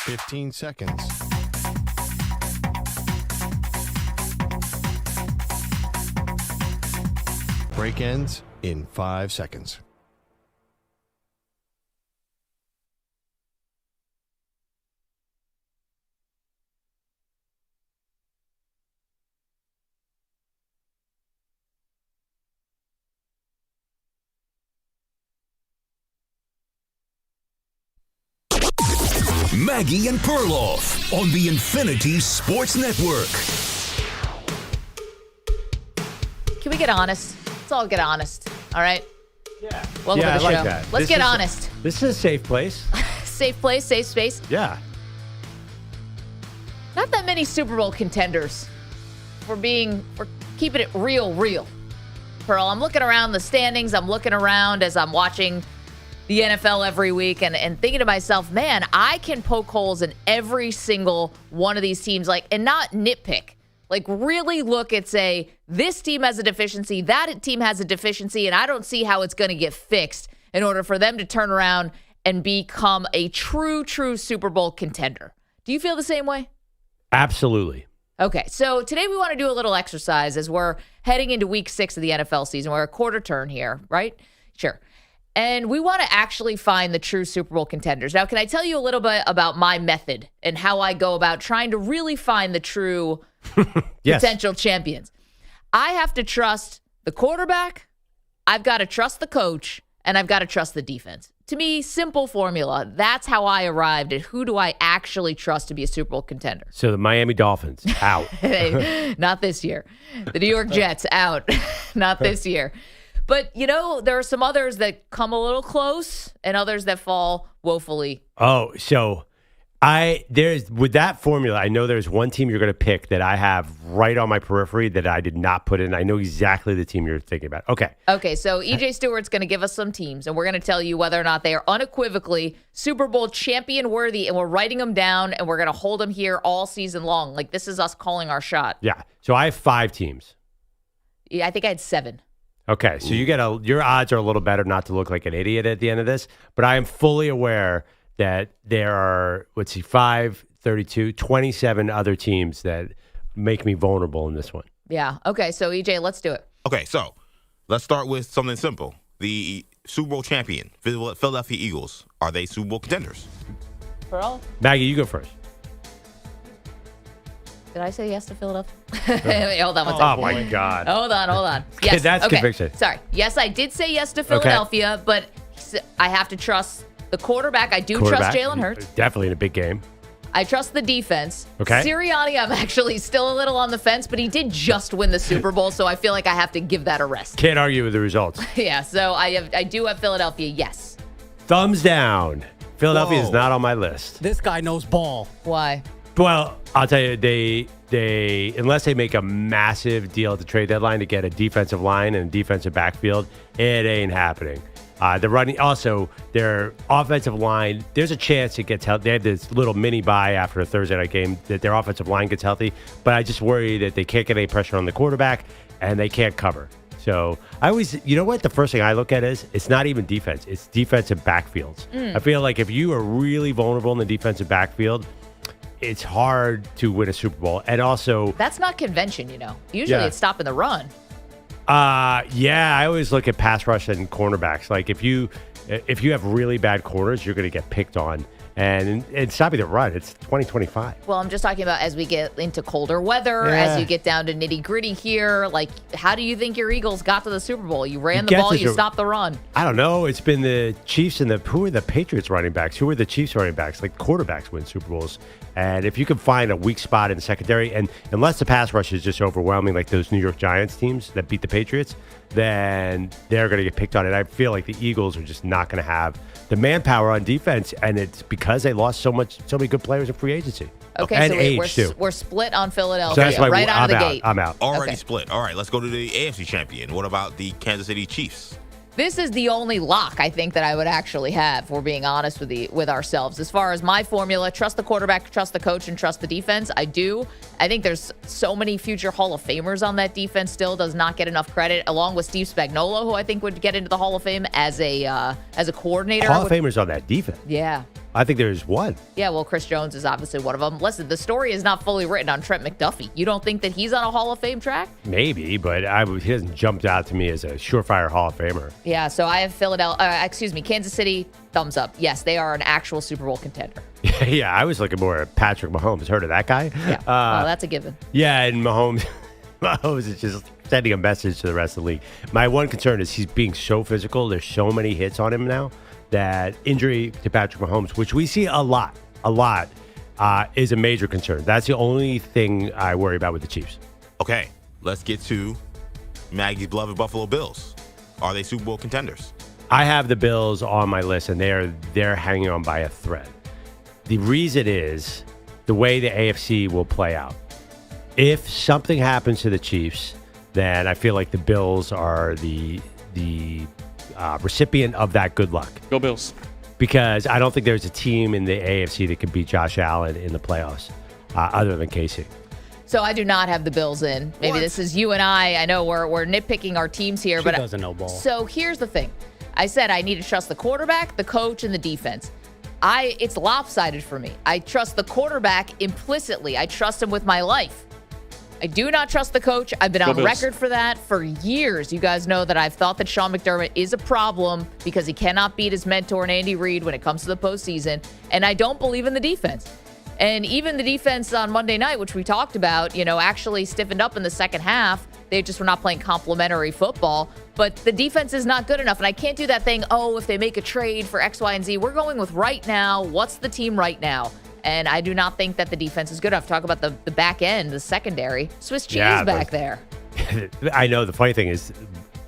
15 seconds. Break ends in 5 seconds. Maggie and Perloff on the Infinity Sports Network. Can we get honest? Let's all get honest, all right? Yeah. Welcome to the show. I like that. Let's get honest. This is a safe place. Safe place, safe space. Yeah. Not that many Super Bowl contenders. We're keeping it real. Pearl, I'm looking around the standings. I'm looking around as I'm watching the NFL every week and thinking to myself, man, I can poke holes in every single one of these teams, and not nitpick. Really look and say, this team has a deficiency, that team has a deficiency, and I don't see how it's going to get fixed in order for them to turn around and become a true Super Bowl contender. Do you feel the same way? Absolutely. Okay, so today we want to do a little exercise as we're heading into week 6 of the NFL season. We're a quarter turn here, right? Sure. And we want to actually find the true Super Bowl contenders. Now, can I tell you a little bit about my method and how I go about trying to really find the true potential champions? I have to trust the quarterback, I've got to trust the coach, and I've got to trust the defense. To me, simple formula. That's how I arrived at who do I actually trust to be a Super Bowl contender. So the Miami Dolphins, out. Hey, not this year. The New York Jets, out. Not this year. But, there are some others that come a little close and others that fall woefully. Oh, so with that formula, I know there's one team you're going to pick that I have right on my periphery that I did not put in. I know exactly the team you're thinking about. Okay, so EJ Stewart's going to give us some teams, and we're going to tell you whether or not they are unequivocally Super Bowl champion worthy, and we're writing them down, and we're going to hold them here all season long. This is us calling our shot. Yeah, so I have 5 teams. Yeah, I think I had 7. Okay, so your odds are a little better not to look like an idiot at the end of this, but I am fully aware that there are, 5, 32, 27 other teams that make me vulnerable in this one. Yeah, okay, so EJ, let's do it. Okay, so let's start with something simple. The Super Bowl champion, Philadelphia Eagles, are they Super Bowl contenders? Pearl? Maggie, you go first. Did I say yes to Philadelphia? Wait, hold on one second. Oh, my God. Hold on. Yes, that's okay. conviction. Sorry. Yes, I did say yes to Philadelphia, but I have to trust the quarterback. I do trust Jalen Hurts. Definitely in a big game. I trust the defense. Okay. Sirianni, I'm actually still a little on the fence, but he did just win the Super Bowl, so I feel like I have to give that a rest. Can't argue with the results. Yeah, so I do have Philadelphia, yes. Thumbs down. Philadelphia is not on my list. This guy knows ball. Why? Well, I'll tell you, they unless they make a massive deal at the trade deadline to get a defensive line and a defensive backfield, it ain't happening. The running, also their offensive line, there's a chance it gets healthy. They have this little mini bye after a Thursday night game that their offensive line gets healthy, but I just worry that they can't get any pressure on the quarterback and they can't cover. So I always, the first thing I look at is it's not even defense, it's defensive backfields. I feel like if you are really vulnerable in the defensive backfield, it's hard to win a Super Bowl. And also, that's not convention, Usually it's stopping the run. I always look at pass rush and cornerbacks. Like if you have really bad corners, you're going to get picked on. And stopping the run, it's 2025. Well, I'm just talking about as we get into colder weather, as you get down to nitty gritty here. How do you think your Eagles got to the Super Bowl? You ran the ball, you stopped the run. I don't know. It's been the Chiefs and who are the Patriots running backs? Who are the Chiefs running backs? Quarterbacks win Super Bowls. And if you can find a weak spot in the secondary, and unless the pass rush is just overwhelming, like those New York Giants teams that beat the Patriots, then they're going to get picked on. And I feel like the Eagles are just not going to have the manpower on defense, and it's because they lost so many good players in free agency. Okay, and so age too. We're split on Philadelphia so that's why right out of the gate. I'm out. Already split. All right, let's go to the AFC champion. What about the Kansas City Chiefs? This is the only lock I think that I would actually have, if we're being honest with ourselves. As far as my formula, trust the quarterback, trust the coach, and trust the defense. I do. I think there's so many future Hall of Famers on that defense still does not get enough credit, along with Steve Spagnuolo, who I think would get into the Hall of Fame as a coordinator. Hall of Famers on that defense. Yeah. I think there's one. Yeah, well, Chris Jones is obviously one of them. Listen, the story is not fully written on Trent McDuffie. You don't think that he's on a Hall of Fame track? Maybe, but he hasn't jumped out to me as a surefire Hall of Famer. Yeah, so I have Kansas City, thumbs up. Yes, they are an actual Super Bowl contender. Yeah, I was looking more at Patrick Mahomes. Heard of that guy? Yeah, that's a given. Yeah, and Mahomes is just sending a message to the rest of the league. My one concern is he's being so physical. There's so many hits on him now that injury to Patrick Mahomes, which we see a lot, is a major concern. That's the only thing I worry about with the Chiefs. Okay, let's get to Maggie's beloved Buffalo Bills. Are they Super Bowl contenders? I have the Bills on my list, and they're hanging on by a thread. The reason is the way the AFC will play out. If something happens to the Chiefs, then I feel like the Bills are the recipient of that good luck. Go Bills. Because I don't think there's a team in the AFC that could beat Josh Allen in the playoffs other than KC. So I do not have the Bills in. Maybe this is you and I. I know we're nitpicking our teams here. She doesn't know ball. So here's the thing. I said I need to trust the quarterback, the coach, and the defense. It's lopsided for me. I trust the quarterback implicitly. I trust him with my life. I do not trust the coach. I've been on record for that for years. You guys know that I've thought that Sean McDermott is a problem because he cannot beat his mentor, Andy Reid, when it comes to the postseason. And I don't believe in the defense. And even the defense on Monday night, which we talked about, actually stiffened up in the second half. They just were not playing complimentary football. But the defense is not good enough. And I can't do that thing, if they make a trade for X, Y, and Z. We're going with right now. What's the team right now? And I do not think that the defense is good enough. Talk about the back end, the secondary. Swiss cheese back there. I know. The funny thing is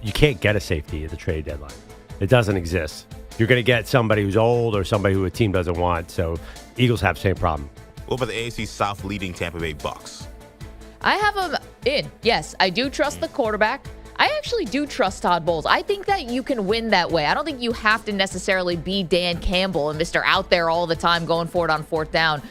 you can't get a safety at the trade deadline. It doesn't exist. You're going to get somebody who's old or somebody who a team doesn't want. So Eagles have the same problem. What about the AFC South leading Tampa Bay Bucks? I have them in. Yes, I do trust the quarterback. I actually do trust Todd Bowles. I think that you can win that way. I don't think you have to necessarily be Dan Campbell and Mr. Out there all the time going for it on fourth down.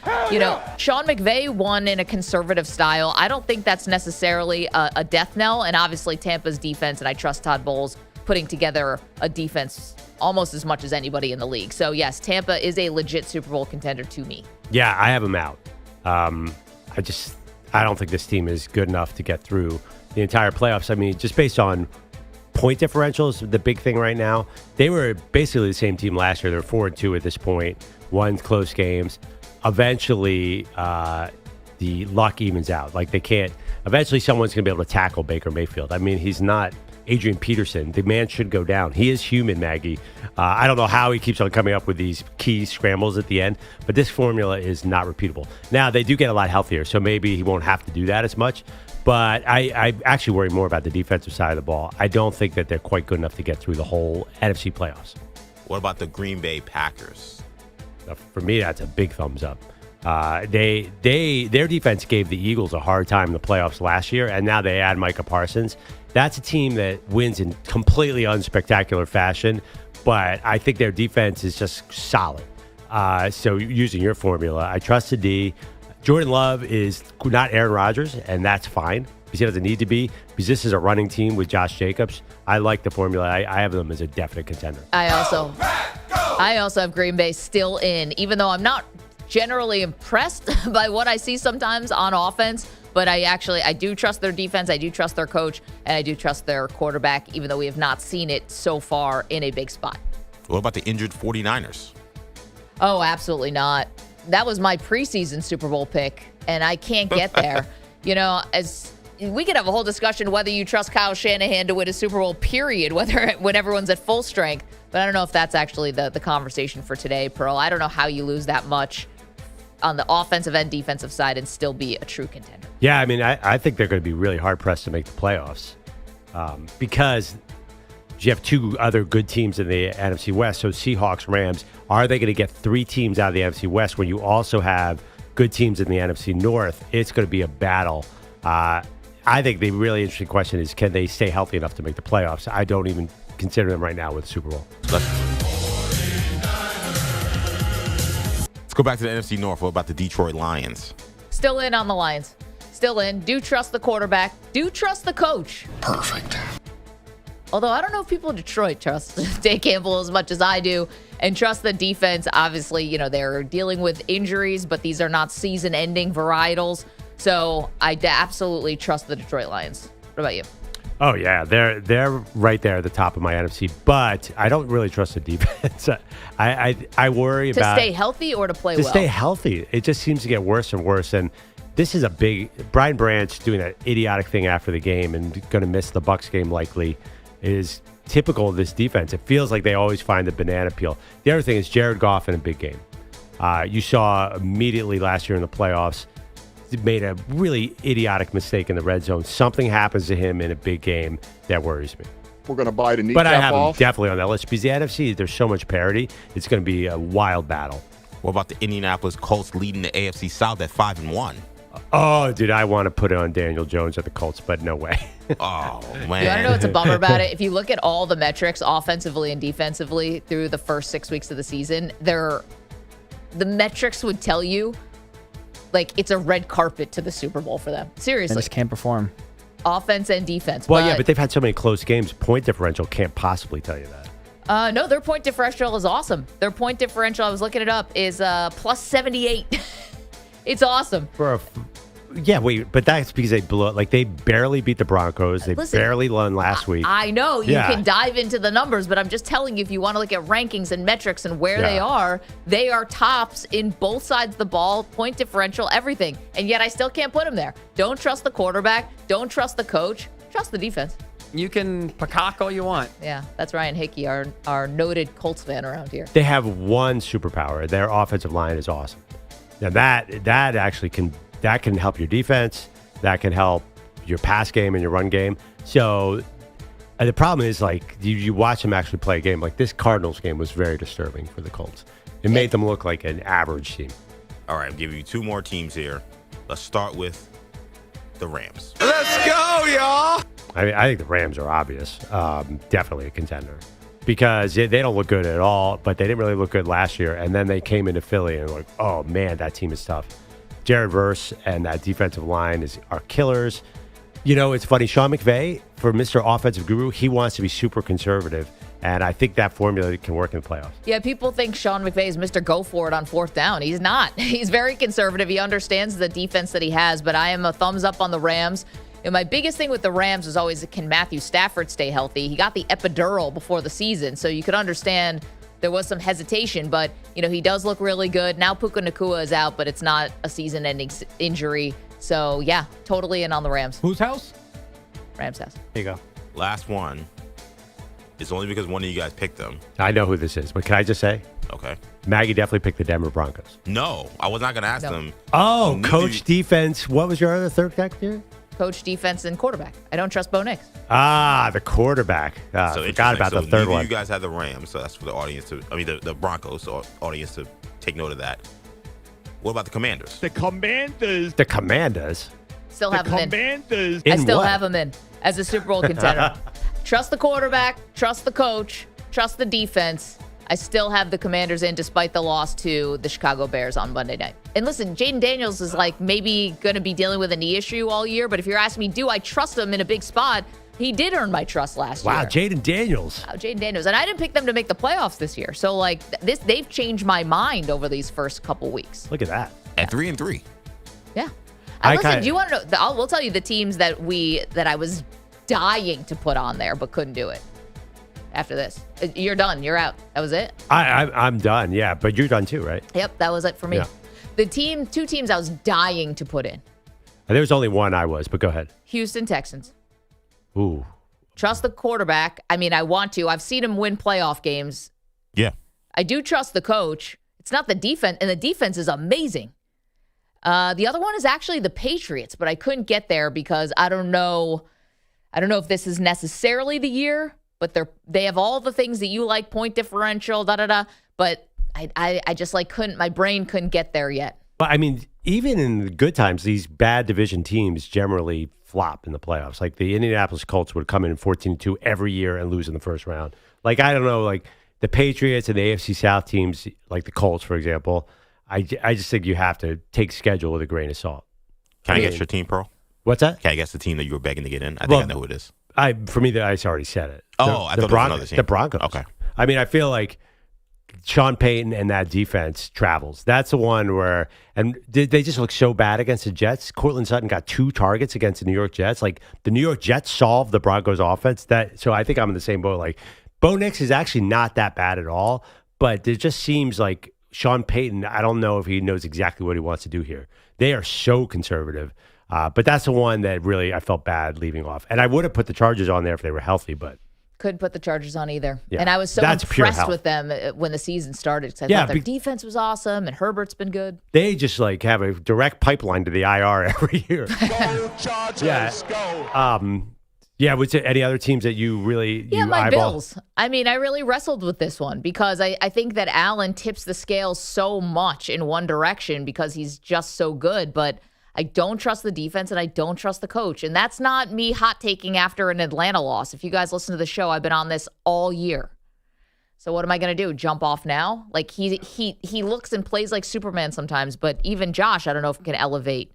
Sean McVay won in a conservative style. I don't think that's necessarily a death knell. And obviously Tampa's defense, and I trust Todd Bowles putting together a defense almost as much as anybody in the league. So yes, Tampa is a legit Super Bowl contender to me. Yeah, I have them out. I don't think this team is good enough to get through the entire playoffs. I mean, just based on point differentials, the big thing right now, they were basically the same team last year. They're 4-2 at this point, won close games. Eventually, the luck evens out. Like eventually someone's going to be able to tackle Baker Mayfield. I mean, he's not Adrian Peterson. The man should go down. He is human, Maggie. I don't know how he keeps on coming up with these key scrambles at the end, but this formula is not repeatable. Now, they do get a lot healthier, so maybe he won't have to do that as much. But I actually worry more about the defensive side of the ball. I don't think that they're quite good enough to get through the whole NFC playoffs. What about the Green Bay Packers? For me, that's a big thumbs up. Their defense gave the Eagles a hard time in the playoffs last year, and now they add Micah Parsons. That's a team that wins in completely unspectacular fashion, but I think their defense is just solid. So using your formula, I trust the D. Jordan Love is not Aaron Rodgers, and that's fine because he doesn't need to be, because this is a running team with Josh Jacobs. I like the formula. I have them as a definite contender. I also have Green Bay still in, even though I'm not generally impressed by what I see sometimes on offense. But I do trust their defense. I do trust their coach, and I do trust their quarterback, even though we have not seen it so far in a big spot. What about the injured 49ers? Oh, absolutely not. That was my preseason Super Bowl pick, and I can't get there. As we could have a whole discussion whether you trust Kyle Shanahan to win a Super Bowl, period, when everyone's at full strength. But I don't know if that's actually the conversation for today, Pearl. I don't know how you lose that much on the offensive and defensive side and still be a true contender. Yeah, I mean, I think they're going to be really hard-pressed to make the playoffs because you have two other good teams in the NFC West. So Seahawks, Rams, are they going to get three teams out of the NFC West when you also have good teams in the NFC North? It's going to be a battle. I think the really interesting question is, can they stay healthy enough to make the playoffs? I don't even consider them right now with the Super Bowl. Let's go back to the NFC North. What about the Detroit Lions? Still in on the Lions. Still in. Do trust the quarterback. Do trust the coach. Perfect. Although I don't know if people in Detroit trust Dan Campbell as much as I do. And trust the defense. Obviously, they're dealing with injuries, but these are not season-ending varietals. So I absolutely trust the Detroit Lions. What about you? Oh, yeah. They're right there at the top of my NFC, but I don't really trust the defense. I worry about... To stay healthy or to play well? To stay healthy. It just seems to get worse and worse, and this is a big... Brian Branch doing that idiotic thing after the game and going to miss the Bucs game likely is typical of this defense. It feels like they always find the banana peel. The other thing is Jared Goff in a big game. You saw immediately last year in the playoffs, made a really idiotic mistake in the red zone. Something happens to him in a big game that worries me. We're going to buy the kneecap But I have him off. definitely on that list because the NFC, there's so much parity. It's going to be a wild battle. What about the Indianapolis Colts leading the AFC South at 5-1? Oh, dude, I want to put it on Daniel Jones at the Colts, but no way. Oh, man. You want to know what's a bummer about it? If you look at all the metrics offensively and defensively through the first 6 weeks of the season, the metrics would tell you like it's a red carpet to the Super Bowl for them. Seriously. They just can't perform. Offense and defense. Well, yeah, but they've had so many close games. Point differential can't possibly tell you that. No, their point differential is awesome. Their point differential, I was looking it up, is plus 78. It's awesome. Yeah, wait, but that's because they blew it. Like, they barely beat the Broncos. They barely won last week. I know. You can dive into the numbers, but I'm just telling you, if you want to look at rankings and metrics and where they are tops in both sides of the ball, point differential, everything. And yet I still can't put them there. Don't trust the quarterback. Don't trust the coach. Trust the defense. You can peacock all you want. Yeah, that's Ryan Hickey, our noted Colts fan around here. They have one superpower. Their offensive line is awesome. Now, that actually can help your defense. That can help your pass game and your run game. So the problem is, like, you watch them actually play a game. Like, this Cardinals game was very disturbing for the Colts. It made them look like an average team. All right, I'm giving you two more teams here. Let's start with the Rams. Let's go, y'all. I mean, I think the Rams are obvious. Definitely a contender. Because they don't look good at all, but they didn't really look good last year. And then they came into Philly and like, oh, man, that team is tough. Jared Verse and that defensive line are killers. You know, it's funny. Sean McVay, for Mr. Offensive Guru, he wants to be super conservative. And I think that formula can work in the playoffs. Yeah, people think Sean McVay is Mr. Go For It on fourth down. He's not. He's very conservative. He understands the defense that he has, but I am a thumbs up on the Rams. And my biggest thing with the Rams is always, can Matthew Stafford stay healthy? He got the epidural before the season, so you could understand there was some hesitation, but, he does look really good. Now Puka Nacua is out, but it's not a season-ending injury. So, yeah, totally in on the Rams. Whose house? Rams house. There you go. Last one. It's only because one of you guys picked them. I know who this is, but can I just say? Okay. Maggie definitely picked the Denver Broncos. No, I was not going to ask them. Oh, coach, defense. What was your other third factor? Coach, defense, and quarterback. I don't trust Bo Nix. Ah, the quarterback. So forgot about the third one. You guys had the Rams, so that's for the audience the Broncos, so audience to take note of that. What about the Commanders? The Commanders. The Commanders? Still have them in. Commanders. I still have them in as a Super Bowl contender. Trust the quarterback, trust the coach, trust the defense. I still have the Commanders in despite the loss to the Chicago Bears on Monday night. And listen, Jaden Daniels is like maybe going to be dealing with a knee issue all year, but if you're asking me, do I trust him in a big spot? He did earn my trust last year. Wow, Jaden Daniels. Wow, Jaden Daniels. And I didn't pick them to make the playoffs this year. So, like, they've changed my mind over these first couple weeks. Look at that. At 3-3. Yeah. Listen, do you want to know? We'll tell you the teams that I was dying to put on there but couldn't do it. After this, you're done. You're out. That was it. I'm done. Yeah, but you're done too, right? Yep, that was it for me. Yeah. The two teams I was dying to put in. There was only one I was, but go ahead. Houston Texans. Ooh. Trust the quarterback. I mean, I want to. I've seen him win playoff games. Yeah. I do trust the coach. It's not the defense, and the defense is amazing. The other one is actually the Patriots, but I couldn't get there because I don't know if this is necessarily the year. But they have all the things that you like, point differential, But I just my brain couldn't get there yet. But I mean, even in the good times, these bad division teams generally flop in the playoffs. Like the Indianapolis Colts would come in 14-2 every year and lose in the first round. Like, I don't know, like the Patriots and the AFC South teams, like the Colts, for example, I just think you have to take schedule with a grain of salt. Can I guess your team, Pearl? What's that? Can I guess the team that you were begging to get in? I think I know who it is. For me, I already said it. I thought it was another team. The Broncos. Okay. I mean, I feel like Sean Payton and that defense travels. That's the one where, and they just look so bad against the Jets. Cortland Sutton got 2 targets against the New York Jets. Like, the New York Jets solved the Broncos offense. So I think I'm in the same boat. Like, Bo Nix is actually not that bad at all, but it just seems like Sean Payton, I don't know if he knows exactly what he wants to do here. They are so conservative. But that's the one that really I felt bad leaving off. And I would have put the Chargers on there if they were healthy, but couldn't put the Chargers on either. Yeah, and I was so impressed with them when the season started because I thought their defense was awesome and Herbert's been good. They just like have a direct pipeline to the IR every year. Go Chargers, go. Yeah, was there any other teams that you really my eyeball? Bills. I mean, I really wrestled with this one because I think that Allen tips the scale so much in one direction because he's just so good, but I don't trust the defense and I don't trust the coach. And that's not me hot taking after an Atlanta loss. If you guys listen to the show, I've been on this all year. So what am I going to do? Jump off now? Like he looks and plays like Superman sometimes, but even Josh, I don't know if he can elevate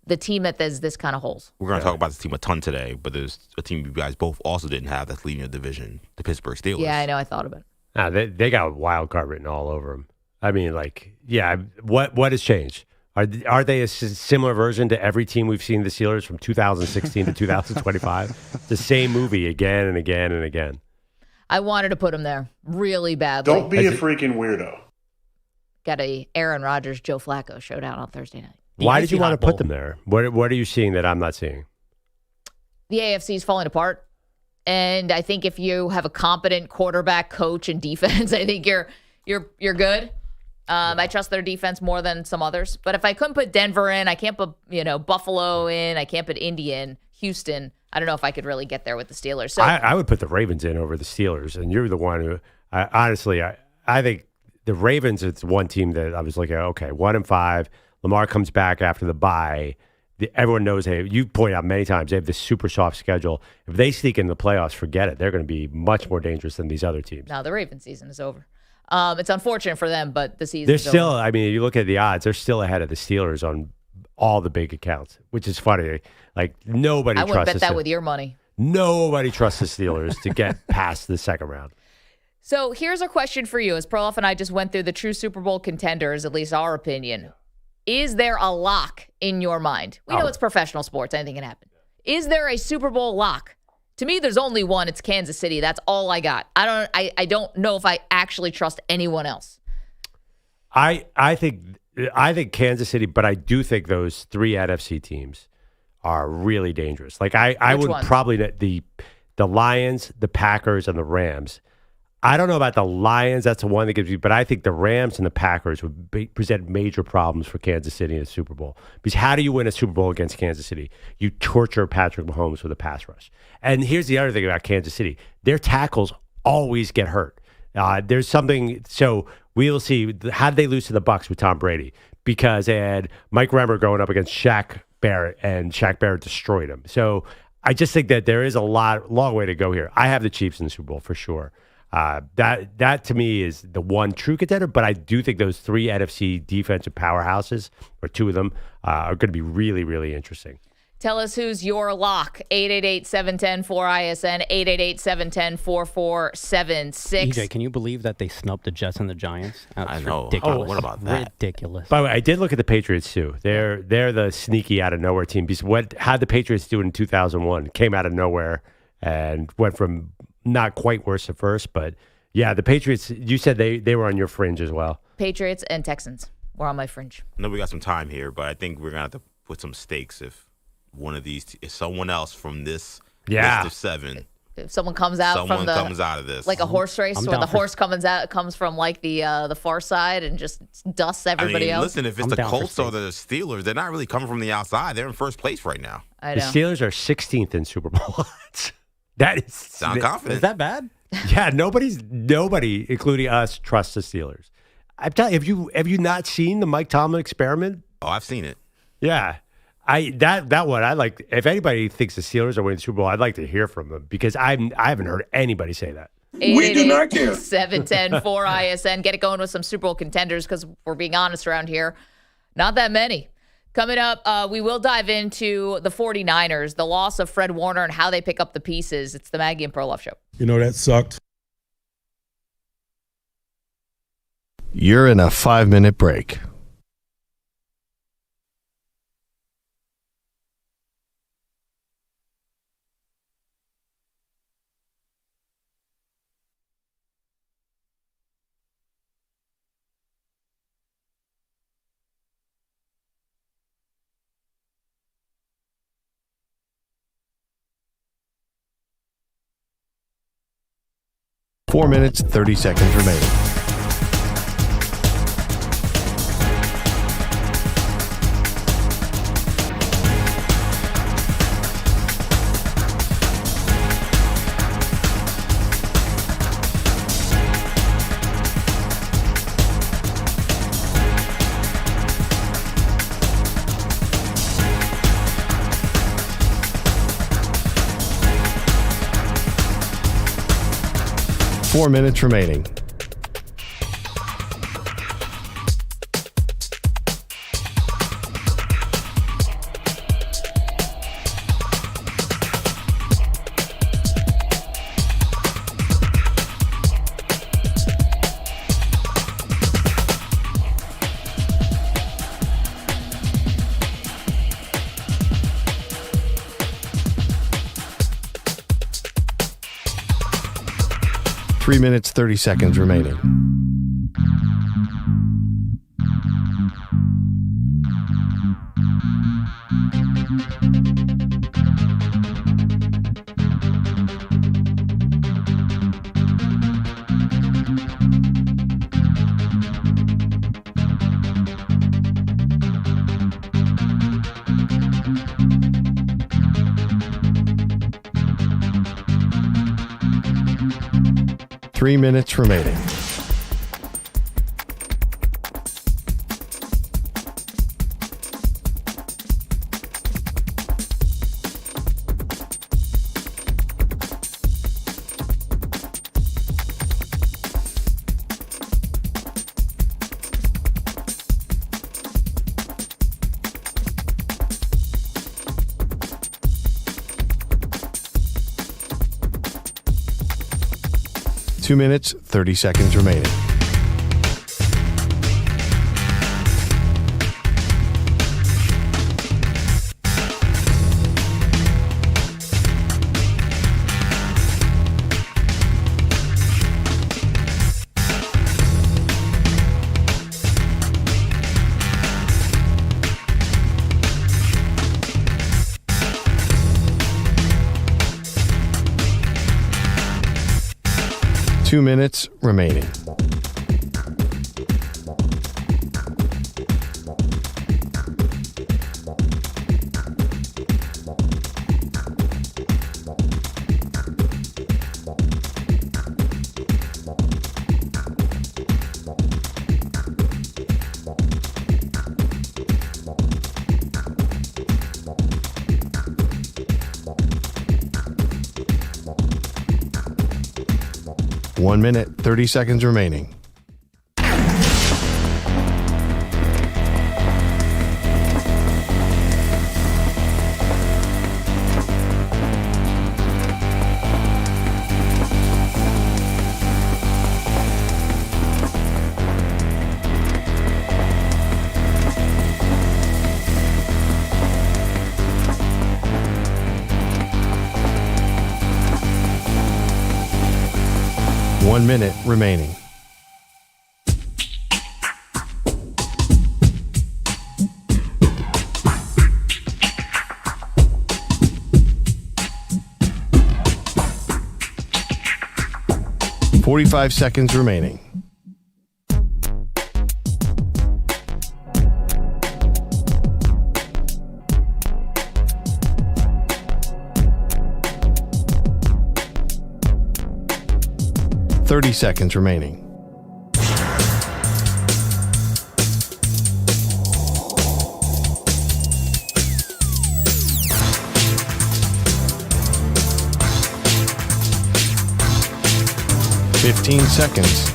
the team that there's this kind of holes. We're going to talk about this team a ton today, but there's a team you guys both also didn't have that's leading the division, the Pittsburgh Steelers. Yeah, I know. I thought about it. They got a wild card written all over them. I mean, like, yeah, what has changed? Are they a similar version to every team we've seen the Steelers from 2016 to 2025? The same movie again and again and again. I wanted to put him there really badly. Don't be a freaking weirdo. Got a Aaron Rodgers, Joe Flacco showdown on Thursday night. Why did you want to put them there? What are you seeing that I'm not seeing? The AFC is falling apart. And I think if you have a competent quarterback, coach, and defense, I think you're good. I trust their defense more than some others. But if I couldn't put Denver in, I can't put Buffalo in, I can't put Indy in, Houston. I don't know if I could really get there with the Steelers. So I would put the Ravens in over the Steelers, and you're the one who, honestly, I think the Ravens is one team that I was looking at, okay, 1-5. Lamar comes back after the bye. Everyone knows, hey, you point out many times, they have this super soft schedule. If they sneak in the playoffs, forget it. They're going to be much more dangerous than these other teams. No, the Ravens season is over. It's unfortunate for them, but the season they're is still, over. I mean, you look at the odds, they're still ahead of the Steelers on all the big accounts, which is funny. Like, nobody trusts I wouldn't bet that with your money. Nobody trusts the Steelers to get past the second round. So here's a question for you. As Perloff and I just went through the true Super Bowl contenders, at least our opinion. Is there a lock in your mind? We know it's professional sports. Anything can happen. Is there a Super Bowl lock? To me, there's only one. It's Kansas City. That's all I got. I don't know if I actually trust anyone else. I think Kansas City, but I do think those 3 NFC teams are really dangerous. Like I would probably the Lions, the Packers, and the Rams. I don't know about the Lions. That's the one that gives you, but I think the Rams and the Packers would present major problems for Kansas City in the Super Bowl. Because how do you win a Super Bowl against Kansas City? You torture Patrick Mahomes with a pass rush. And here's the other thing about Kansas City. Their tackles always get hurt. There's something, so we'll see. How did they lose to the Bucs with Tom Brady? Because they had Mike Remmer going up against Shaq Barrett, and Shaq Barrett destroyed him. So I just think that there is a long way to go here. I have the Chiefs in the Super Bowl for sure. That to me is the one true contender, but I do think those 3 NFC defensive powerhouses, or 2 of them, are going to be really, really interesting. Tell us who's your lock. 888-710-4ISN, 888-710-4476. EJ, can you believe that they snubbed the Jets and the Giants? I know. Ridiculous. Oh, what about that? Ridiculous. By the way, I did look at the Patriots too. They're the sneaky out of nowhere team. Because how the Patriots do in 2001 came out of nowhere and went from not quite worse at first, but yeah, the Patriots. You said they were on your fringe as well. Patriots and Texans were on my fringe. I know we got some time here, but I think we're gonna have to put some stakes if one of these, if someone else from this list of 7, if someone comes out comes out of this, like a horse race, where the horse comes from like the far side and just dusts everybody else. Listen, if it's the Colts or the Steelers, they're not really coming from the outside. They're in first place right now. I know. The Steelers are 16th in Super Bowl odds. That is sound confident. Is that bad? Yeah, nobody, including us, trusts the Steelers. I'm telling you, have you not seen the Mike Tomlin experiment? Oh, I've seen it. Yeah. That one, I like. If anybody thinks the Steelers are winning the Super Bowl, I'd like to hear from them because I haven't heard anybody say that. We do not care. 710-4ISN. Get it going with some Super Bowl contenders because we're being honest around here. Not that many. Coming up, we will dive into the 49ers, the loss of Fred Warner, and how they pick up the pieces. It's the Maggie and Perloff Show. You know, that sucked. You're in a 5-minute break. Four minutes, 30 seconds remaining. Four minutes remaining. Three minutes, 30 seconds remaining. Three minutes remaining. Two minutes, 30 seconds remaining. Two minutes remaining. One minute, 30 seconds remaining. One minute remaining. .45 seconds remaining. .30 seconds remaining. .15 seconds.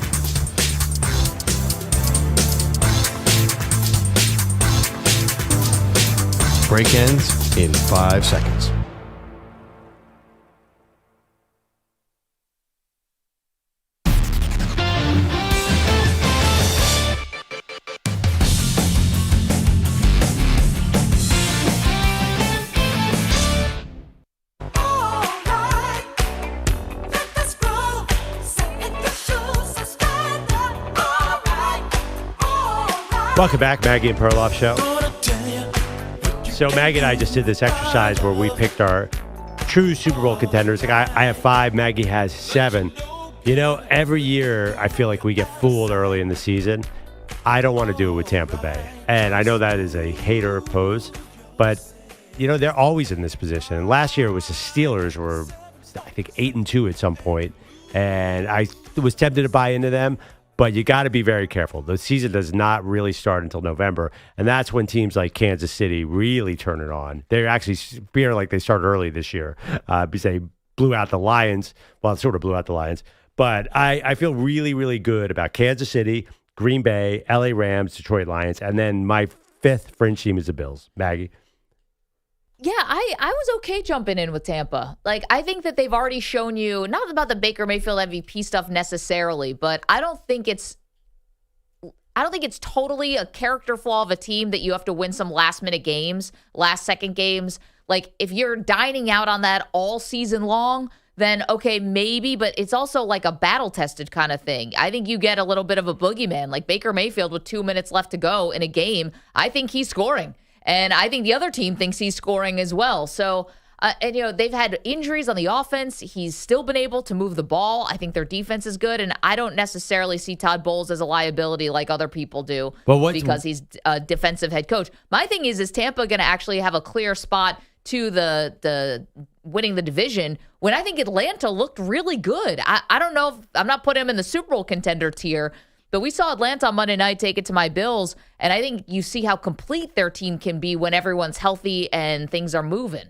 Break ends in 5 seconds. Welcome back, Maggie and Perloff Show. So Maggie and I just did this exercise where we picked our true Super Bowl contenders. Like I have 5, Maggie has 7. You know, every year I feel like we get fooled early in the season. I don't want to do it with Tampa Bay. And I know that is a hater pose, but, you know, they're always in this position. And last year it was the Steelers were, I think, 8-2 at some point, and I was tempted to buy into them. But you got to be very careful. The season does not really start until November, and that's when teams like Kansas City really turn it on. They're actually feeling like they started early this year because they blew out the Lions. Well, it sort of blew out the Lions. But I feel really, really good about Kansas City, Green Bay, LA Rams, Detroit Lions, and then my 5th fringe team is the Bills. Maggie? Yeah, I was okay jumping in with Tampa. Like, I think that they've already shown you, not about the Baker Mayfield MVP stuff necessarily, but I don't think it's totally a character flaw of a team that you have to win some last-minute games, last-second games. Like, if you're dining out on that all season long, then okay, maybe, but it's also like a battle-tested kind of thing. I think you get a little bit of a boogeyman. Like Baker Mayfield with 2 minutes left to go in a game, I think he's scoring. And I think the other team thinks he's scoring as well. So, and, you know, they've had injuries on the offense. He's still been able to move the ball. I think their defense is good. And I don't necessarily see Todd Bowles as a liability like other people do because he's a defensive head coach. My thing is Tampa going to actually have a clear spot to the winning the division when I think Atlanta looked really good? I don't know if I'm not putting them in the Super Bowl contender tier, but we saw Atlanta on Monday night take it to my Bills, and I think you see how complete their team can be when everyone's healthy and things are moving.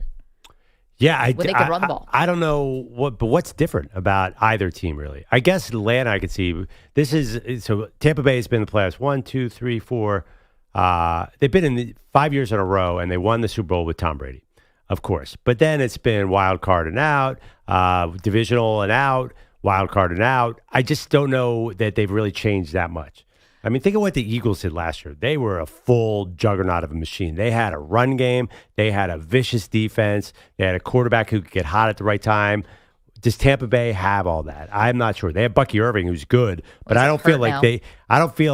Yeah, when they can run the ball. I don't know what's different about either team, really. I guess Atlanta, I could see. This is so Tampa Bay has been in the playoffs 1, 2, 3, 4. They've been in 5 years in a row, and they won the Super Bowl with Tom Brady, of course. But then it's been wild card and out, divisional and out, wild card and out. I just don't know that they've really changed that much. I mean, think of what the Eagles did last year. They were a full juggernaut of a machine. They had a run game. They had a vicious defense. They had a quarterback who could get hot at the right time. Does Tampa Bay have all that? I'm not sure. They have Bucky Irving, who's good, but I don't feel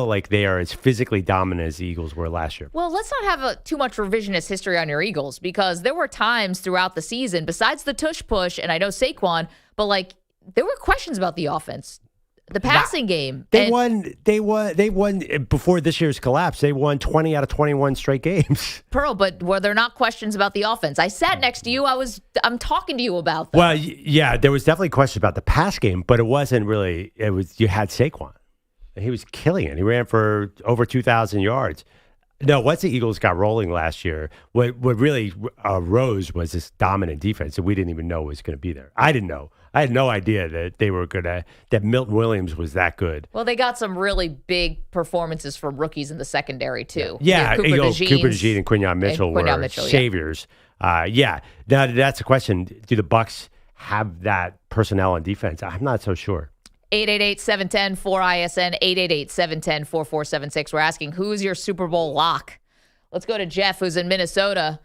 like they are as physically dominant as the Eagles were last year. Well, let's not have too much revisionist history on your Eagles, because there were times throughout the season, besides the tush push, and I know Saquon, but like there were questions about the offense. The passing game. They won before this year's collapse. They won 20 out of 21 straight games. Pearl, but were there not questions about the offense? I sat next to you. I'm talking to you about them. Well, yeah, there was definitely questions about the pass game, but it wasn't really. It was you had Saquon. He was killing it. He ran for over 2,000 yards. No, once the Eagles got rolling last year, what really rose was this dominant defense that we didn't even know was going to be there. I didn't know. I had no idea that that Milton Williams was that good. Well, they got some really big performances from rookies in the secondary, too. Yeah, Cooper DeJean and Quinyon Mitchell were saviors. Yeah. Now, that's the question. Do the Bucs have that personnel on defense? I'm not so sure. 888-710-4ISN, 888-710-4476. We're asking, who's your Super Bowl lock? Let's go to Jeff, who's in Minnesota.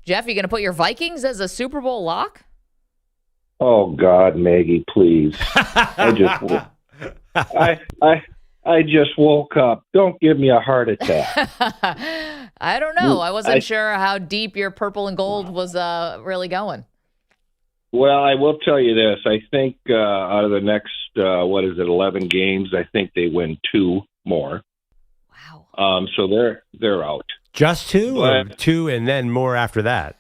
Jeff, you going to put your Vikings as a Super Bowl lock? Oh God, Maggie, please! I just woke up. Don't give me a heart attack. I don't know. I wasn't sure how deep your purple and gold was really going. Well, I will tell you this. I think out of the next 11 games, I think they win 2 more. Wow. So they're out. Just 2, or 2 and then more after that?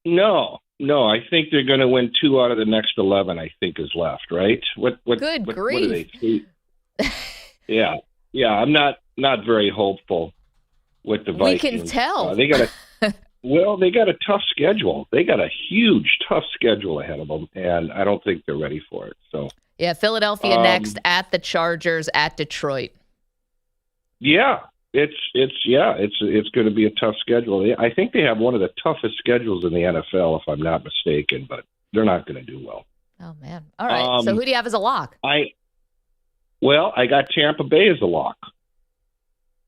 No, I think they're going to win 2 out of the next 11. I think is left, right? What grief! What are they? Yeah. I'm not very hopeful with the Vikings. We can tell. They got a tough schedule. They got a huge tough schedule ahead of them, and I don't think they're ready for it. So yeah, Philadelphia next, at the Chargers, at Detroit. Yeah. It's going to be a tough schedule. I think they have one of the toughest schedules in the NFL, if I'm not mistaken, but they're not going to do well. Oh man! All right. So who do you have as a lock? I got Tampa Bay as a lock.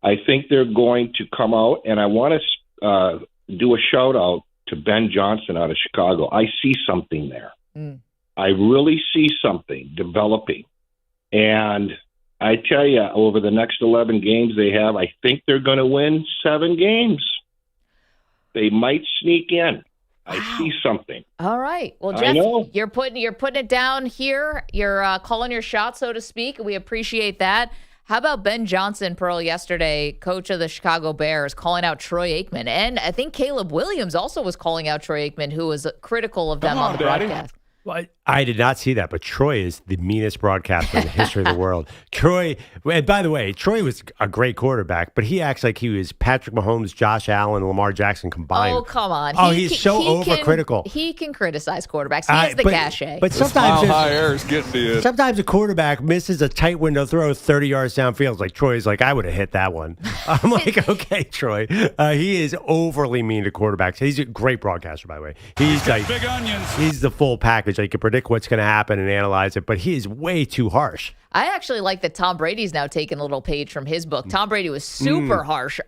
I think they're going to come out, and I want to do a shout out to Ben Johnson out of Chicago. I see something there. I really see something developing, and I tell you, over the next 11 games they have, I think they're going to win 7 games. They might sneak in. I see something. All right. Well, Jeff, you're putting it down here. You're calling your shot, so to speak. We appreciate that. How about Ben Johnson, Pearl, yesterday, coach of the Chicago Bears, calling out Troy Aikman? And I think Caleb Williams also was calling out Troy Aikman, who was critical of them on the broadcast. Well, I did not see that, but Troy is the meanest broadcaster in the history of the world. Troy, and by the way, Troy was a great quarterback, but he acts like he was Patrick Mahomes, Josh Allen, and Lamar Jackson combined. Oh, come on. He's so overcritical. He can criticize quarterbacks. He has the cachet. But sometimes a quarterback misses a tight window throw 30 yards downfield. It's like Troy's like, I would have hit that one. I'm like, okay, Troy. He is overly mean to quarterbacks. He's a great broadcaster, by the way. He's like, big onions. He's the full package. Like, he can predict what's going to happen and analyze it, but he is way too harsh. I actually like that Tom Brady's now taking a little page from his book. Tom Brady was super harsh,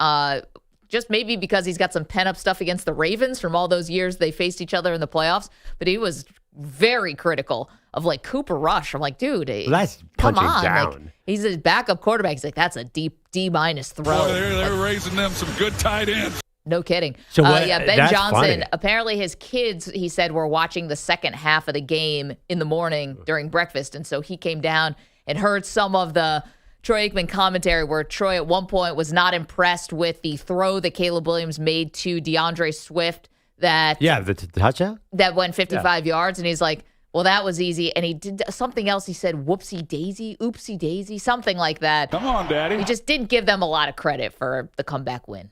just maybe because he's got some pent-up stuff against the Ravens from all those years they faced each other in the playoffs, but he was very critical of, like, Cooper Rush. I'm like, dude, that's come on. Down. Like, he's a backup quarterback. He's like, that's a deep D-minus throw. Boy, they're raising them some good tight ends. No kidding. So Ben Johnson, funny. Apparently his kids, he said, were watching the second half of the game in the morning during breakfast. And so he came down and heard some of the Troy Aikman commentary where Troy at one point was not impressed with the throw that Caleb Williams made to DeAndre Swift the touchdown? That went 55 yards. And he's like, well, that was easy. And he did something else. He said, whoopsie daisy, oopsie daisy, something like that. Come on, Daddy. He just didn't give them a lot of credit for the comeback win.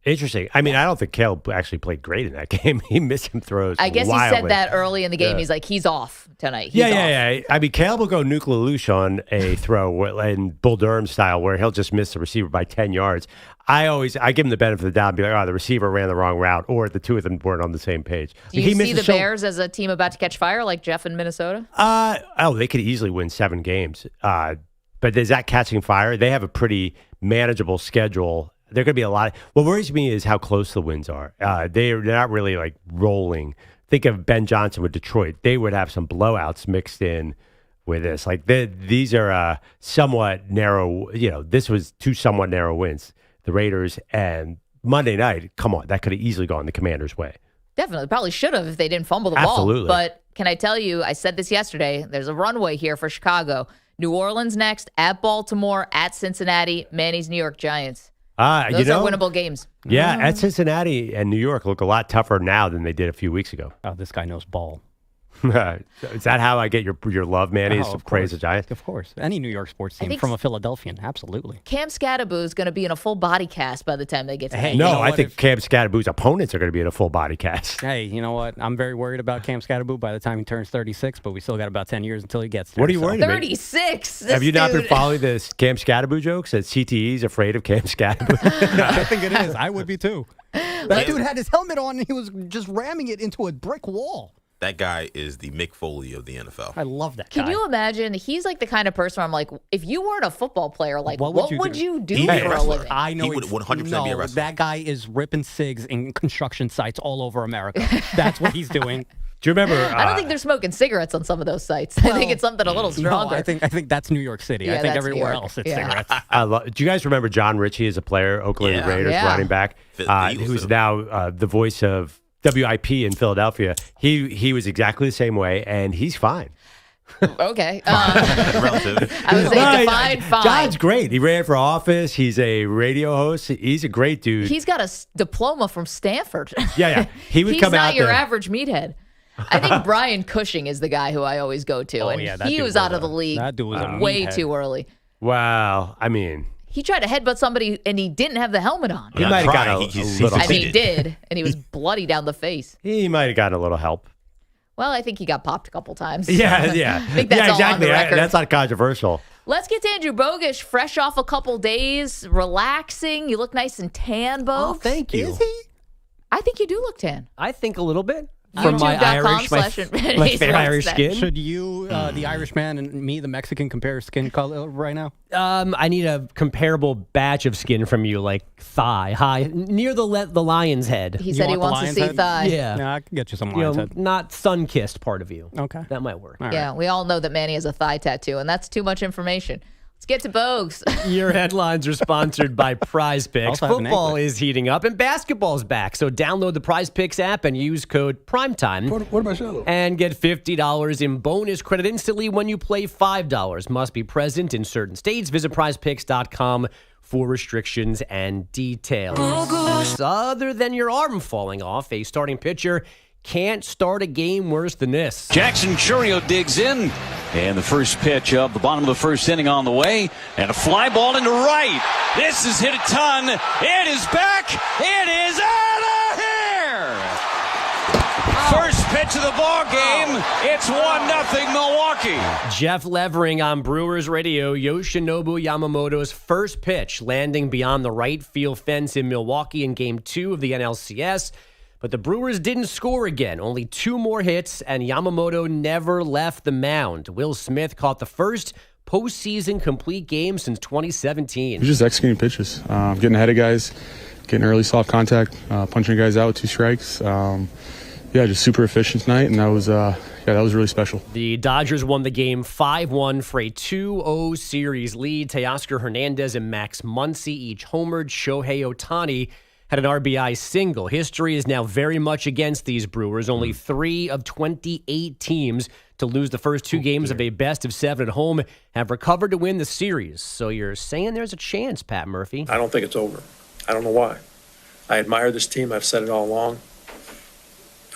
Interesting. I mean, I don't think Caleb actually played great in that game. He missed some throws. I guess wildly. He said that early in the game. Yeah. He's like, he's off tonight. He's Yeah. I mean, Caleb will go nuclear loose on a throw in Bull Durham style where he'll just miss the receiver by 10 yards. I give him the benefit of the doubt and be like, the receiver ran the wrong route, or the two of them weren't on the same page. Do you see the Bears as a team about to catch fire like Jeff in Minnesota? They could easily win 7 games. But is that catching fire? They have a pretty manageable schedule. They're going to be a lot. What worries me is how close the wins are. They're not really like rolling. Think of Ben Johnson with Detroit. They would have some blowouts mixed in with this. Like these are somewhat narrow. This was 2 somewhat narrow wins. The Raiders and Monday night. Come on, that could have easily gone the Commanders' way. Definitely, probably should have if they didn't fumble the Absolutely. ball. But can I tell you? I said this yesterday. There's a runway here for Chicago. New Orleans next, at Baltimore, at Cincinnati, Manny's New York Giants. Those are winnable games. Yeah, at Cincinnati and New York look a lot tougher now than they did a few weeks ago. Oh, this guy knows ball. Is that how I get your love, Manny, is to praise the Giants? Of course. Any New York sports team from a Philadelphian, absolutely. Cam Scattaboo is going to be in a full body cast by the time they get to I think Cam Scattaboo's opponents are going to be in a full body cast. Hey, you know what? I'm very worried about Cam Scattaboo by the time he turns 36, but we still got about 10 years until he gets there. What are you worried about? 36? Have you not been following this Cam Scattaboo jokes that CTE is afraid of Cam Scattaboo? I think it is. I would be too. That dude had his helmet on and he was just ramming it into a brick wall. That guy is the Mick Foley of the NFL. I love that guy. Can you imagine? He's like the kind of person where I'm like, if you weren't a football player, like, what would you do for a living? I know he would 100% be a wrestler. That guy is ripping cigs in construction sites all over America. That's what he's doing. Do you remember? I don't think they're smoking cigarettes on some of those sites. I think it's something a little stronger. No, I think that's New York City. Yeah, I think everywhere else it's cigarettes. Do you guys remember John Ritchie as a player, Oakland Raiders running back, who's now the voice of WIP in Philadelphia? He was exactly the same way, and he's fine. Okay. Relative. I would say define fine. John's great. He ran for office. He's a radio host. He's a great dude. He's got a diploma from Stanford. Yeah. He would come out there. He's not your average meathead. I think Brian Cushing is the guy who I always go to, he was out of the league that dude was way too early. Wow. I mean, he tried to headbutt somebody, and he didn't have the helmet on. He might have gotten a little. I mean, he did, and he was bloody down the face. He might have gotten a little help. Well, I think he got popped a couple times. Yeah. I think that's all exactly. on the record. That's not controversial. Let's get to Andrew Bogish, fresh off a couple days, relaxing. You look nice and tan, Bogues. Oh, thank you. Is he? I think you do look tan. I think a little bit. From my Irish, my fair Irish skin. Should you, the Irishman, and me, the Mexican, compare skin color right now? I need a comparable batch of skin from you, like thigh high, near the lion's head. He said he wants to see thigh. Yeah, I can get you some lion's head. Not sun-kissed part of you. Okay. That might work. Yeah, we all know that Manny has a thigh tattoo, and that's too much information. Let's Let's get to Bogues. Your headlines are sponsored by Prize Picks. Also have an Football anklet. is heating up and basketball's back. So download the Prize Picks app and use code PRIMETIME. What about Shallow? And get $50 in bonus credit instantly when you play $5. Must be present in certain states. Visit prizepicks.com for restrictions and details. Other than your arm falling off, a starting pitcher can't start a game worse than this. Jackson Churio digs in, and the first pitch of the bottom of the first inning on the way, and a fly ball into right. This is hit a ton. It is back. It is out of here. First pitch of the ball game. It's 1-0 Milwaukee. Jeff Levering on Brewers Radio. Yoshinobu Yamamoto's first pitch landing beyond the right field fence in Milwaukee in Game 2 of the NLCS. But the Brewers didn't score again. Only 2 more hits, and Yamamoto never left the mound. Will Smith caught the first postseason complete game since 2017. Just executing pitches, getting ahead of guys, getting early soft contact, punching guys out with 2 strikes. Just super efficient tonight, and that was really special. The Dodgers won the game 5-1 for a 2-0 series lead. Teoscar Hernandez and Max Muncy each homered. Shohei Ohtani had an RBI single. History is now very much against these Brewers. Only 3 of 28 teams to lose the first 2 games of a best-of-7 at home have recovered to win the series. So you're saying there's a chance, Pat Murphy? I don't think it's over. I don't know why. I admire this team. I've said it all along.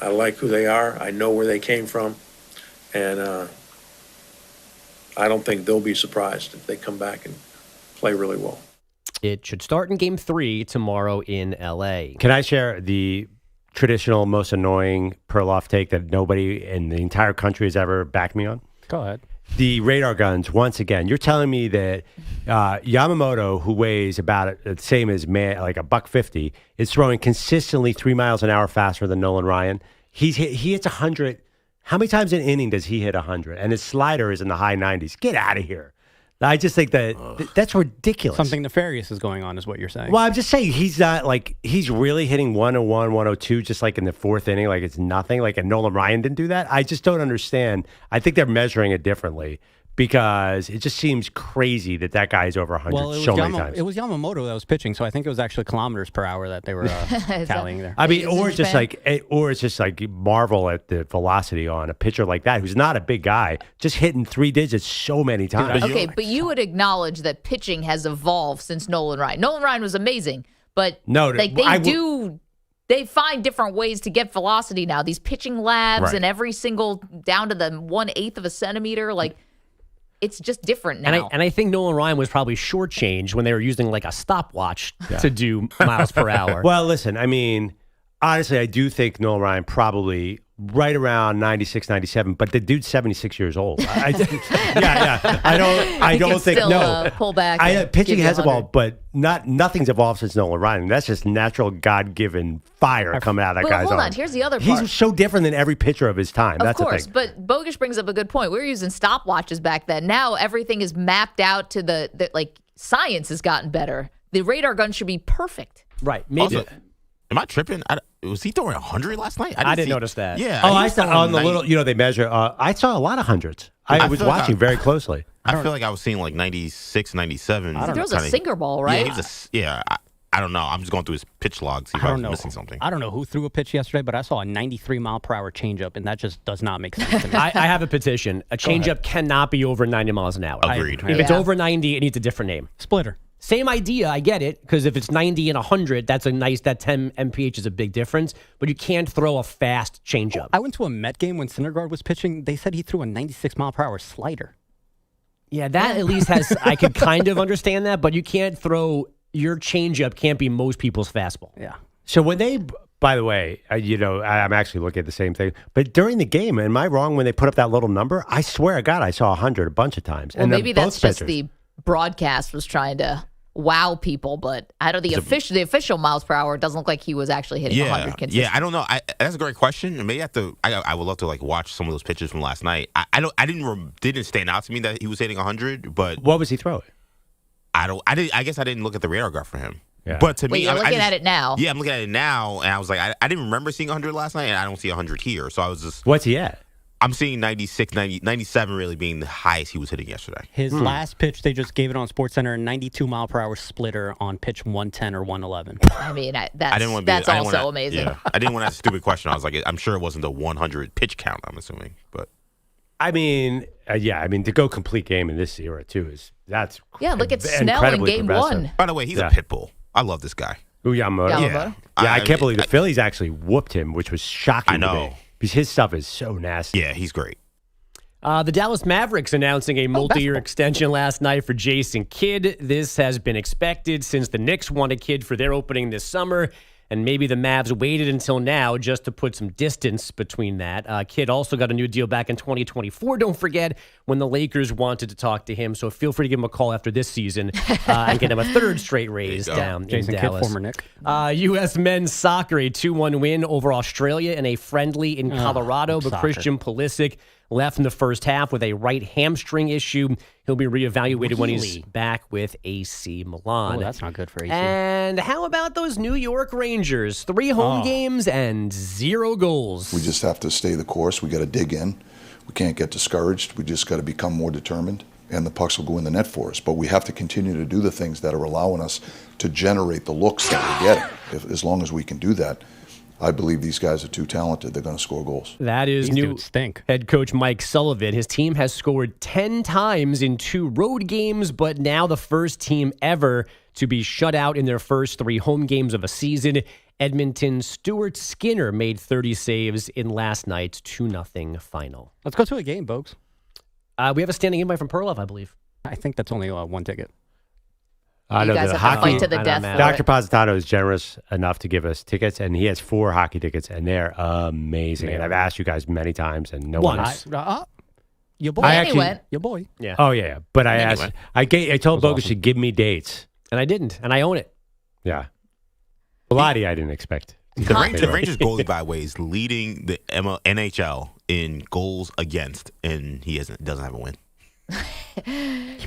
I like who they are. I know where they came from. And I don't think they'll be surprised if they come back and play really well. It should start in Game 3 tomorrow in L.A. Can I share the traditional, most annoying Perloff take that nobody in the entire country has ever backed me on? Go ahead. The radar guns, once again. You're telling me that Yamamoto, who weighs about the same as like $150, is throwing consistently 3 miles an hour faster than Nolan Ryan. He hits 100. How many times an inning does he hit 100? And his slider is in the high 90s. Get out of here. I just think that's ridiculous. Something nefarious is going on, is what you're saying. Well, I'm just saying he's not he's really hitting 101, 102 just like in the 4th inning, like it's nothing. Like, and Nolan Ryan didn't do that. I just don't understand. I think they're measuring it differently because it just seems crazy that guy is over 100 so many times. It was Yamamoto that was pitching, so I think it was actually kilometers per hour that they were tallying there. I mean, or it's just like marvel at the velocity on a pitcher like that who's not a big guy, just hitting 3 digits so many times. Okay, but you would acknowledge that pitching has evolved since Nolan Ryan. Nolan Ryan was amazing, but they find different ways to get velocity now. These pitching labs and every single down to the 1/8 of a centimeter, it's just different now. And I think Nolan Ryan was probably shortchanged when they were using like a stopwatch to do miles per hour. Well, listen, I mean, honestly, I do think Nolan Ryan probably right around 96, 97, but the dude's 76 years old. I don't think pull back. Pitching has evolved, but nothing's evolved since Nolan Ryan. That's just natural God-given fire coming out of that guy's arm. Hold on, here's the other part. He's so different than every pitcher of his time. Of course, but Bogusch brings up a good point. We were using stopwatches back then. Now everything is mapped out to the science has gotten better. The radar gun should be perfect. Right. Maybe. Also, am I tripping? Was he throwing 100 last night? I didn't notice that. Yeah. Oh, I saw on the little, they measure. I saw a lot of hundreds. I was watching very closely. I feel like I was seeing 96, 97. There was a sinker ball, right? Yeah, I don't know. I'm just going through his pitch log, see if I'm missing something. I don't know who threw a pitch yesterday, but I saw a 93-mile-per-hour changeup, and that just does not make sense to me. I have a petition. A changeup cannot be over 90 miles an hour. Agreed. If it's over 90, it needs a different name. Splitter. Same idea, I get it, because if it's 90 and 100, that 10 mph is a big difference, but you can't throw a fast changeup. I went to a Met game when Syndergaard was pitching. They said he threw a 96-mile-per-hour slider. Yeah, that at least I could kind of understand that, but you can't throw, your changeup can't be most people's fastball. Yeah. So when they, by the way, I'm actually looking at the same thing, but during the game, am I wrong when they put up that little number? I swear to God, I saw 100 a bunch of times. Well, maybe that's just the broadcast was trying to wow people, but I don't. The official miles per hour doesn't look like he was actually hitting 100 consistently. Yeah, I don't know. That's a great question. Maybe I would love to watch some of those pitches from last night. I didn't stand out to me that he was hitting 100. But what was he throwing? I guess I didn't look at the radar graph for him. Yeah. But to me, you're looking at it now. Yeah, I'm looking at it now, and I was like, I didn't remember seeing 100 last night, and I don't see 100 here. So I was just. What's he at? I'm seeing 96, 97 really being the highest he was hitting yesterday. His last pitch, they just gave it on SportsCenter, a 92-mile-per-hour splitter on pitch 110 or 111. I mean, I didn't want to that's also amazing. Yeah, I didn't want to ask a stupid question. I was like, I'm sure it wasn't the 100 pitch count, I'm assuming. But I mean, to go complete game in this era, too, that's look at Snell in game one. By the way, he's a pit bull. I love this guy. Yamamoto. Yeah. I can't believe the Phillies actually whooped him, which was shocking I know. to me. Because his stuff is so nasty. Yeah, he's great. The Dallas Mavericks announcing a multi-year extension last night for Jason Kidd. This has been expected since the Knicks wanted Kidd for their opening this summer, and maybe the Mavs waited until now just to put some distance between that. Kidd also got a new deal back in 2024, don't forget, when the Lakers wanted to talk to him. So feel free to give him a call after this season and get him a third straight raise down Jason in Dallas. Kidd, former Knick. U.S. men's soccer, a 2-1 win over Australia in a friendly in Colorado, but Christian Pulisic left in the first half with a right hamstring issue. He'll be reevaluated when he's back with AC Milan. Oh, that's not good for AC. And how about those New York Rangers? 3 home games and 0 goals. We just have to stay the course. We got to dig in. We can't get discouraged. We just got to become more determined, and the pucks will go in the net for us. But we have to continue to do the things that are allowing us to generate the looks that we're getting. As long as we can do that, I believe these guys are too talented. They're going to score goals. That is new head coach Mike Sullivan. His team has scored 10 times in 2 road games, but now the first team ever to be shut out in their first 3 home games of a season. Edmonton's Stuart Skinner made 30 saves in last night's 2-0 final. Let's go to a game, folks. We have a standing invite from Perloff, I believe. I think that's only 1 ticket. I know guys the have to hockey. fight to the death for Dr. it. Positano is generous enough to give us tickets, and he has 4 hockey tickets, and they're amazing. And I've asked you guys many times, and no one. Your boy. Went. Your boy. Yeah. Oh yeah, but I asked. I told Bogus to give me dates, and I didn't, and I own it. Yeah. Bellotti, I didn't expect. The Rangers goalie, by the way, is leading the NHL in goals against, and he doesn't have a win.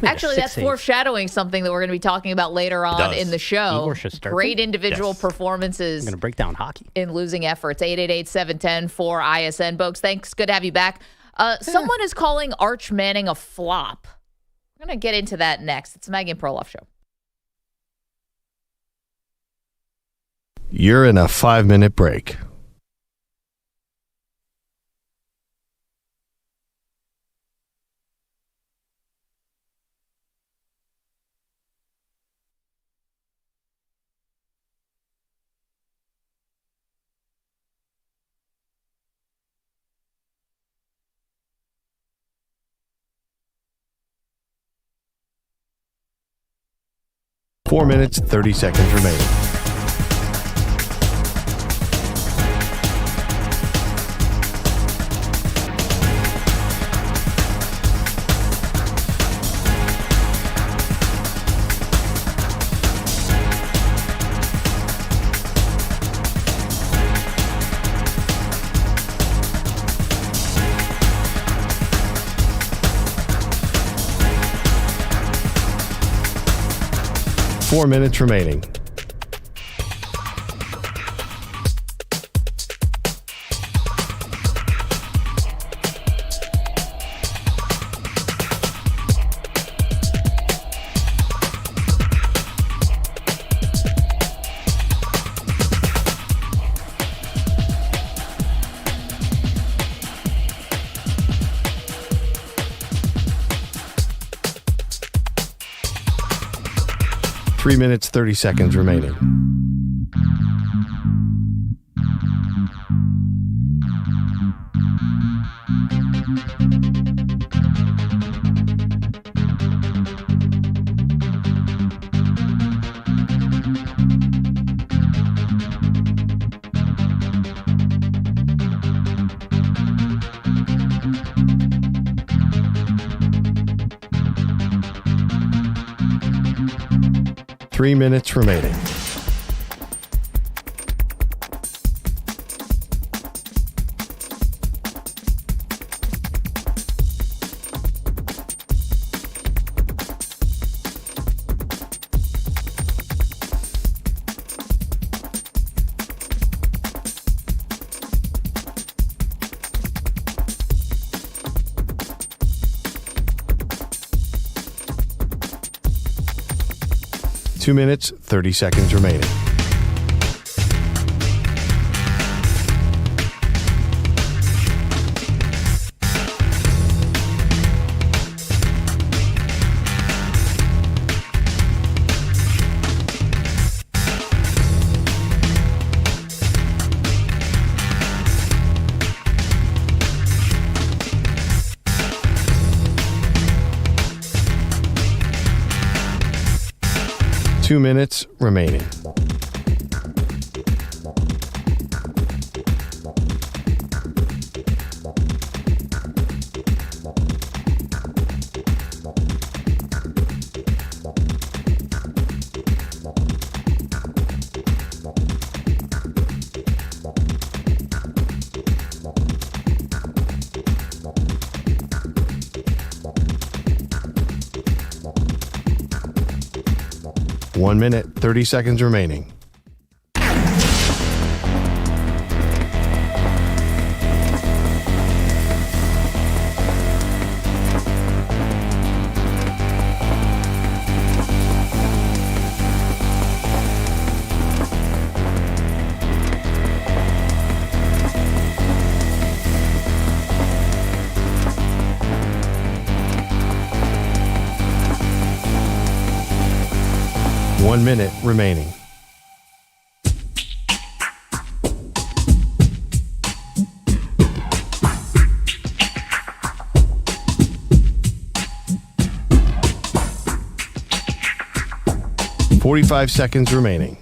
Actually, that's foreshadowing something that we're going to be talking about later on in the show. Igor Shesterkin? Great individual performances. I'm going to break down hockey. In losing efforts. 888-710-4ISN. Bogues, thanks. Good to have you back. Someone is calling ArchManning a flop. We're going to get into that next. It's the Maggie and Perloff Show. You're in a 5-minute break. Four minutes, 30 seconds remaining. Four minutes remaining. Three minutes, 30 seconds remaining. Three minutes remaining. 2 minutes, 30 seconds remaining. Two minutes remaining. One minute, 30 seconds remaining. One minute remaining. .45 seconds remaining.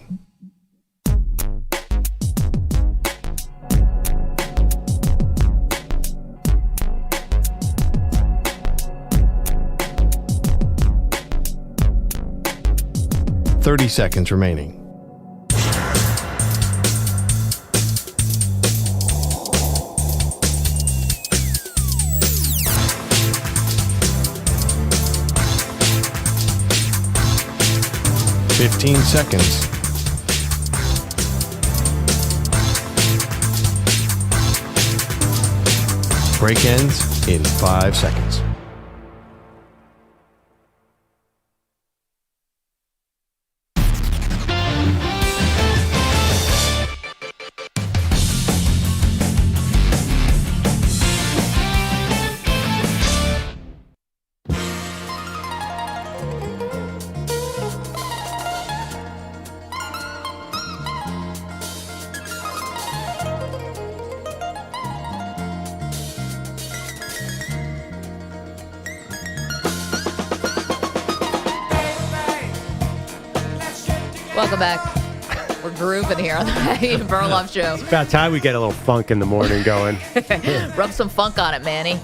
.30 seconds remaining. .15 seconds. Break ends in 5 seconds. Welcome back. We're grooving here on the Maggie and Perloff show. It's about time we get a little funk in the morning going. Rub some funk on it, Manny.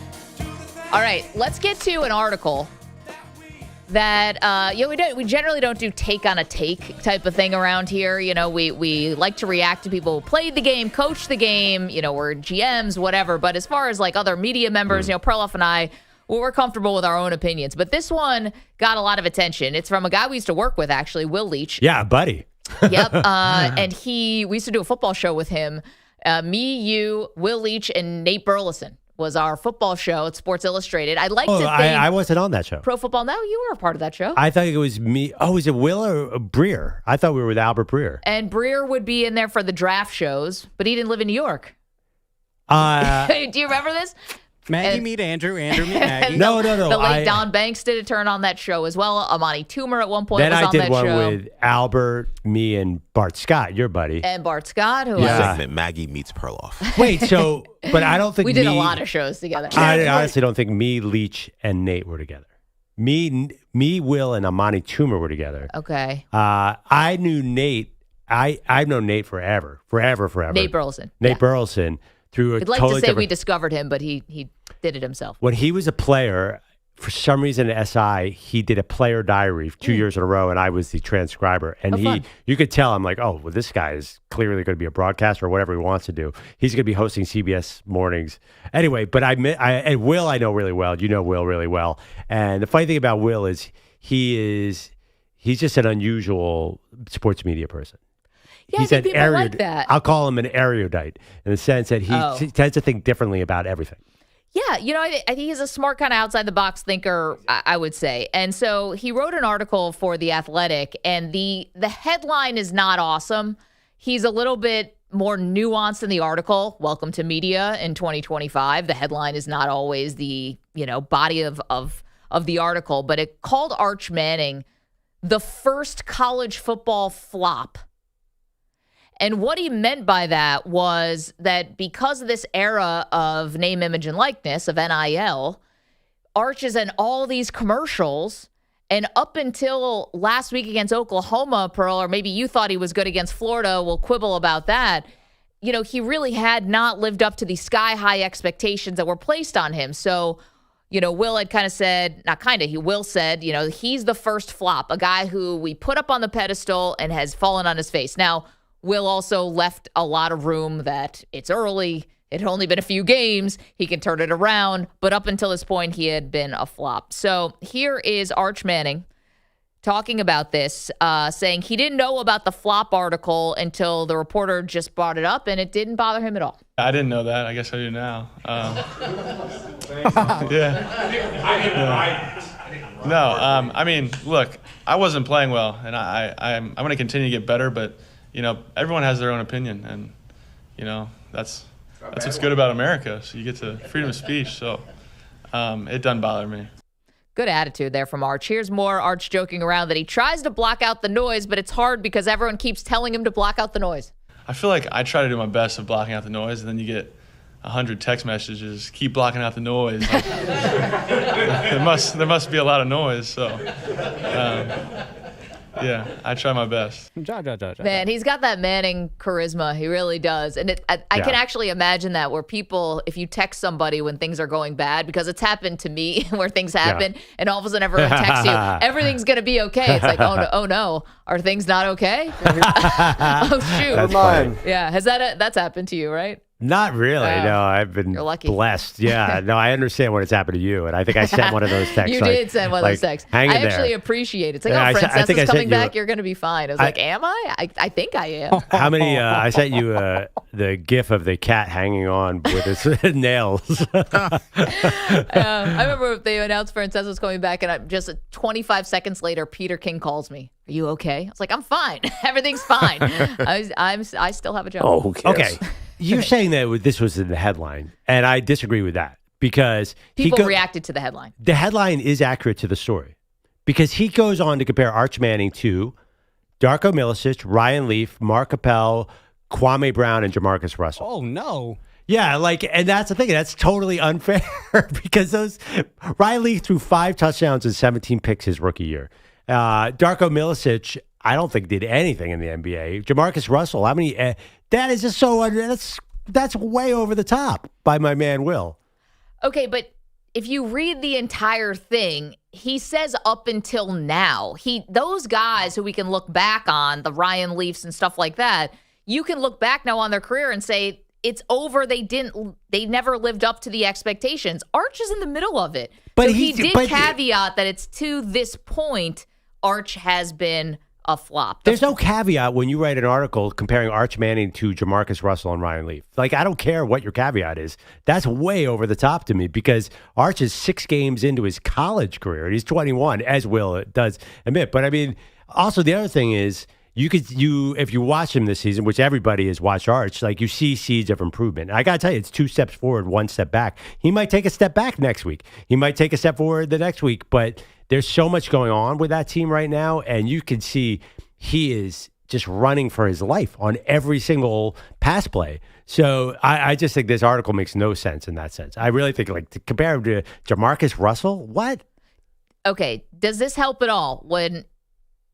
All right, let's get to an article that we generally don't do take on a take type of thing around here. You know, we like to react to people who played the game, coached the game, we're GMs, whatever. But as far as like other media members, Perloff and I, we're comfortable with our own opinions. But this one got a lot of attention. It's from a guy we used to work with, actually, Will Leach. Yeah, buddy. Yep. And we used to do a football show with him. Me, you, Will Leach, and Nate Burleson was our football show at Sports Illustrated. I'd like to think I wasn't on that show. Pro Football Now, you were a part of that show. I thought it was me. Oh, is it Will or Breer? I thought we were with Albert Breer. And Breer would be in there for the draft shows, but he didn't live in New York. Do you remember this? Maggie meet Andrew, Andrew meet Maggie. No. The late Don Banks did a turn on that show as well. Amani Toomer at one point then was I on did that one show. with Albert, me, and Bart Scott, your buddy. And Bart Scott, who segment Maggie meets Perloff. Wait, but I don't think we did a lot of shows together. I honestly don't think me, Leach, and Nate were together. Me, Will, and Amani Toomer were together. Okay. I knew Nate. I've known Nate forever. Nate Burleson. Nate Burleson. Through a I'd like totally to say different... we discovered him, but he did it himself. When he was a player, for some reason at SI, he did a player diary 2 years in a row, and I was the transcriber. And you could tell, I'm like, oh, well, this guy is clearly going to be a broadcaster or whatever he wants to do. He's going to be hosting CBS mornings. Anyway, but and Will I know really well. You know Will really well. And the funny thing about Will is he's just an unusual sports media person. Yeah, He's I think people like that. I'll call him an erudite in the sense that he tends to think differently about everything. Yeah, I think he's a smart kind of outside the box thinker, I would say. And so he wrote an article for The Athletic, and the headline is not awesome. He's a little bit more nuanced in the article. Welcome to media in 2025. The headline is not always the body of the article, but it called ArchManning the first college football flop. And what he meant by that was that because of this era of name, image, and likeness, of NIL, Arch is in all these commercials. And up until last week against Oklahoma, Pearl, or maybe you thought he was good against Florida, we'll quibble about that. He really had not lived up to the sky-high expectations that were placed on him. So, Will had kind of said, Will said, he's the first flop, a guy who we put up on the pedestal and has fallen on his face. Now, Will also left a lot of room that it's early. It had only been a few games. He can turn it around. But up until this point, he had been a flop. So here is ArchManning talking about this, saying he didn't know about the flop article until the reporter just brought it up, and it didn't bother him at all. I didn't know that. I guess I do now. Look, I wasn't playing well, and I'm going to continue to get better, but everyone has their own opinion, and that's what's good about America. So you get to freedom of speech. So it doesn't bother me. Good attitude there from Arch. Here's more Arch joking around that he tries to block out the noise, but it's hard because everyone keeps telling him to block out the noise. I feel like I try to do my best of blocking out the noise, and then you get 100 text messages, keep blocking out the noise. Like, there must be a lot of noise. So. Yeah, I try my best. Man, he's got that Manning charisma. He really does. And I can actually imagine that where people, if you text somebody when things are going bad, because it's happened to me where things happen, and all of a sudden everyone texts you, everything's going to be okay. It's like, oh no, are things not okay? Oh, shoot. Yeah, that's happened to you, right? Not really. No, I've been blessed. Yeah. No, I understand when it's happened to you. And I think I sent one of those texts. You did send one of those texts. I actually appreciate it. It's like, Francesa's coming back. You're going to be fine. I was like, am I? I think I am. How many? I sent you the gif of the cat hanging on with his nails. I remember they announced Frances was coming back, and just 25 seconds later, Peter King calls me. Are you okay? I was like, I'm fine. Everything's fine. I still have a job. Oh, who cares? Okay. You're saying that this was in the headline, and I disagree with that because people reacted to the headline. The headline is accurate to the story because he goes on to compare ArchManning to Darko Milicic, Ryan Leaf, Mark Appel, Kwame Brown, and Jamarcus Russell. Oh, no. Yeah, and that's the thing. That's totally unfair because Ryan Leaf threw 5 touchdowns and 17 picks his rookie year. Darko Milicic, I don't think did anything in the NBA. Jamarcus Russell, how many? That is just so that's way over the top by my man Will. Okay, but if you read the entire thing, he says up until now, those guys who we can look back on, the Ryan Leafs and stuff like that, you can look back now on their career and say it's over. They never lived up to the expectations. Arch is in the middle of it. But so he did caveat that it's to this point, Arch has been a flop. There's no caveat when you write an article comparing ArchManning to Jamarcus Russell and Ryan Leaf. Like, I don't care what your caveat is. That's way over the top to me because Arch is 6 games into his college career. And he's 21, as Will does admit. But I mean, also the other thing is if you watch him this season, which everybody has watched Arch, like you see seeds of improvement. I got to tell you, it's 2 steps forward, 1 step back. He might take a step back next week. He might take a step forward the next week, but there's so much going on with that team right now, and you can see he is just running for his life on every single pass play. So I just think this article makes no sense in that sense. I really think, to compare him to Jamarcus Russell, what? Okay, does this help at all when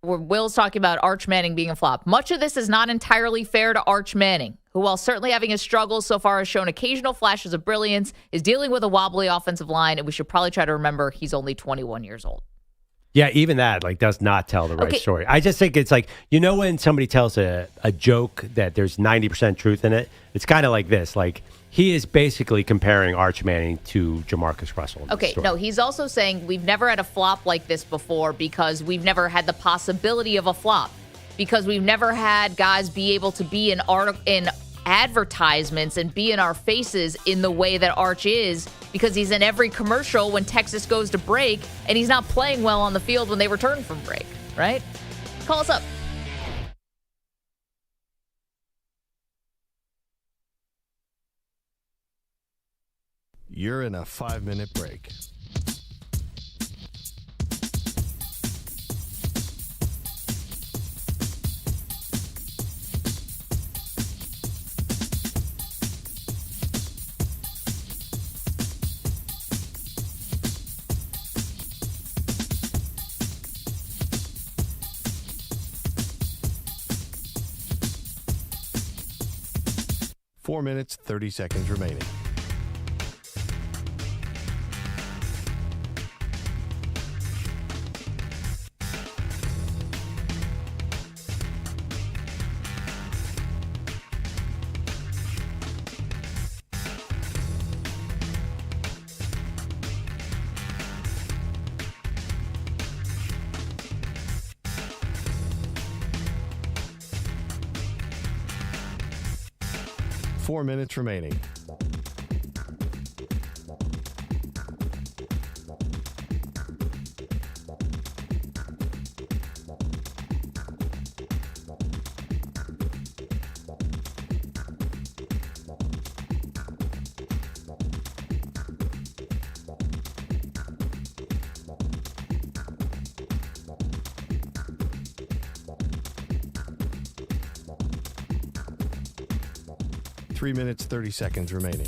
Will's talking about ArchManning being a flop? Much of this is not entirely fair to ArchManning, who, while certainly having his struggles so far, has shown occasional flashes of brilliance, is dealing with a wobbly offensive line, and we should probably try to remember he's only 21 years old. Yeah, even that does not tell the right story. I just think it's when somebody tells a joke that there's 90% truth in it, it's kind of like this. Like, he is basically comparing ArchManning to Jamarcus Russell. Okay, no, he's also saying we've never had a flop like this before because we've never had the possibility of a flop, because we've never had guys be able to be in advertisements and be in our faces in the way that Arch is, because he's in every commercial when Texas goes to break, and he's not playing well on the field when they return from break, right? Call us up. You're in a 5-minute break. Four minutes, 30 seconds remaining. Four minutes remaining. Three minutes, 30 seconds remaining.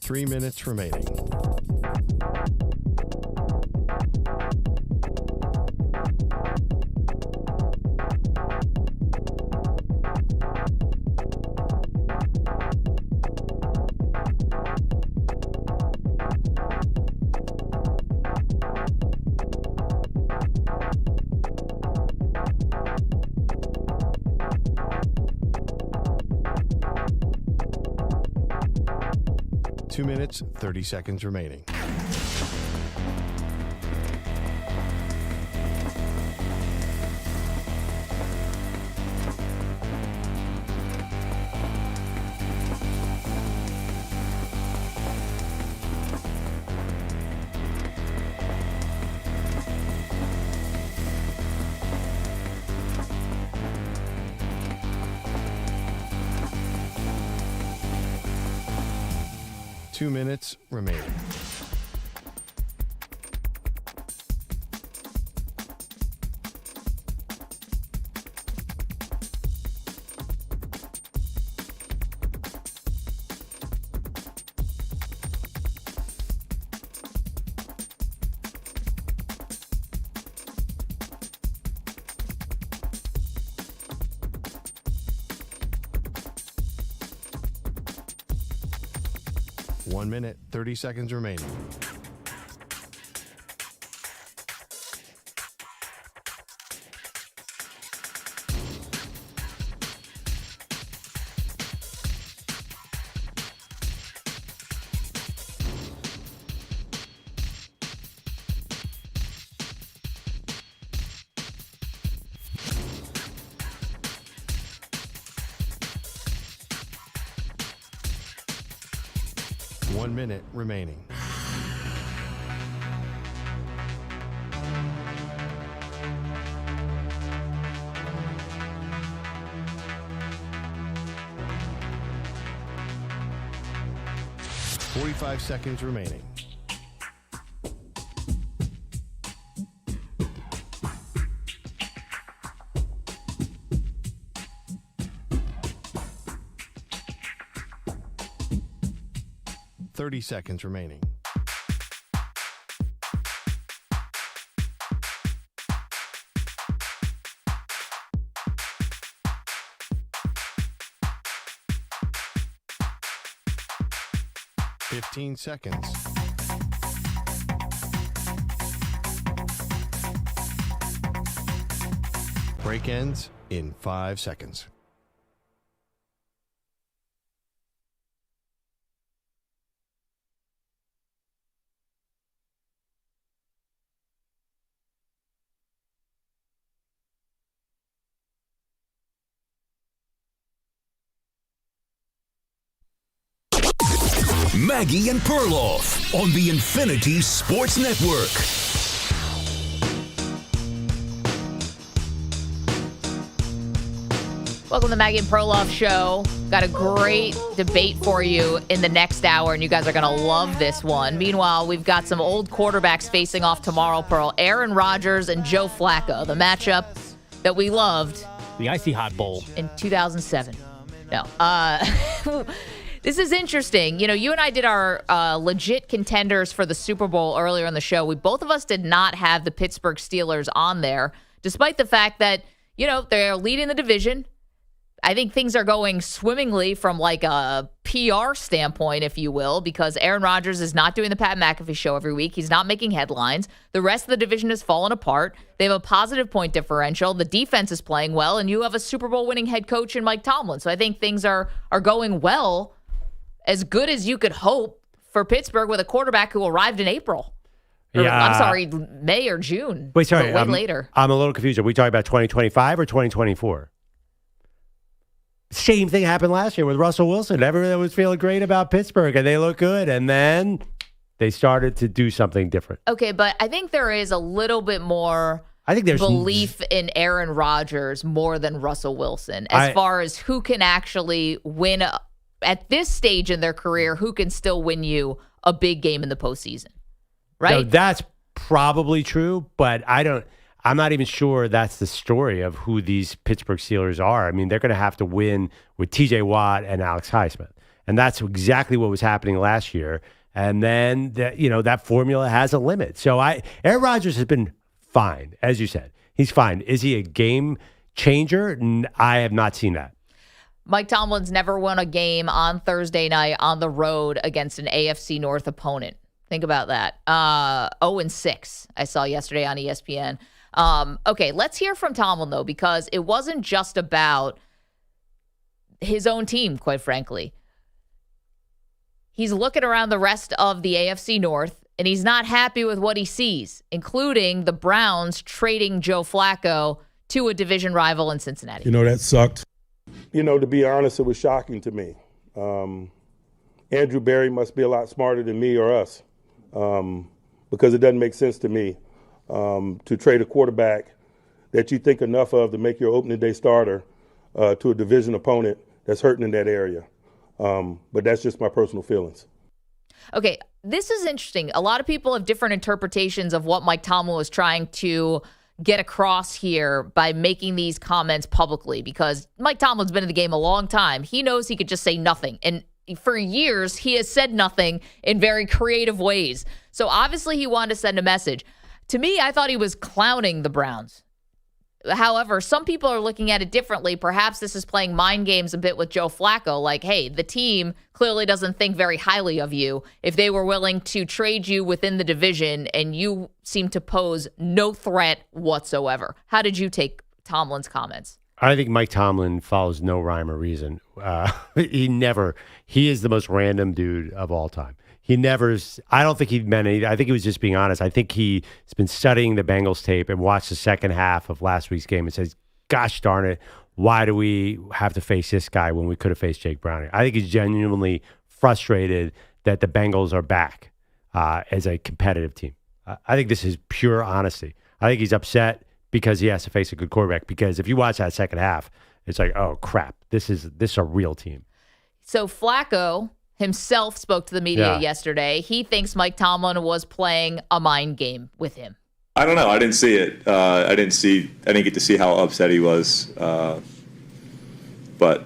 Three minutes remaining. Two minutes, 30 seconds remaining. Two minutes remaining. One minute, 30 seconds remaining. One minute remaining. Forty-five seconds remaining. Seconds remaining. 15 seconds. Break ends in 5 seconds. Maggie and Perloff on the Infinity Sports Network. Welcome to the Maggie and Perloff Show. Got a great debate for you in the next hour, and you guys are going to love this one. Meanwhile, we've got some old quarterbacks facing off tomorrow, Pearl. Aaron Rodgers and Joe Flacco, the matchup that we loved. The Icy Hot Bowl. In 2007. No. This is interesting. You know, you and I did our legit contenders for the Super Bowl earlier in the show. Both of us did not have the Pittsburgh Steelers on there, despite the fact that, you know, they're leading the division. I think things are going swimmingly from like a PR standpoint, if you will, because Aaron Rodgers is not doing the Pat McAfee show every week. He's not making headlines. The rest of the division has fallen apart. They have a positive point differential. The defense is playing well, and you have a Super Bowl winning head coach in Mike Tomlin. So I think things are going well, as good as you could hope for Pittsburgh with a quarterback who arrived in April. I'm sorry, May or June. Wait, sorry. Way later. I'm a little confused. Are we talking about 2025 or 2024? Same thing happened last year with Russell Wilson. Everyone was feeling great about Pittsburgh, and they look good. And then they started to do something different. Okay, but I think there is a little bit more there's belief in Aaron Rodgers more than Russell Wilson as far as who can actually win at this stage in their career, who can still win you a big game in the postseason, right? No, that's probably true, but I'm not even sure that's the story of who these Pittsburgh Steelers are. I mean, they're going to have to win with TJ Watt and Alex Highsmith. And that's exactly what was happening last year. And then, that formula has a limit. So Aaron Rodgers has been fine, as you said. He's fine. Is he a game changer? I have not seen that. Mike Tomlin's never won a game on Thursday night on the road against an AFC North opponent. Think about that. 0-6, I saw yesterday on ESPN. Okay, let's hear from Tomlin, though, because it wasn't just about his own team, quite frankly. He's looking around the rest of the AFC North, and he's not happy with what he sees, including the Browns trading Joe Flacco to a division rival in Cincinnati. You know, that sucked. To be honest, it was shocking to me. Andrew Berry must be a lot smarter than me or us, because it doesn't make sense to me to trade a quarterback that you think enough of to make your opening day starter to a division opponent that's hurting in that area. But that's just my personal feelings. Okay, this is interesting. A lot of people have different interpretations of what Mike Tomlin was trying to get across here by making these comments publicly, because Mike Tomlin's been in the game a long time. He knows he could just say nothing. And for years, he has said nothing in very creative ways. So obviously he wanted to send a message. To me, I thought he was clowning the Browns. However, some people are looking at it differently. Perhaps this is playing mind games a bit with Joe Flacco. Like, hey, the team clearly doesn't think very highly of you if they were willing to trade you within the division and you seem to pose no threat whatsoever. How did you take Tomlin's comments? I think Mike Tomlin follows no rhyme or reason. He is the most random dude of all time. I don't think he meant anything. I think he was just being honest. I think he's been studying the Bengals tape and watched the second half of last week's game and says, gosh darn it, why do we have to face this guy when we could have faced Jake Browning? I think he's genuinely frustrated that the Bengals are back as a competitive team. I think this is pure honesty. I think he's upset because he has to face a good quarterback, because if you watch that second half, it's like, oh, crap, this is a real team. So Flacco himself spoke to the media yesterday. He thinks Mike Tomlin was playing a mind game with him. I don't know. I didn't see it. I didn't get to see how upset he was. But,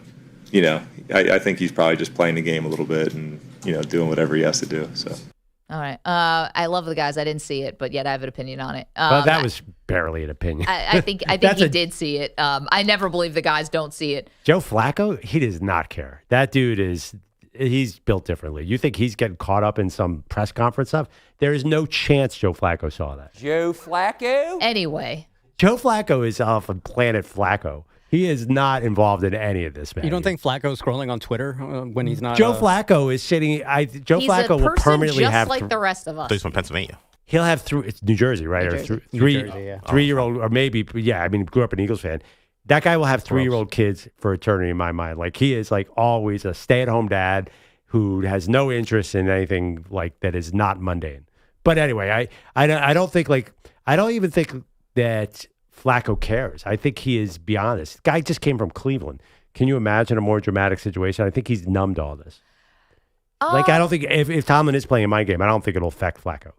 I think he's probably just playing the game a little bit and, doing whatever he has to do. So. All right. I love the guys. I didn't see it, but yet I have an opinion on it. Well, that was barely an opinion. I think he did see it. I never believe the guys don't see it. Joe Flacco, he does not care. That dude is he's built differently. You think he's getting caught up in some press conference stuff? There is no chance Joe Flacco saw that. Joe Flacco? Anyway. Joe Flacco is off of Planet Flacco. He is not involved in any of this, man. You don't think Flacco's scrolling on Twitter when he's not? Joe Flacco is sitting. Joe He's Flacco will permanently just have. like the rest of us. He's from Pennsylvania. He'll have It's New Jersey, right? New Or Jersey. three-year-old, or maybe. Yeah, I mean, grew up an Eagles fan. That guy will have 3-year-old kids for eternity in my mind. Like he is like always a stay-at-home dad who has no interest in anything like that is not mundane. But anyway, I don't think I don't even think that Flacco cares. I think he is beyond this. Guy just came from Cleveland. Can you imagine a more dramatic situation? I think he's numb to all this. I don't think if Tomlin is playing in my game, I don't think it'll affect Flacco.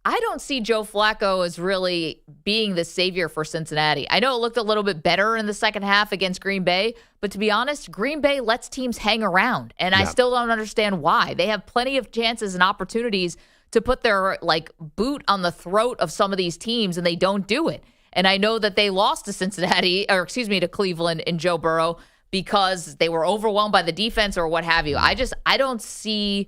I don't see Joe Flacco as really being the savior for Cincinnati. I know it looked a little bit better in the second half against Green Bay, but to be honest, Green Bay lets teams hang around, and I still don't understand why. They have plenty of chances and opportunities to put their boot on the throat of some of these teams, and they don't do it. And I know that they lost to to Cleveland in Joe Burrow because they were overwhelmed by the defense or what have you. I don't see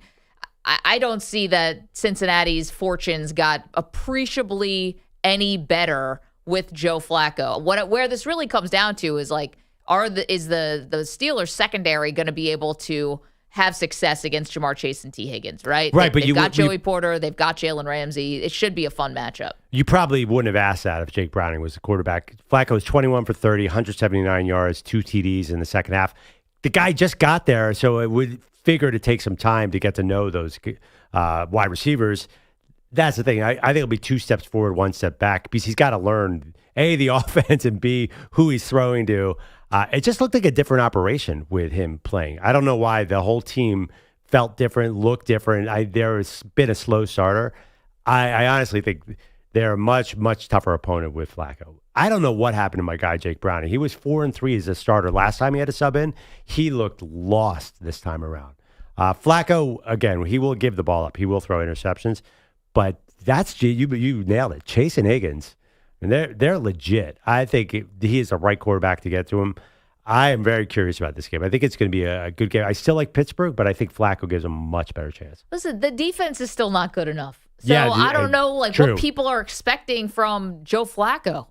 that Cincinnati's fortunes got appreciably any better with Joe Flacco. Where this really comes down to is is the Steelers secondary going to be able to have success against Jamar Chase and T. Higgins, right? Right, they've got Joey Porter, they've got Jalen Ramsey. It should be a fun matchup. You probably wouldn't have asked that if Jake Browning was the quarterback. Flacco was 21 for 30, 179 yards, 2 TDs in the second half. The guy just got there, so it would figure to take some time to get to know those wide receivers. That's the thing. I think it'll be 2 steps forward, 1 step back, because he's got to learn, A, the offense, and B, who he's throwing to. It just looked like a different operation with him playing. I don't know why the whole team felt different, looked different. There's been a slow starter. I honestly think they're a much, much tougher opponent with Flacco. I don't know what happened to my guy, Jake Browning. He was 4-3 as a starter. Last time he had a sub in, he looked lost this time around. Flacco, again, he will give the ball up. He will throw interceptions. But you nailed it. Chase and Higgins, and they're legit. I think he is the right quarterback to get to him. I am very curious about this game. I think it's going to be a good game. I still like Pittsburgh, but I think Flacco gives them a much better chance. Listen, the defense is still not good enough. So I don't know what people are expecting from Joe Flacco.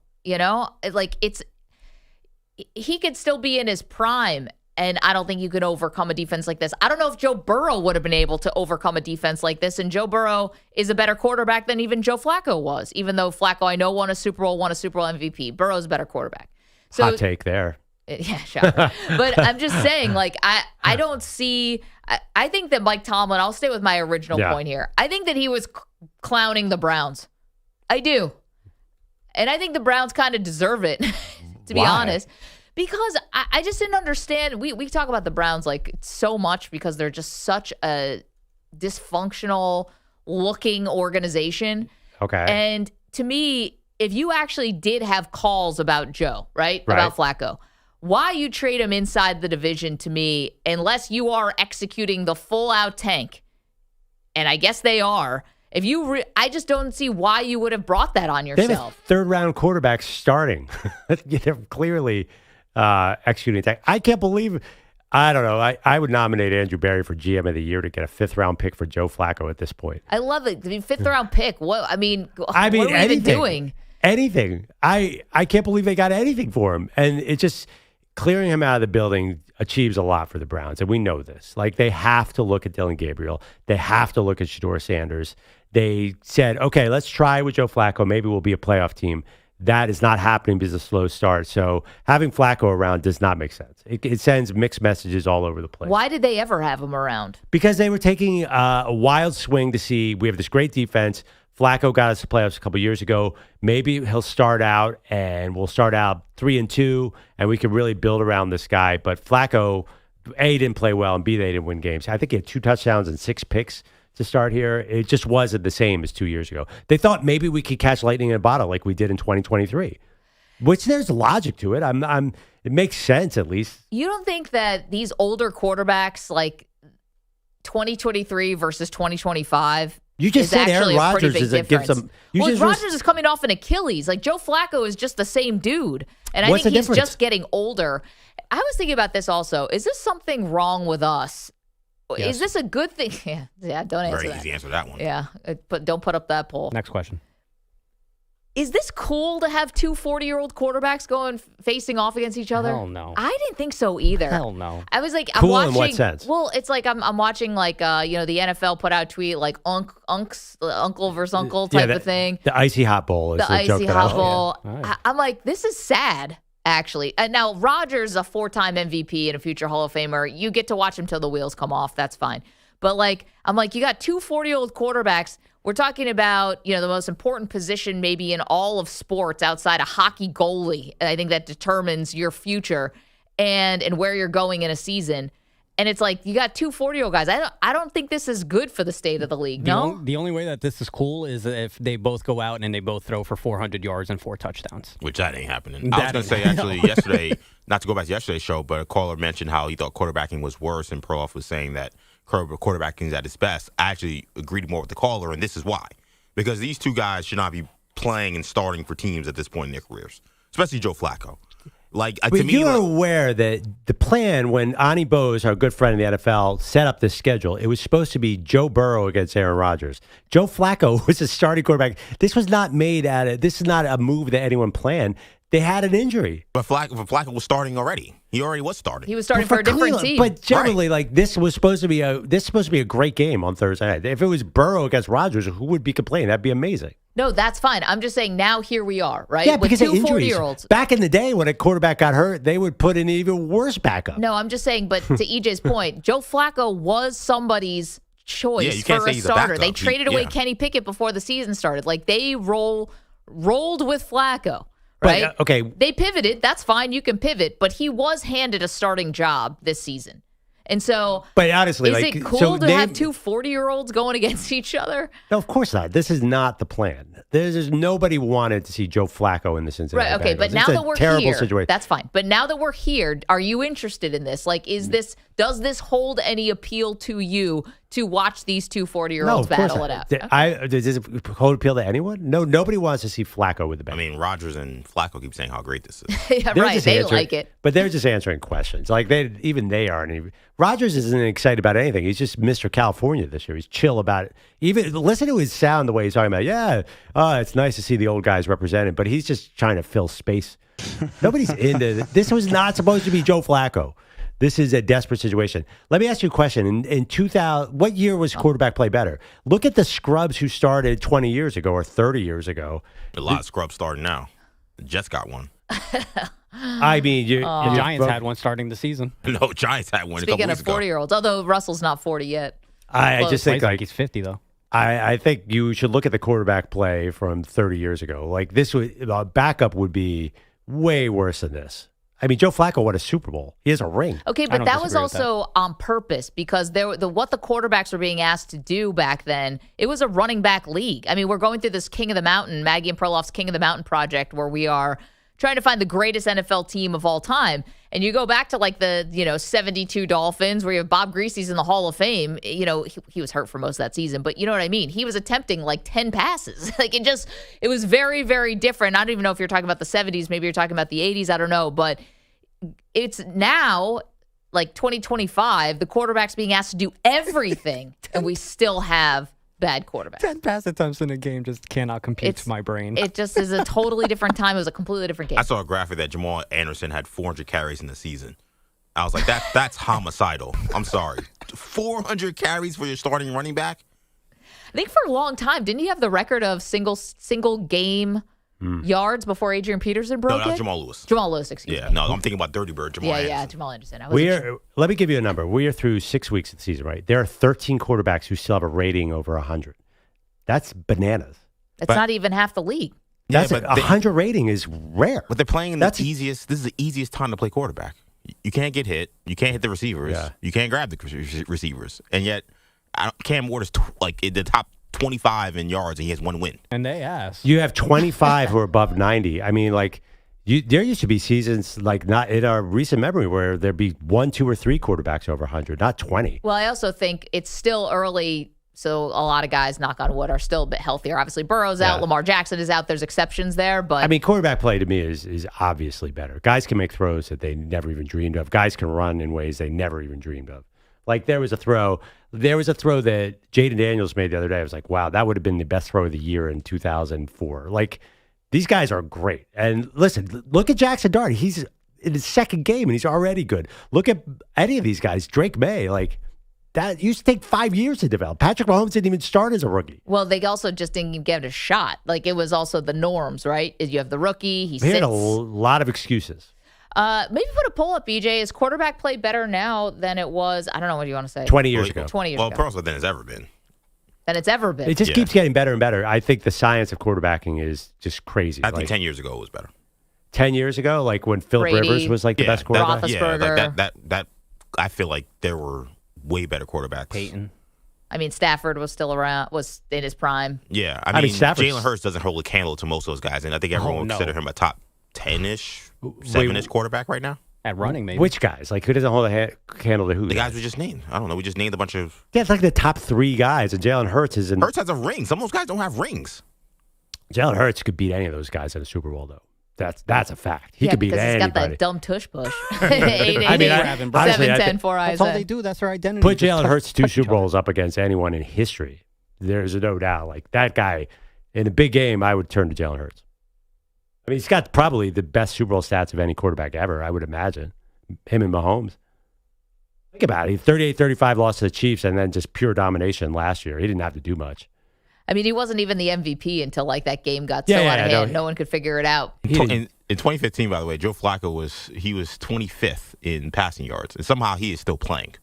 He could still be in his prime, and I don't think you can overcome a defense like this. I don't know if Joe Burrow would have been able to overcome a defense like this, and Joe Burrow is a better quarterback than even Joe Flacco was, even though Flacco, I know, won a Super Bowl MVP. Burrow's a better quarterback. So, hot take there. Yeah, shocker. But I'm just saying, I don't see – I think that Mike Tomlin – I'll stay with my original point here. I think that he was clowning the Browns. I do. And I think the Browns kind of deserve it, to be honest. Because I just didn't understand. We talk about the Browns so much because they're just such a dysfunctional-looking organization. Okay. And to me, if you actually did have calls about Joe, right? About Flacco, why you trade him inside the division to me, unless you are executing the full-out tank, and I guess they are, if you I just don't see why you would have brought that on yourself. They have a third-round quarterback starting. They're clearly executing attack. I can't believe – I don't know. I would nominate Andrew Berry for GM of the Year to get a 5th-round pick for Joe Flacco at this point. I love it. 5th-round pick. What are we even doing? Anything. I can't believe they got anything for him. And it just – clearing him out of the building achieves a lot for the Browns, and we know this. They have to look at Dylan Gabriel. They have to look at Shedeur Sanders. They said, okay, let's try with Joe Flacco. Maybe we'll be a playoff team. That is not happening because of a slow start. So having Flacco around does not make sense. It sends mixed messages all over the place. Why did they ever have him around? Because they were taking a wild swing to see, we have this great defense. Flacco got us to playoffs a couple years ago. Maybe he'll start out, and we'll start out 3-2, and we can really build around this guy. But Flacco, A, didn't play well, and B, they didn't win games. I think he had 2 touchdowns and 6 picks to start here. It just wasn't the same as 2 years ago. They thought maybe we could catch lightning in a bottle like we did in 2023, which there's logic to it. It makes sense, at least. You don't think that these older quarterbacks, 2023 versus 2025, you just said Aaron Rodgers is a gives them. Rodgers is coming off an Achilles. Joe Flacco is just the same dude, and I think he's just getting older. I was thinking about this also. Is this something wrong with us? Yes. Is this a good thing? Yeah, don't answer Very that. easy answer to that one. Yeah, but don't put up that poll. Next question. Is this cool to have two 40-year-old quarterbacks facing off against each other? Hell no. I didn't think so either. Hell no. I was like, Cool I'm watching. in what sense? Well, it's like I'm watching the NFL put out a tweet like uncle versus uncle type of thing. The Icy Hot Bowl is The the joke Icy that Hot I Bowl. Yeah. I'm like, this is sad, actually. And now Rodgers is a 4-time MVP and a future Hall of Famer. You get to watch him till the wheels come off. That's fine. But I'm like, you got two 40-year-old quarterbacks. We're talking about, the most important position maybe in all of sports outside a hockey goalie. And I think that determines your future and where you're going in a season. And it's like, you got two 40-year-old guys. I don't think this is good for the state of the league. The only way that this is cool is if they both go out and they both throw for 400 yards and 4 touchdowns. Which that ain't happening. I was going to say, actually, yesterday, not to go back to yesterday's show, but a caller mentioned how he thought quarterbacking was worse, and Perloff was saying that quarterbacking is at its best. I actually agreed more with the caller, and this is why. Because these two guys should not be playing and starting for teams at this point in their careers, especially Joe Flacco. But you're aware that the plan when Ani Bose, our good friend in the NFL, set up this schedule, it was supposed to be Joe Burrow against Aaron Rodgers. Joe Flacco was a starting quarterback. This was not this is not a move that anyone planned. They had an injury. But Flacco was starting already. He already was starting. He was starting for a different team. But generally, this was supposed to be a great game on Thursday night. If it was Burrow against Rodgers, who would be complaining? That'd be amazing. No, that's fine. I'm just saying now here we are, right? Yeah, with because two of injuries. 40-year-olds. Back in the day when a quarterback got hurt, they would put in an even worse backup. No, I'm just saying, but to EJ's point, Joe Flacco was somebody's choice for a starter. They traded away Kenny Pickett before the season started. They rolled with Flacco. Right? But, okay. They pivoted. That's fine. You can pivot. But he was handed a starting job this season. And so, but honestly, is it cool to have two 40-year-olds going against each other? No, of course not. This is not the plan. There's nobody wanted to see Joe Flacco in the Cincinnati Right, okay, Bengals. but now that we're terrible here, situation. that's fine. But now that we're here, are you interested in this? Does this hold any appeal to you to watch these two 40-year-olds battle it out? Does this hold appeal to anyone? No, nobody wants to see Flacco with the Bengals. I mean, Rodgers and Flacco keep saying how great this is. Yeah, right. They like it. But they're just answering questions. They aren't. Rodgers isn't excited about anything. He's just Mr. California this year. He's chill about it. Even listen to his sound, the way he's talking about, it's nice to see the old guys represented, but he's just trying to fill space. Nobody's into it. This was not supposed to be Joe Flacco. This is a desperate situation. Let me ask you a question. In 2000, what year was quarterback play better? Look at the scrubs who started 20 years ago or 30 years ago. A lot of scrubs starting now. The Jets got one. I mean, the Giants had one starting the season. No, Giants had one. Speaking of 40-year-olds, although Russell's not 40 yet. I just think he's 50 though. I think you should look at the quarterback play from 30 years ago. Backup would be way worse than this. I mean, Joe Flacco won a Super Bowl. He has a ring. Okay, but that was also on purpose because what the quarterbacks were being asked to do back then, it was a running back league. I mean, we're going through this King of the Mountain, Maggie and Perloff's King of the Mountain project where we are trying to find the greatest NFL team of all time. And you go back to the 72 Dolphins where you have Bob Greasy's in the Hall of Fame. He was hurt for most of that season, but you know what I mean? He was attempting 10 passes. It was very, very different. I don't even know if you're talking about the 70s. Maybe you're talking about the 80s. I don't know. But it's now 2025, the quarterback's being asked to do everything, and we still have bad quarterbacks. 10 pass attempts in a game just cannot compute to my brain. It just is a totally different time. It was a completely different game. I saw a graphic that Jamal Anderson had 400 carries in the season. I was like, that's homicidal. I'm sorry. 400 carries for your starting running back? I think for a long time, didn't he have the record of single game yards before Adrian Peterson broke it? No, that was Jamal Lewis. Jamal Lewis, excuse me. No, I'm thinking about Dirty Bird, Jamal Anderson. Yeah, Jamal Anderson. Let me give you a number. We are through 6 weeks of the season, right? There are 13 quarterbacks who still have a rating over 100. That's bananas. It's not even half the league. That's 100 rating is rare. But they're playing in this is the easiest time to play quarterback. You can't get hit. You can't hit the receivers. Yeah. You can't grab the receivers. And yet, CamWard is in the top 25 in yards, and he has one win. And they asked. You have 25 who are above 90. I mean, there used to be seasons not in our recent memory where there'd be 1, 2, or 3 quarterbacks over 100, not 20. Well, I also think it's still early So a lot of guys, knock on wood, are still a bit healthier. Obviously, Burrow's out. Lamar Jackson is out. There's exceptions there. But I mean, quarterback play to me is obviously better. Guys can make throws that they never even dreamed of. Guys can run in ways they never even dreamed of. Like there was a throw that Jaden Daniels made the other day. I was like, wow, that would have been the best throw of the year in 2004. Like, these guys are great. And listen, look at Jackson Dart. He's in his second game, and he's already good. Look at any of these guys. Drake May, like, that used to take 5 years to develop. Patrick Mahomes didn't even start as a rookie. Well, they also just didn't even give it a shot. Like, it was also the norms, right? You have the rookie. He had a lot of excuses. Maybe put a poll up, BJ. Is quarterback play better now than it was? I don't know. What do you want to say? 20 years ago. 20 years ago. Well, probably than it's ever been. Than it's ever been. It just keeps getting better and better. I think the science of quarterbacking is just crazy. I think 10 years ago it was better. 10 years ago, like when Philip Rivers was like the best quarterback? That I feel like there were way better quarterbacks. Peyton. I mean, Stafford was still around, was in his prime. Yeah. I mean Jalen Hurts doesn't hold a candle to most of those guys, and I think everyone would consider him a top 10-ish, 7-ish quarterback right now. At running, maybe. Which guys? Like, who doesn't hold a candle to who? The guys we just named. I don't know. We just named a bunch of... Yeah, it's like the top 3 guys, and Jalen Hurts is in... Hurts has a ring. Some of those guys don't have rings. Jalen Hurts could beat any of those guys in a Super Bowl, though. That's a fact. He could beat anybody. He's got that dumb tush push. 710-4ISN. That's all they do. That's their identity. Put Jalen Hurts 2 Super Bowls up against anyone in history. There's no doubt. Like, that guy, in a big game, I would turn to Jalen Hurts. I mean, he's got probably the best Super Bowl stats of any quarterback ever, I would imagine. Him and Mahomes. Think about it. 38-35 loss to the Chiefs and then just pure domination last year. He didn't have to do much. I mean, he wasn't even the MVP until like that game got so out of hand. No one could figure it out. In 2015, by the way, Joe Flacco was 25th in passing yards, and somehow he is still playing.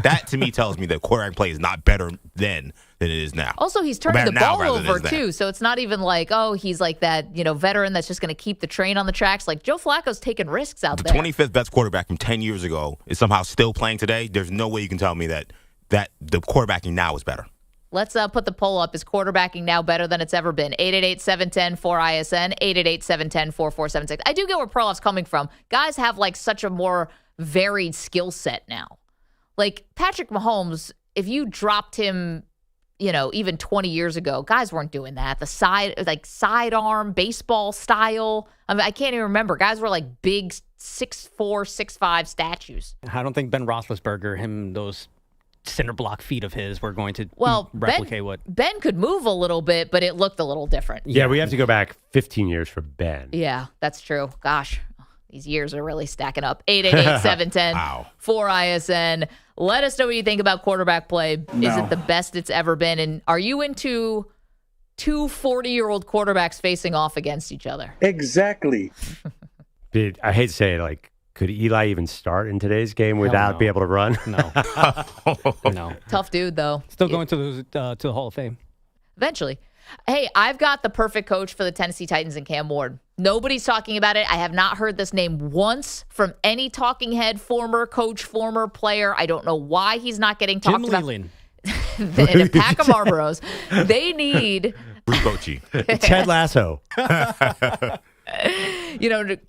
That to me tells me that quarterback play is not better then than it is now. Also, he's turning the ball over too, so it's not even like, oh, he's like that, veteran that's just going to keep the train on the tracks. Like Joe Flacco's taking risks out there. The 25th best quarterback from 10 years ago is somehow still playing today. There's no way you can tell me that the quarterbacking now is better. Let's put the poll up. Is quarterbacking now better than it's ever been? 888-710-4ISN, 888-710-4476. I do get where Perloff's coming from. Guys have like such a more varied skill set now. Like Patrick Mahomes, if you dropped him, even 20 years ago, guys weren't doing that. The sidearm, baseball style. I mean, I can't even remember. Guys were like big 6'4", 6'5" statues. I don't think Ben Roethlisberger, those center block feet of his were going to replicate what Ben could move a little bit, but it looked a little different. Yeah, we have to go back 15 years for Ben. Yeah, that's true. Gosh, these years are really stacking up. 888-710-4ISN. Let us know what you think about quarterback play. No. Is it the best it's ever been? And are you into 2 40-year-old quarterbacks facing off against each other? Exactly. Dude, I hate to say it, like, could Eli even start in today's game without being able to run? No. No. Tough dude, though. Still going to the Hall of Fame. Eventually. Hey, I've got the perfect coach for the Tennessee Titans in Cam Ward. Nobody's talking about it. I have not heard this name once from any talking head, former coach, former player. I don't know why he's not getting talked Jim about. Leland. In a pack of Marlboros. They need... Ted Lasso.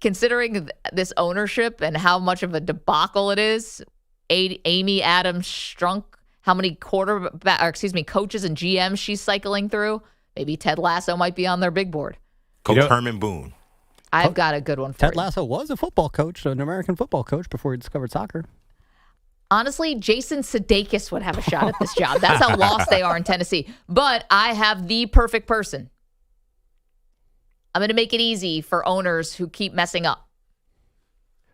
Considering this ownership and how much of a debacle it is, Amy Adams Strunk, how many coaches and GMs she's cycling through, maybe Ted Lasso might be on their big board. Coach Herman Boone. I've got a good one for you. Ted Lasso was a football coach, an American football coach before he discovered soccer. Honestly, Jason Sudeikis would have a shot at this job. That's how lost they are in Tennessee. But I have the perfect person. I'm going to make it easy for owners who keep messing up.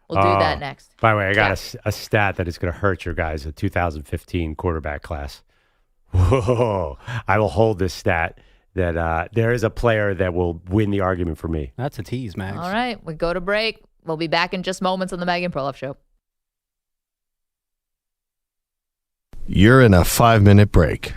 We'll do that next. By the way, I got a stat that is going to hurt your guys, the 2015 quarterback class. Whoa. I will hold this stat that there is a player that will win the argument for me. That's a tease, Max. All right, we go to break. We'll be back in just moments on the Maggie and Perloff Show. You're in a 5-minute break.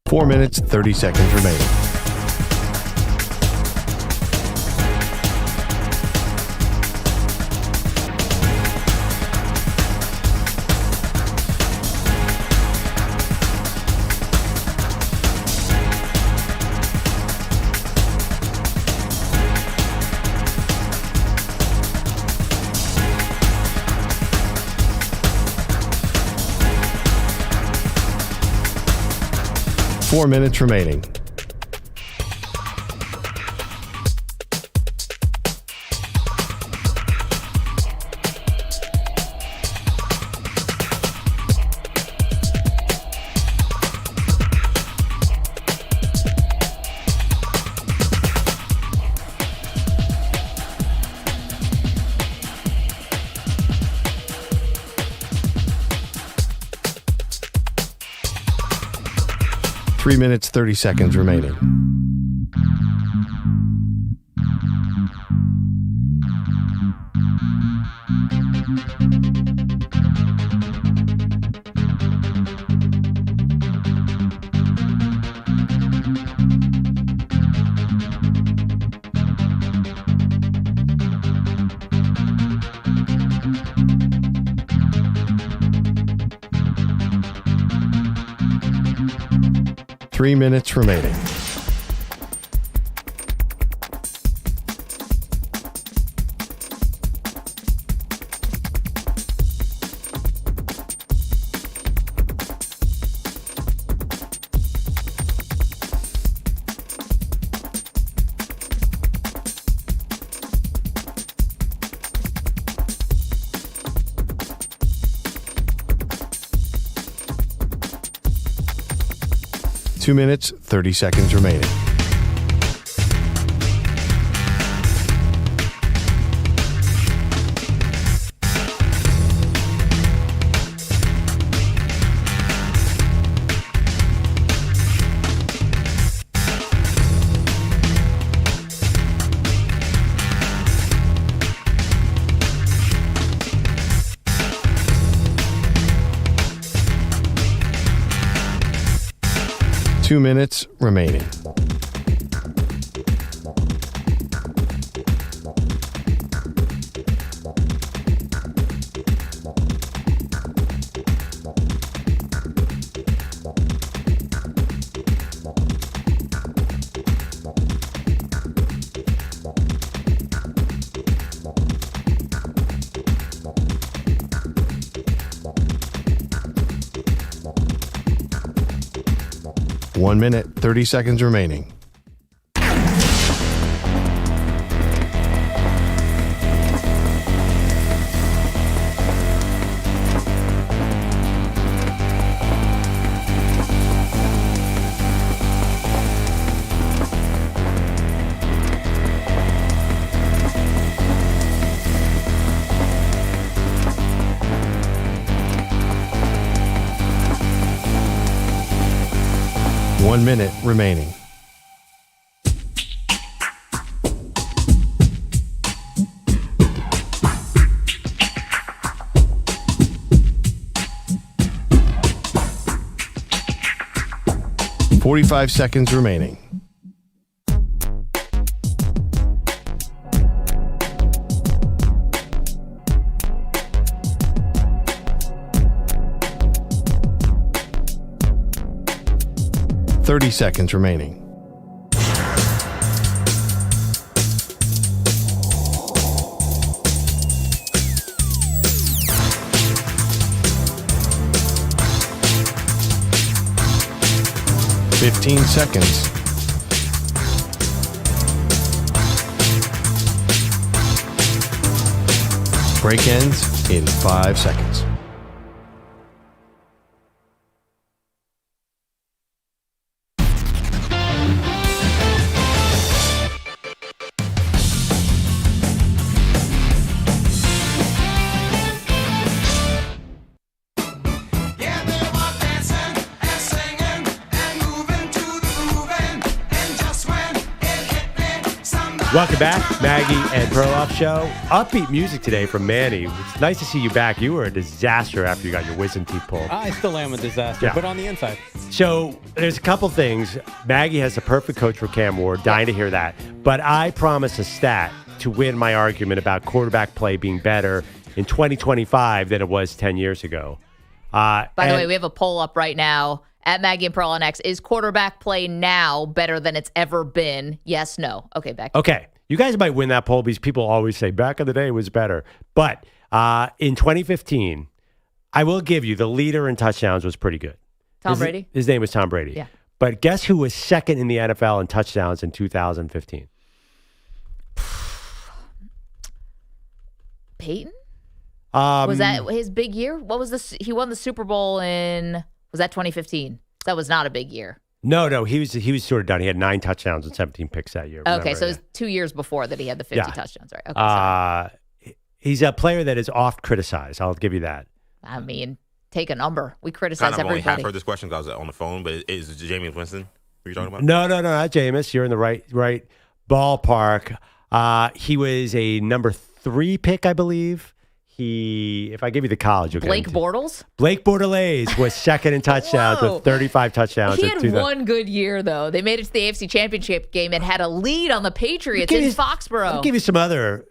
Four minutes, 30 seconds remaining. 4 minutes remaining. Three minutes, 30 seconds remaining. Three minutes remaining. Two minutes, 30 seconds remaining. Two minutes remaining. One minute, 30 seconds remaining. One minute remaining. .45 seconds remaining. .30 seconds remaining. .15 seconds. Break ends in 5 seconds. Welcome back, Maggie and Perloff Show. Upbeat music today from Manny. It's nice to see you back. You were a disaster after you got your wisdom teeth pulled. I still am a disaster, but on the inside. So there's a couple things. Maggie has the perfect coach for CamWard. Dying to hear that. But I promised a stat to win my argument about quarterback play being better in 2025 than it was 10 years ago. By the way, we have a poll up right now. At Maggie and Pearl on X, is quarterback play now better than it's ever been? Yes, no. Okay, back. Okay. You guys might win that poll because people always say back in the day it was better. But in 2015, I will give you the leader in touchdowns was pretty good. Tom Brady? His name was Tom Brady. Yeah. But guess who was second in the NFL in touchdowns in 2015? Peyton? Was that his big year? What was this? He won the Super Bowl was that 2015? That was not a big year. No, he was sort of done. He had 9 touchdowns and 17 picks that year. Okay, so it was 2 years before that he had the 50 touchdowns, right? Okay, sorry. He's a player that is oft criticized. I'll give you that. I mean, take a number. We criticize I've everybody. only half heard this question because I was on the phone, but is it Jameis Winston who you're talking about? No, not Jameis. You're in the right ballpark. He was a number 3 pick, I believe. If I give you the college, you'll Blake Bortles? Blake Bortles was second in touchdowns with 35 touchdowns. He had one good year, though. They made it to the AFC Championship game and had a lead on the Patriots in Foxborough. I'll give you some other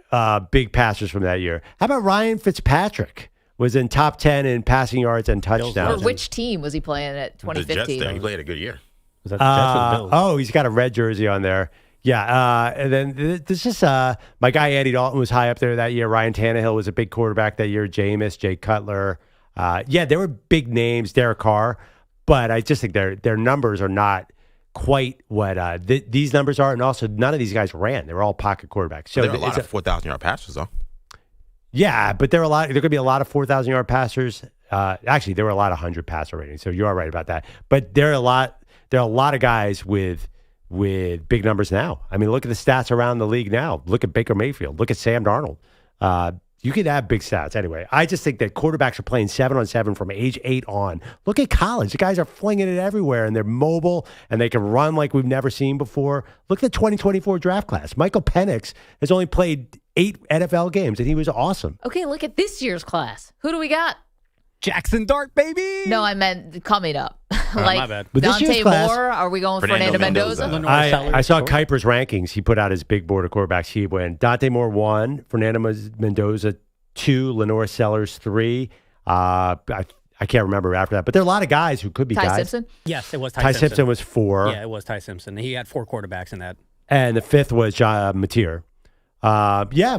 big passers from that year. How about Ryan Fitzpatrick? Was in top 10 in passing yards and touchdowns. For which team was he playing at 2015? The Jets. He played a good year. Was that the Jets or the Bills? Oh, he's got a red jersey on there. Yeah, and then this is my guy Andy Dalton was high up there that year. Ryan Tannehill was a big quarterback that year. Jameis, Jay Cutler. There were big names. Derek Carr, but I just think their numbers are not quite what these numbers are, and also none of these guys ran. They were all pocket quarterbacks. So there were a lot of 4,000-yard passers, though. Yeah, but there could be a lot of 4,000-yard passers. Actually, there were a lot of 100 passer ratings, so you are right about that. But there are a lot of guys with big numbers now. I mean, look at the stats around the league now. Look at Baker Mayfield. Look at Sam Darnold. You could have big stats. Anyway, I just think that quarterbacks are playing 7-on-7 from age 8 on. Look at college. The guys are flinging it everywhere, and they're mobile, and they can run like we've never seen before. Look at the 2024 draft class. Michael Penix has only played 8 NFL games, and he was awesome. Okay, look at this year's class. Who do we got? Jackson Dart, baby. No, I meant coming up. My bad. But this Dante year's class, Moore? Are we going with Fernando Mendoza? I saw Kuiper's rankings. He put out his big board of quarterbacks. He went Dante Moore 1, Fernando Mendoza 2, Lenore Sellers 3. I can't remember after that, but there are a lot of guys who could be Ty guys. Simpson? Yes, it was Ty Simpson was 4. Yeah, it was Ty Simpson. He had 4 quarterbacks in that. And the 5th was John Mateer.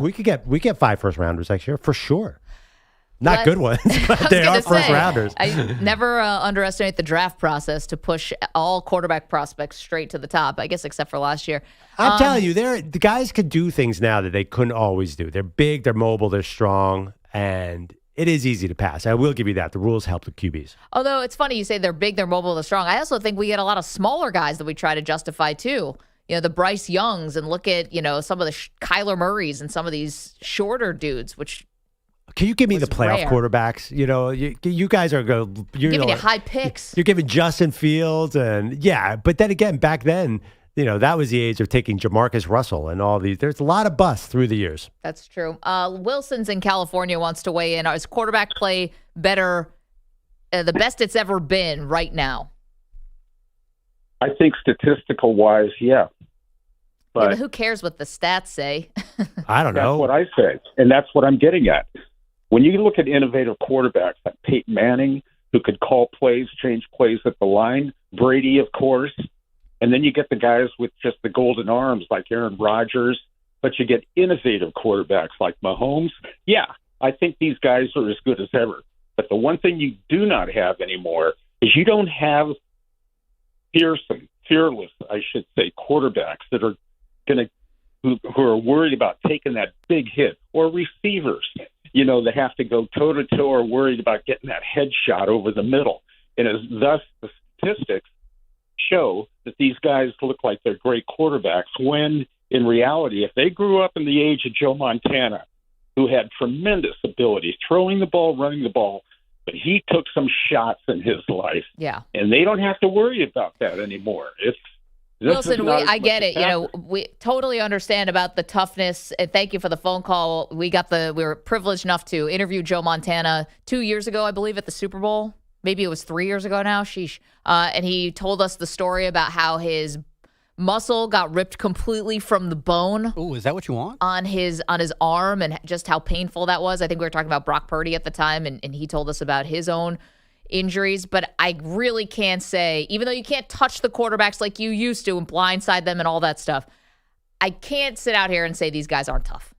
We could get 5 first rounders next year for sure. Not good ones, but they are first rounders. I never underestimate the draft process to push all quarterback prospects straight to the top, I guess, except for last year. I'm telling you, the guys could do things now that they couldn't always do. They're big, they're mobile, they're strong, and it is easy to pass. I will give you that. The rules help the QBs. Although it's funny you say they're big, they're mobile, they're strong. I also think we get a lot of smaller guys that we try to justify too. You know, the Bryce Youngs, and look at, some of the Kyler Murrays and some of these shorter dudes, which can you give me the playoff rare. quarterbacks? You guys are going. You're giving you high picks. You're giving Justin Fields, but then again, back then, that was the age of taking Jamarcus Russell and all these. There's a lot of busts through the years. That's true. Wilson's in California wants to weigh in. Is quarterback play better, the best it's ever been right now? I think statistical-wise, yeah. But who cares what the stats say? I don't know. That's what I say, and that's what I'm getting at. When you look at innovative quarterbacks like Peyton Manning, who could call plays, change plays at the line, Brady, of course, and then you get the guys with just the golden arms like Aaron Rodgers, but you get innovative quarterbacks like Mahomes. Yeah, I think these guys are as good as ever. But the one thing you do not have anymore is you don't have fearless, I should say, quarterbacks that are who are worried about taking that big hit, or receivers, that have to go toe-to-toe or worried about getting that headshot over the middle. And thus the statistics show that these guys look like they're great quarterbacks when, in reality, if they grew up in the age of Joe Montana, who had tremendous ability, throwing the ball, running the ball, but he took some shots in his life. Yeah. And they don't have to worry about that anymore. Wilson, I get it. We totally understand about the toughness. And thank you for the phone call. We were privileged enough to interview Joe Montana 2 years ago, I believe, at the Super Bowl. Maybe it was 3 years ago now. Sheesh. And he told us the story about how his muscle got ripped completely from the bone. Oh, is that what you want? On his arm, and just how painful that was. I think we were talking about Brock Purdy at the time, and he told us about his own injuries. But I really can't say, even though you can't touch the quarterbacks like you used to and blindside them and all that stuff, I can't sit out here and say these guys aren't tough.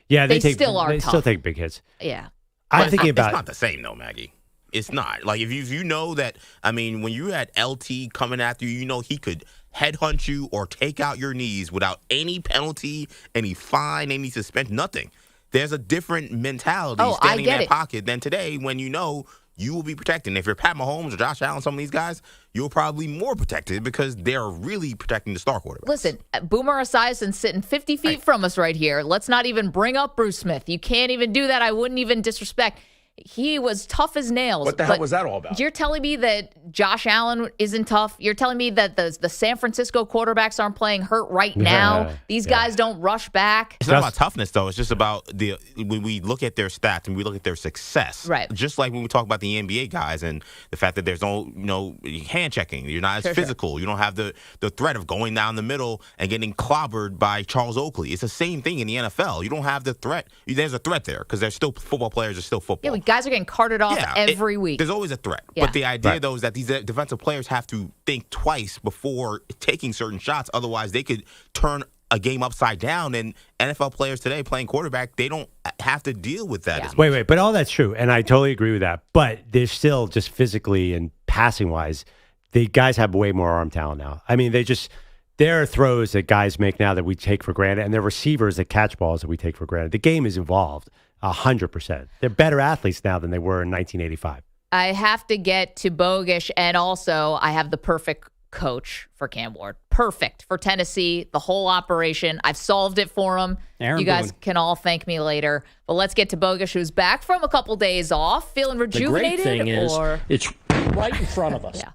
Yeah, they still are tough. Still take big hits. Yeah. I'm thinking about it's not the same though, Maggie. It's not. Like, if you know that, I mean, when you had LT coming after you, you know he could headhunt you or take out your knees without any penalty, any fine, any suspension, nothing. There's a different mentality standing in that pocket than today when you know you will be protected. And if you're Pat Mahomes or Josh Allen, some of these guys, you're probably more protected because they're really protecting the star quarterback. Listen, Boomer Esiason's sitting 50 feet from us right here. Let's not even bring up Bruce Smith. You can't even do that. I wouldn't even disrespect. He was tough as nails. What the hell was that all about? You're telling me that Josh Allen isn't tough? You're telling me that the San Francisco quarterbacks aren't playing hurt right now? These guys don't rush back? It's not about toughness, though. It's just about when we look at their stats and we look at their success. Right. Just like when we talk about the NBA guys and the fact that there's no hand checking. You're not as physical. You don't have the threat of going down the middle and getting clobbered by Charles Oakley. It's the same thing in the NFL. You don't have the threat. There's a threat there because there's still football players are still football. Yeah, guys are getting carted off every week. There's always a threat. Yeah. But the idea, though, is that these defensive players have to think twice before taking certain shots. Otherwise, they could turn a game upside down. And NFL players today playing quarterback, they don't have to deal with that as much. Wait, but all that's true. And I totally agree with that. But there's still just physically and passing-wise, the guys have way more arm talent now. I mean, there are throws that guys make now that we take for granted, and there are receivers that catch balls that we take for granted. The game is evolved 100%. They're better athletes now than they were in 1985. I have to get to Bogish, and also I have the perfect coach for CamWard. Perfect for Tennessee, the whole operation. I've solved it for him. You guys can all thank me later. But let's get to Bogish, who's back from a couple days off, feeling rejuvenated. The great thing is, it's right in front of us. Yeah.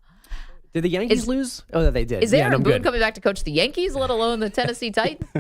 Did the Yankees lose? Oh, they did. Is Aaron Boone coming back to coach the Yankees, let alone the Tennessee Titans?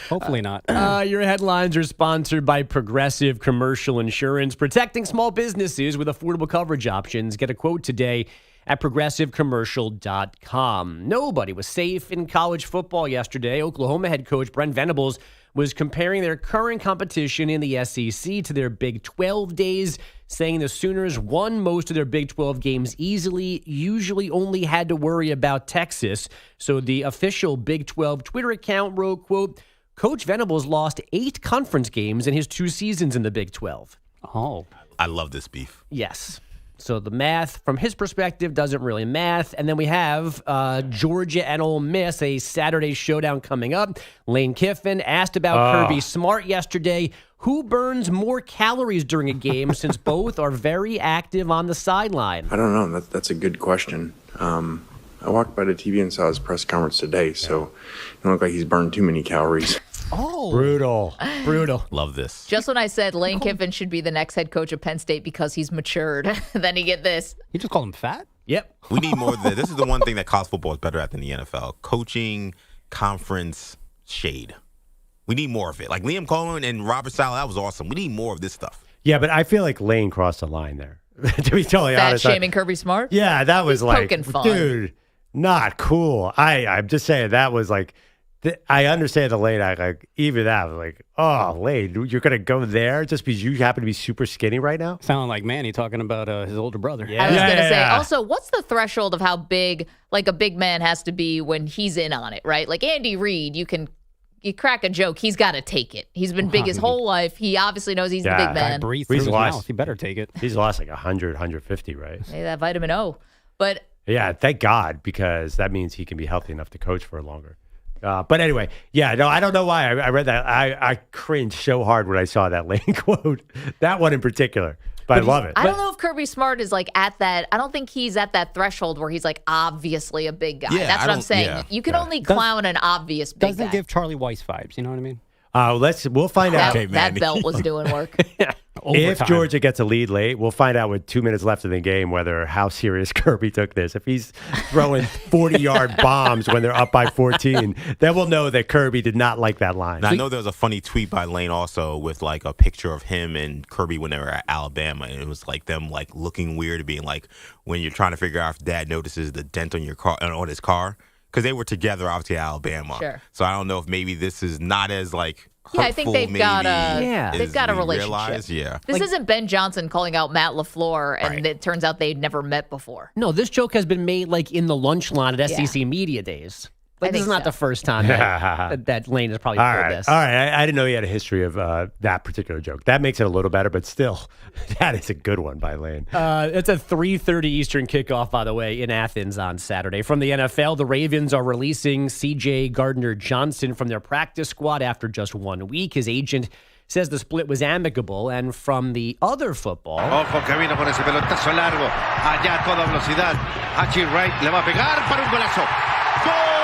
Hopefully not. Your headlines are sponsored by Progressive Commercial Insurance, protecting small businesses with affordable coverage options. Get a quote today at progressivecommercial.com. Nobody was safe in college football yesterday. Oklahoma head coach Brent Venables was comparing their current competition in the SEC to their Big 12 days, saying the Sooners won most of their Big 12 games easily, usually only had to worry about Texas. So the official Big 12 Twitter account wrote, quote, Coach Venables lost 8 conference games in his 2 seasons in the Big 12. Oh. I love this beef. Yes. So the math, from his perspective, doesn't really math. And then we have Georgia and Ole Miss, a Saturday showdown coming up. Lane Kiffin asked about Kirby Smart yesterday. Who burns more calories during a game since both are very active on the sideline? I don't know. That's a good question. I walked by the TV and saw his press conference today, so it don't look like he's burned too many calories. Oh. Brutal. Love this. Just when I said Lane Kiffin should be the next head coach of Penn State because he's matured, then you get this. You just call him fat? Yep. We need more of this. This is the one thing that college football is better at than the NFL. Coaching, conference, shade. We need more of it. Like Liam Cohen and Robert Saleh, that was awesome. We need more of this stuff. Yeah, but I feel like Lane crossed the line there. To be totally Fat honest. shaming Kirby Smart? Yeah, that was like, poking fun. dude, not cool. I'm just saying that was like, I understand the Lane. Even that was like, oh, Lane, you're going to go there just because you happen to be super skinny right now? Sounding like Manny talking about his older brother. I was going to say, also, what's the threshold of how big, like a big man has to be when he's in on it, right? Like Andy Reid, you crack a joke, he's got to take it. He's been big his whole life. He obviously knows he's the big man. Breathe through his mouth. He better take it. He's lost like 100, 150, right? Maybe that vitamin O. But yeah, thank God, because that means he can be healthy enough to coach for longer. But anyway, yeah, no, I don't know why. I read that. I cringed so hard when I saw that Lane quote. That one in particular. But I love it. I don't know if Kirby Smart is like at that. I don't think he's at that threshold where he's like obviously a big guy. Yeah, That's what I'm saying. You can only clown an obvious big Doesn't guy. give Charlie Weiss vibes. You know what I mean? We'll find out. That belt was doing work. If Georgia gets a lead late, we'll find out with 2 minutes left in the game how serious Kirby took this. If he's throwing 40-yard bombs when they're up by 14, then we'll know that Kirby did not like that line. Now, I know there was a funny tweet by Lane also with like a picture of him and Kirby when they were at Alabama, and it was like them like looking weird, being like when you're trying to figure out if Dad notices the dent on your car on his car. Because they were together, obviously, at Alabama. Sure. So I don't know if maybe this is not as, like, hurtful, I think they've got a relationship. Realize. Yeah. This isn't Ben Johnson calling out Matt LaFleur, and it turns out they'd never met before. No, this joke has been made like in the lunch line at SEC Media Days. But this is not the first time that Lane has probably pulled this. All right. I didn't know he had a history of that particular joke. That makes it a little better, but still, that is a good one by Lane. It's a 3:30 Eastern kickoff, by the way, in Athens on Saturday. From the NFL, the Ravens are releasing C.J. Gardner-Johnson from their practice squad after just 1 week. His agent says the split was amicable. And from the other football... Ojo que vino con ese pelotazo largo. Allá a toda velocidad. Hachi Wright le va a pegar para un golazo. ¡Gol!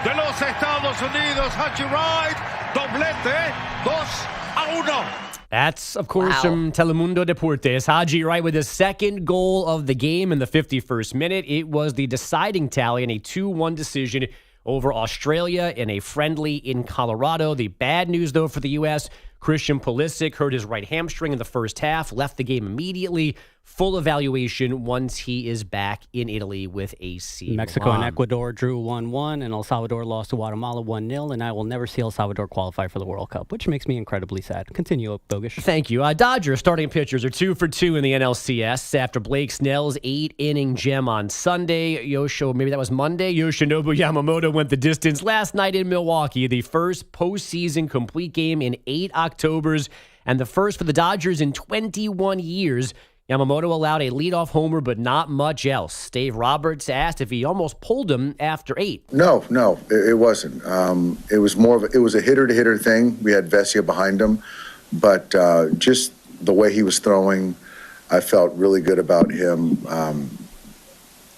De los Estados Unidos, Hachi Wright, doblete, 2-1. That's, of course, from Telemundo Deportes. Haji Wright with his second goal of the game in the 51st minute. It was the deciding tally in a 2-1 decision over Australia in a friendly in Colorado. The bad news, though, for the U.S., Christian Pulisic hurt his right hamstring in the first half, left the game immediately. Full evaluation once he is back in Italy with AC Mexico Milan. and Ecuador drew 1-1, and El Salvador lost to Guatemala 1-0, and I will never see El Salvador qualify for the World Cup, which makes me incredibly sad. Continue, Bogish. Thank you. Dodgers starting pitchers are 2 for 2 in the NLCS after Blake Snell's 8-inning gem on Sunday. Maybe that was Monday. Yoshinobu Yamamoto went the distance last night in Milwaukee, the first postseason complete game in 8 Octobers, and the first for the Dodgers in 21 years. Yamamoto allowed a leadoff homer, but not much else. Dave Roberts asked if he almost pulled him after 8. No, it wasn't. It was it was a hitter-to-hitter thing. We had Vesia behind him, but just the way he was throwing, I felt really good about him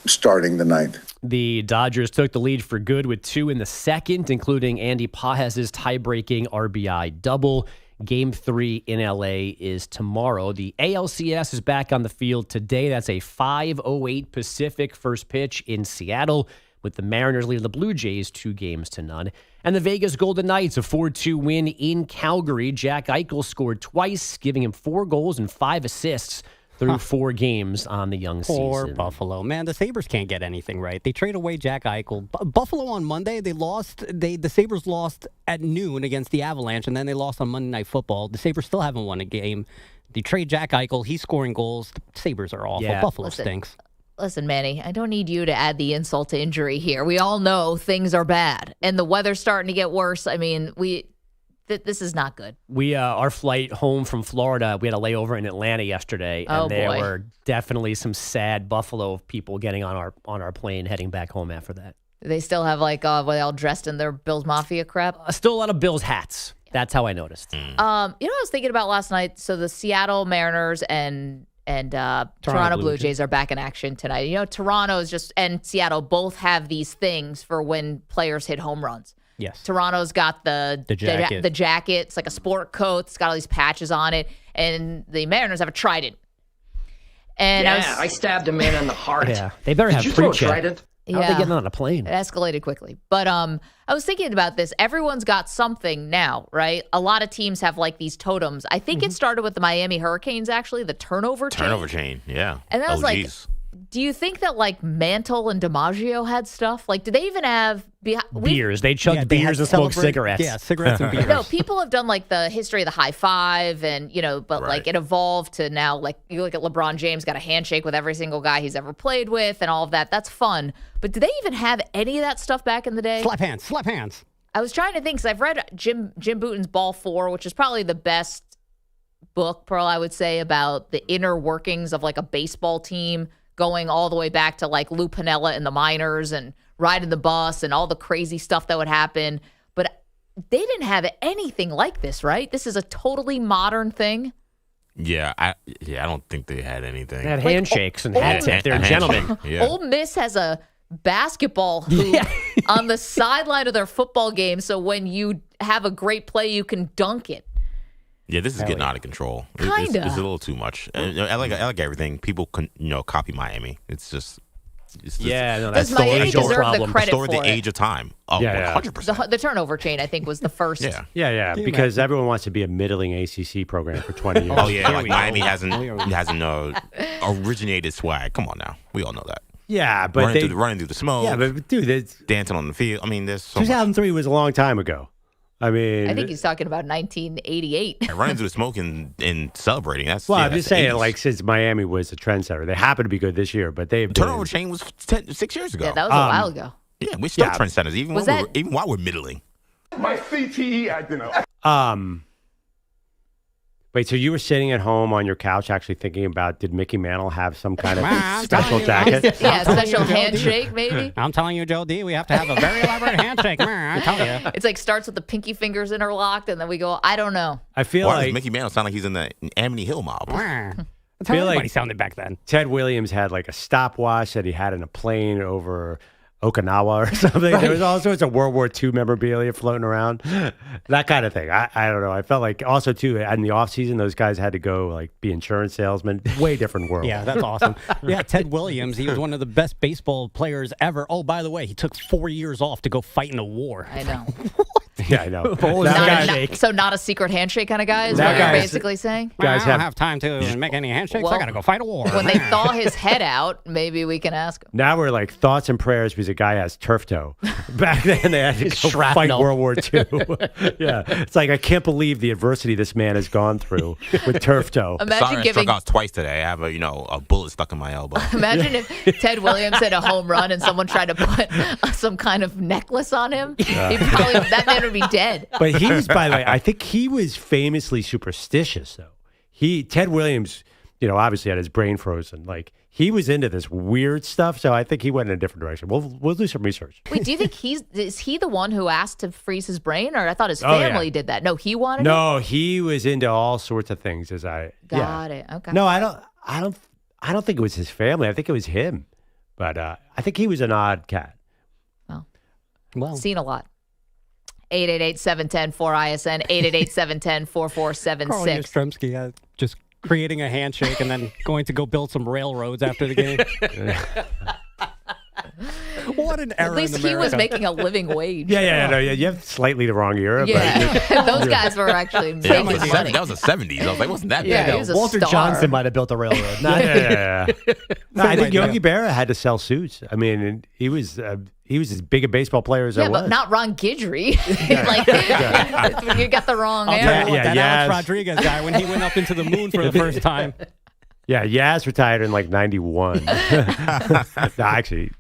starting the 9th. The Dodgers took the lead for good with 2 in the second, including Andy Pages' tie-breaking RBI double. Game 3 in LA is tomorrow. The ALCS is back on the field today. That's a 5:08 Pacific first pitch in Seattle, with the Mariners leading the Blue Jays 2-0. And the Vegas Golden Knights, a 4-2 win in Calgary. Jack Eichel scored twice, giving him 4 goals and 5 assists through 4 games on the young season. Poor Buffalo. Man, the Sabres can't get anything right. They trade away Jack Eichel. Buffalo on Monday, they lost. The Sabres lost at noon against the Avalanche, and then they lost on Monday Night Football. The Sabres still haven't won a game. They trade Jack Eichel. He's scoring goals. The Sabres are awful. Yeah. Buffalo stinks. Listen, Manny, I don't need you to add the insult to injury here. We all know things are bad, and the weather's starting to get worse. I mean, this is not good. Our flight home from Florida, we had a layover in Atlanta yesterday, and there were definitely some sad Buffalo people getting on our plane heading back home after that. They still have were they all dressed in their Bills Mafia crap? Still a lot of Bills hats. That's how I noticed. You know what I was thinking about last night? So the Seattle Mariners and Toronto Blue Jays are back in action tonight. You know, Toronto and Seattle both have these things for when players hit home runs. Yes. Toronto's got the jacket. The jacket. It's like a sport coat. It's got all these patches on it. And the Mariners have a trident. And I stabbed a man in the heart. Yeah, they better have pre-check. How are they getting on a plane? It escalated quickly. But I was thinking about this. Everyone's got something now, right? A lot of teams have these totems. I think it started with the Miami Hurricanes, actually, the turnover chain. Turnover chain, yeah. And I was do you think that Mantle and DiMaggio had stuff? Do they even have beers? They chugged beers and smoked cigarettes. Yeah, cigarettes and beers. No, people have done the history of the high five, and but it evolved to now you look at LeBron James got a handshake with every single guy he's ever played with, and all of that. That's fun. But do they even have any of that stuff back in the day? Slap hands. I was trying to think because I've read Jim Bouton's Ball 4, which is probably the best book, Pearl, I would say, about the inner workings of a baseball team, going all the way back to Lou Piniella and the minors and riding the bus and all the crazy stuff that would happen. But they didn't have anything like this, right? This is a totally modern thing. Yeah, I don't think they had anything. They had handshakes and hat tip. They're gentlemen. Yeah. Old Miss has a basketball hoop on the sideline of their football game, so when you have a great play, you can dunk it. Yeah, this is getting out of control. Kinda. It's a little too much. I like everything. People can copy Miami. It's just Does Miami deserve the credit for for the age of time? Oh, Yeah. 100%. The turnover chain, I think, was the first. Yeah, because everyone wants to be a middling ACC program for 20 years. Oh yeah, Miami hasn't originated swag. Come on now, we all know that. Yeah, but running through the smoke. Yeah, but dude, dancing on the field. I mean, there's so 2003 was a long time ago. I mean, I think he's talking about 1988. Running through the smoke and celebrating. That's well, yeah, I'm just that's the saying, 80s. like, since Miami was the trendsetter, they happen to be good this year, but they've Turnover chain was 6 years ago. Yeah, that was a while ago. Yeah, we're still trendsetters, even while we're middling. My CTE acting up. Wait, so you were sitting at home on your couch actually thinking about, did Mickey Mantle have some kind of special jacket? Yeah, special handshake, maybe. I'm telling you, Joe D, we have to have a very elaborate handshake. I tell you. It's like starts with the pinky fingers interlocked, and then we go, I don't know. I feel Why like does Mickey Mantle sound like he's in the Amity Hill mob? That's how everybody sounded back then. Ted Williams had like a stopwatch that he had in a plane over Okinawa or something. There was all sorts of World War II memorabilia floating around. That kind of thing. I don't know. I felt like also, too, in the offseason, those guys had to go like be insurance salesmen. Way different world. Yeah, that's awesome. Yeah, Ted Williams, he was one of the best baseball players ever. Oh, by the way, he took 4 years off to go fight in a war. I know. Yeah, I know. So not a secret handshake kind of guy is what you're basically saying? I don't have time to make any handshakes. I got to go fight a war. When they thaw his head out, maybe we can ask him. Now we're like thoughts and prayers because a guy has turf toe. Back then they had to go fight World War II. Yeah, it's like I can't believe the adversity this man has gone through with turf toe. Sorry, I struck out twice today. I have a bullet stuck in my elbow. Imagine if Ted Williams hit a home run and someone tried to put some kind of necklace on him. That man would be dead. But he was, by the way, I think he was famously superstitious, though. Ted Williams, obviously had his brain frozen. Like, he was into this weird stuff, so I think he went in a different direction. We'll do some research. Wait, do you think is he the one who asked to freeze his brain, or I thought his family did that? No, he wanted it? No, he was into all sorts of things. Got it. Okay. No, I don't think it was his family. I think it was him. But I think he was an odd cat. Well, seen a lot. 888-710-4ISN, 888-710-4476. Carl Yastrzemski just creating a handshake and then going to go build some railroads after the game. What an error. At least in he was America. making a living wage. Yeah. You have slightly the wrong era. Yeah, but those guys were actually making money. That was the 70s. I was like, wasn't that bad? Yeah, he was a Walter star. Johnson might have built a railroad. Yeah. No, I think Yogi Berra had to sell suits. I mean, he was as big a baseball player as I was. Yeah, but not Ron Guidry. You got the wrong I'll era. tell you what, that Alex Rodriguez guy, when he went up into the moon for the first time. Yeah, Yaz retired in like 91. No, actually.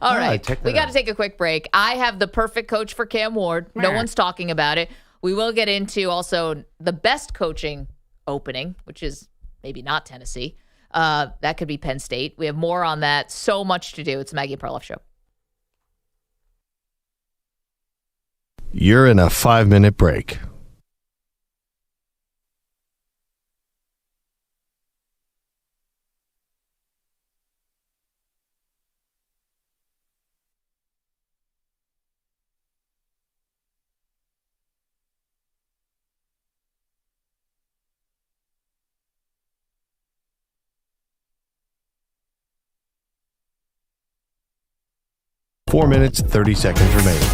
All right. We got to take a quick break. I have the perfect coach for Cam Ward. No one's talking about it. We will get into also the best coaching opening, which is maybe not Tennessee. That could be Penn State. We have more on that. So much to do. It's the Maggie Perloff Show. You're in a 5-minute break. Four minutes, 30 seconds remaining.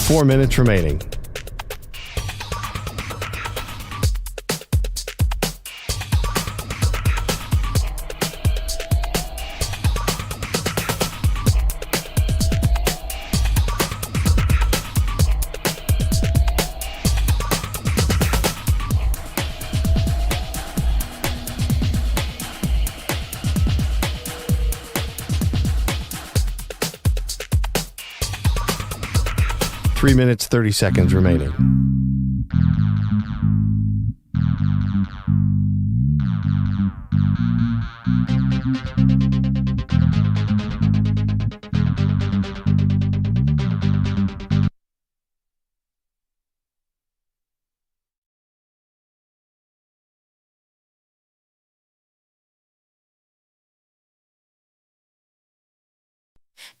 Four minutes remaining. Three minutes, 30 seconds remaining.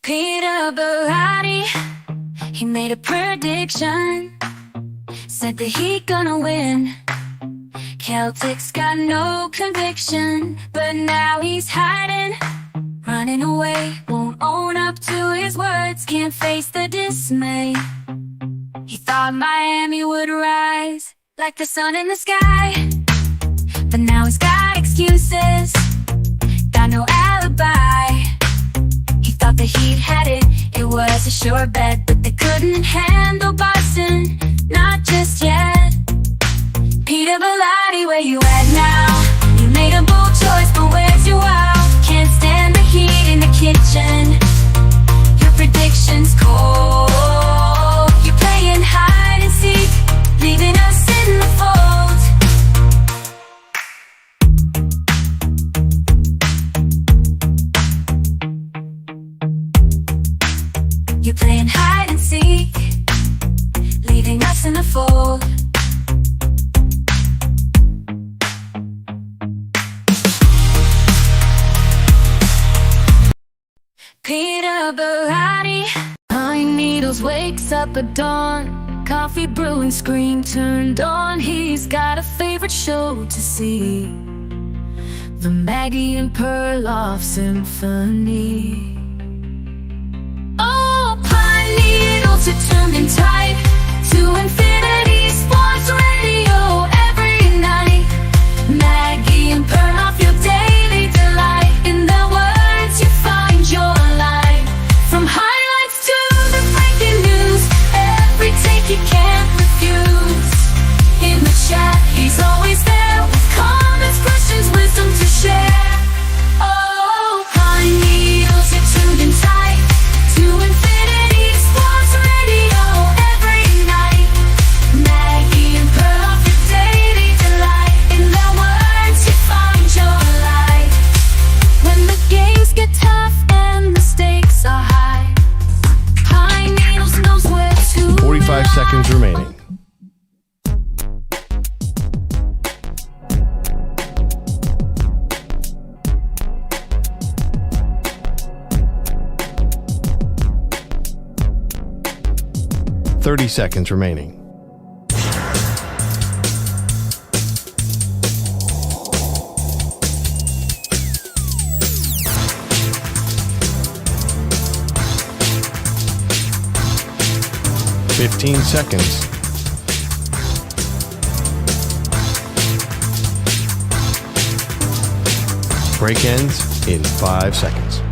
Peter Berardi, he made a prediction, said that he gonna win. Celtics got no conviction, but now he's hiding, running away, won't own up to his words, can't face the dismay. He thought Miami would rise like the sun in the sky, but now he's got excuses, got no alibi. He thought the Heat had it, it was a sure bet, but they couldn't handle Boston, not just yet. Peter Bellotti, where you at now? You made a bold choice, but where's your wow? Can't stand the heat in the kitchen. Your predictions cold. You're playing hide and seek, leaving us in the fold. You're playing hide and seek, leaving us in the fold. Peter Bellotti, pine needles, wakes up at dawn, coffee brewing, screen turned on. He's got a favorite show to see, the Maggie and Perloff Symphony. Oh, pine needles are tuned in tight to infinity, sports radio every night. Maggie and Perloff, your daily delight. In their words you find your life, from highlights to the breaking news, every take you can't refuse. In the chat he's always there, with comments, questions, wisdom to share. Oh, pine needles are tuned in tight to infinity, sports radio every night. Maggie and Perloff, your daily delight. In their words you find your life, when the games get tough and the stakes are high. Pine needles knows where to 45 seconds remaining. Seconds remaining. Seconds. Break ends in 5 seconds.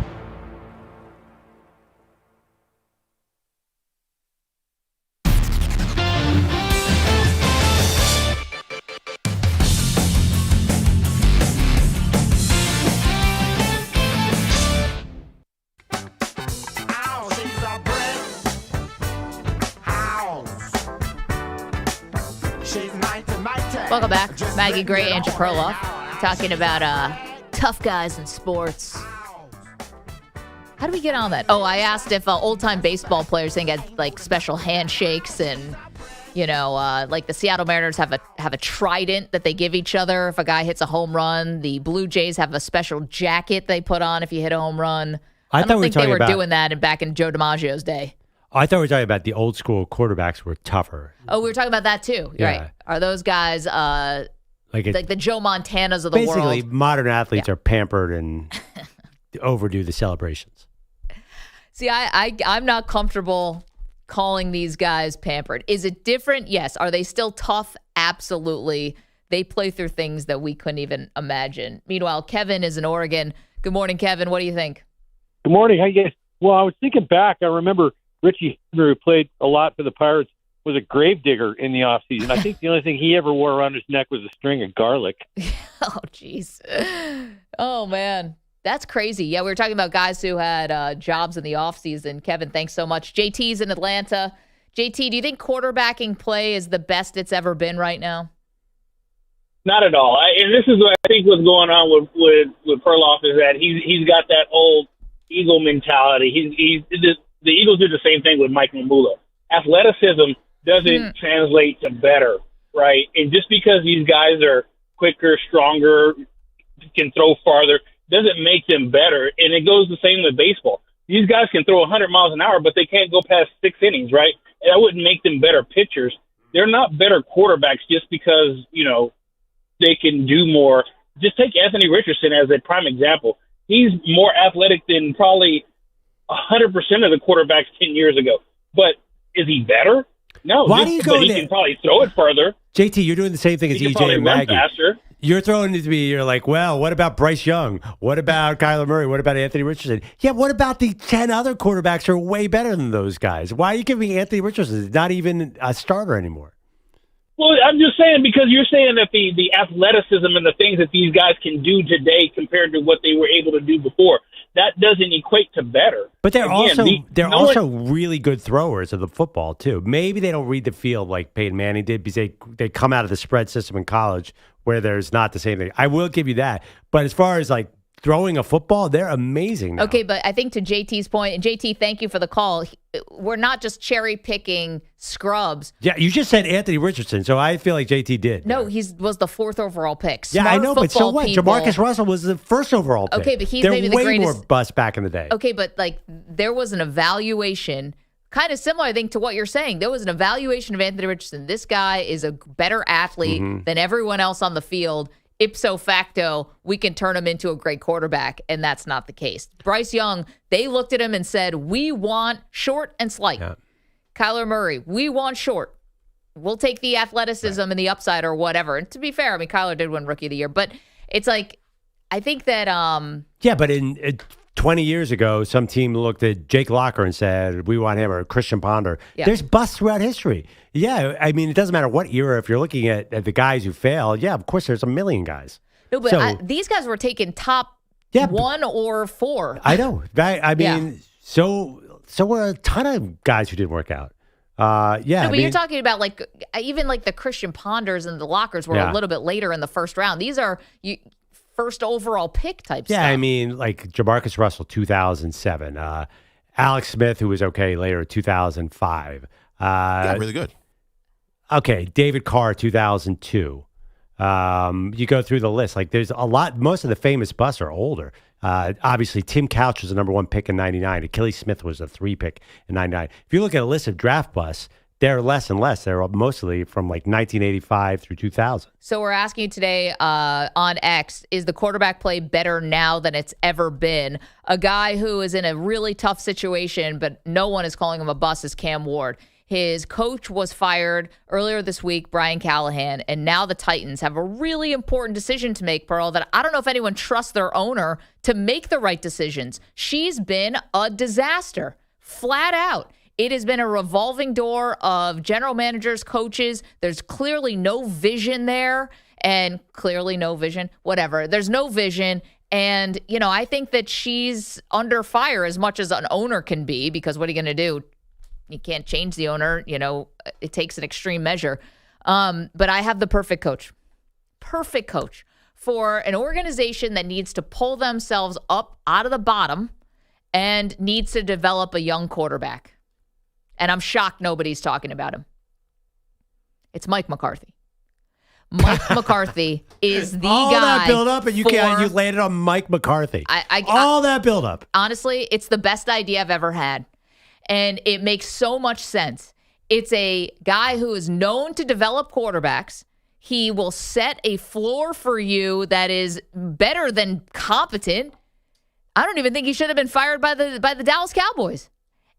Welcome back. Maggie Gray, Andrew Perloff, talking about tough guys in sports. How do we get on that? Oh, I asked if old-time baseball players think had like special handshakes, and like the Seattle Mariners have a trident that they give each other if a guy hits a home run. The Blue Jays have a special jacket they put on if you hit a home run. I don't think they were doing that back in Joe DiMaggio's day. I thought we were talking about the old school quarterbacks were tougher. Oh, we were talking about that too. Yeah. Right. Are those guys like the Joe Montanas of the world? Basically, modern athletes are pampered and overdo the celebrations. See, I'm not comfortable calling these guys pampered. Is it different? Yes. Are they still tough? Absolutely. They play through things that we couldn't even imagine. Meanwhile, Kevin is in Oregon. Good morning, Kevin. What do you think? Good morning. How you guys? Well, I was thinking back. I remember Richie Hebner, who played a lot for the Pirates, was a gravedigger in the offseason. I think the only thing he ever wore around his neck was a string of garlic. Oh, jeez. Oh, man. That's crazy. Yeah, we were talking about guys who had jobs in the offseason. Kevin, thanks so much. JT's in Atlanta. JT, do you think quarterbacking play is the best it's ever been right now? Not at all. And this is what I think what's going on with Perloff is that he's got that old Eagle mentality. The Eagles do the same thing with Mike Tomlin. Athleticism doesn't translate to better, right? And just because these guys are quicker, stronger, can throw farther, doesn't make them better. And it goes the same with baseball. These guys can throw 100 miles an hour, but they can't go past 6 innings, right? And that wouldn't make them better pitchers. They're not better quarterbacks just because, they can do more. Just take Anthony Richardson as a prime example. He's more athletic than probably 100% of the quarterbacks 10 years ago. But is he better? No. Why do you go but he there? can probably throw it further. JT, you're doing the same thing as He can EJ probably and run Maggie. faster. You're throwing it to me. You're like, well, what about Bryce Young? What about Kyler Murray? What about Anthony Richardson? Yeah, what about the 10 other quarterbacks who are way better than those guys? Why are you giving Anthony Richardson? He's not even a starter anymore. Well, I'm just saying because you're saying that the athleticism and the things that these guys can do today compared to what they were able to do before, that doesn't equate to better. But they're Again, also really good throwers of the football too. Maybe they don't read the field like Peyton Manning did because they come out of the spread system in college where there's not the same thing. I will give you that. But as far as like throwing a football, they're amazing now. Okay, but I think to JT's point, and JT, thank you for the call. We're not just cherry picking scrubs. Yeah, you just said Anthony Richardson, so I feel like JT did. No, he was the 4th overall pick. Yeah, I know, but so what? People- Jamarcus Russell was the 1st overall pick. Okay, but he's They're maybe the way greatest- more bust back in the day. Okay, but like there was an evaluation, kind of similar, I think, to what you're saying. There was an evaluation of Anthony Richardson. This guy is a better athlete than everyone else on the field. Ipso facto, we can turn him into a great quarterback, and that's not the case. Bryce Young, they looked at him and said, we want short and slight. Yeah. Kyler Murray, we want short. We'll take the athleticism and the upside or whatever. And to be fair, I mean, Kyler did win Rookie of the Year, but it's like, I think that... Yeah, but in 20 years ago, some team looked at Jake Locker and said, we want him, or Christian Ponder. Yeah. There's busts throughout history. Yeah, I mean, it doesn't matter what era. If you're looking at the guys who failed, yeah, of course, there's a million guys. No, but So- these guys were taken top 1 or 4. I know. I mean, so were a ton of guys who didn't work out. Yeah, No, I but mean, you're talking about like even like the Christian Ponders and the Lockers were a little bit later in the first round. These are first overall pick type yeah, stuff. I mean, like Jamarcus Russell, 2007. Alex Smith, who was okay later, 2005. Yeah, really good. Okay, David Carr, 2002. You go through the list. Like, there's a lot. Most of the famous busts are older. Obviously, Tim Couch was the number 1 pick in 99. Achilles Smith was a 3 pick in 99. If you look at a list of draft busts, they're less and less. They're mostly from like 1985 through 2000. So we're asking you today on X, is the quarterback play better now than it's ever been? A guy who is in a really tough situation, but no one is calling him a bust, is Cam Ward. His coach was fired earlier this week, Brian Callahan, and now the Titans have a really important decision to make, Pearl, that I don't know if anyone trusts their owner to make the right decisions. She's been a disaster, flat out. It has been a revolving door of general managers, coaches. There's clearly no vision there, and clearly no vision, whatever. There's no vision. And, you know, I think that she's under fire as much as an owner can be, because what are you going to do? You can't change the owner. You know, it takes an extreme measure. But I have the perfect coach for an organization that needs to pull themselves up out of the bottom and needs to develop a young quarterback. And I'm shocked nobody's talking about him. It's Mike McCarthy. Mike McCarthy is the all guy. That build up, and you landed on Mike McCarthy. All that build up. Honestly, it's the best idea I've ever had. And it makes so much sense. It's a guy who is known to develop quarterbacks. He will set a floor for you that is better than competent. I don't even think he should have been fired by the Dallas Cowboys.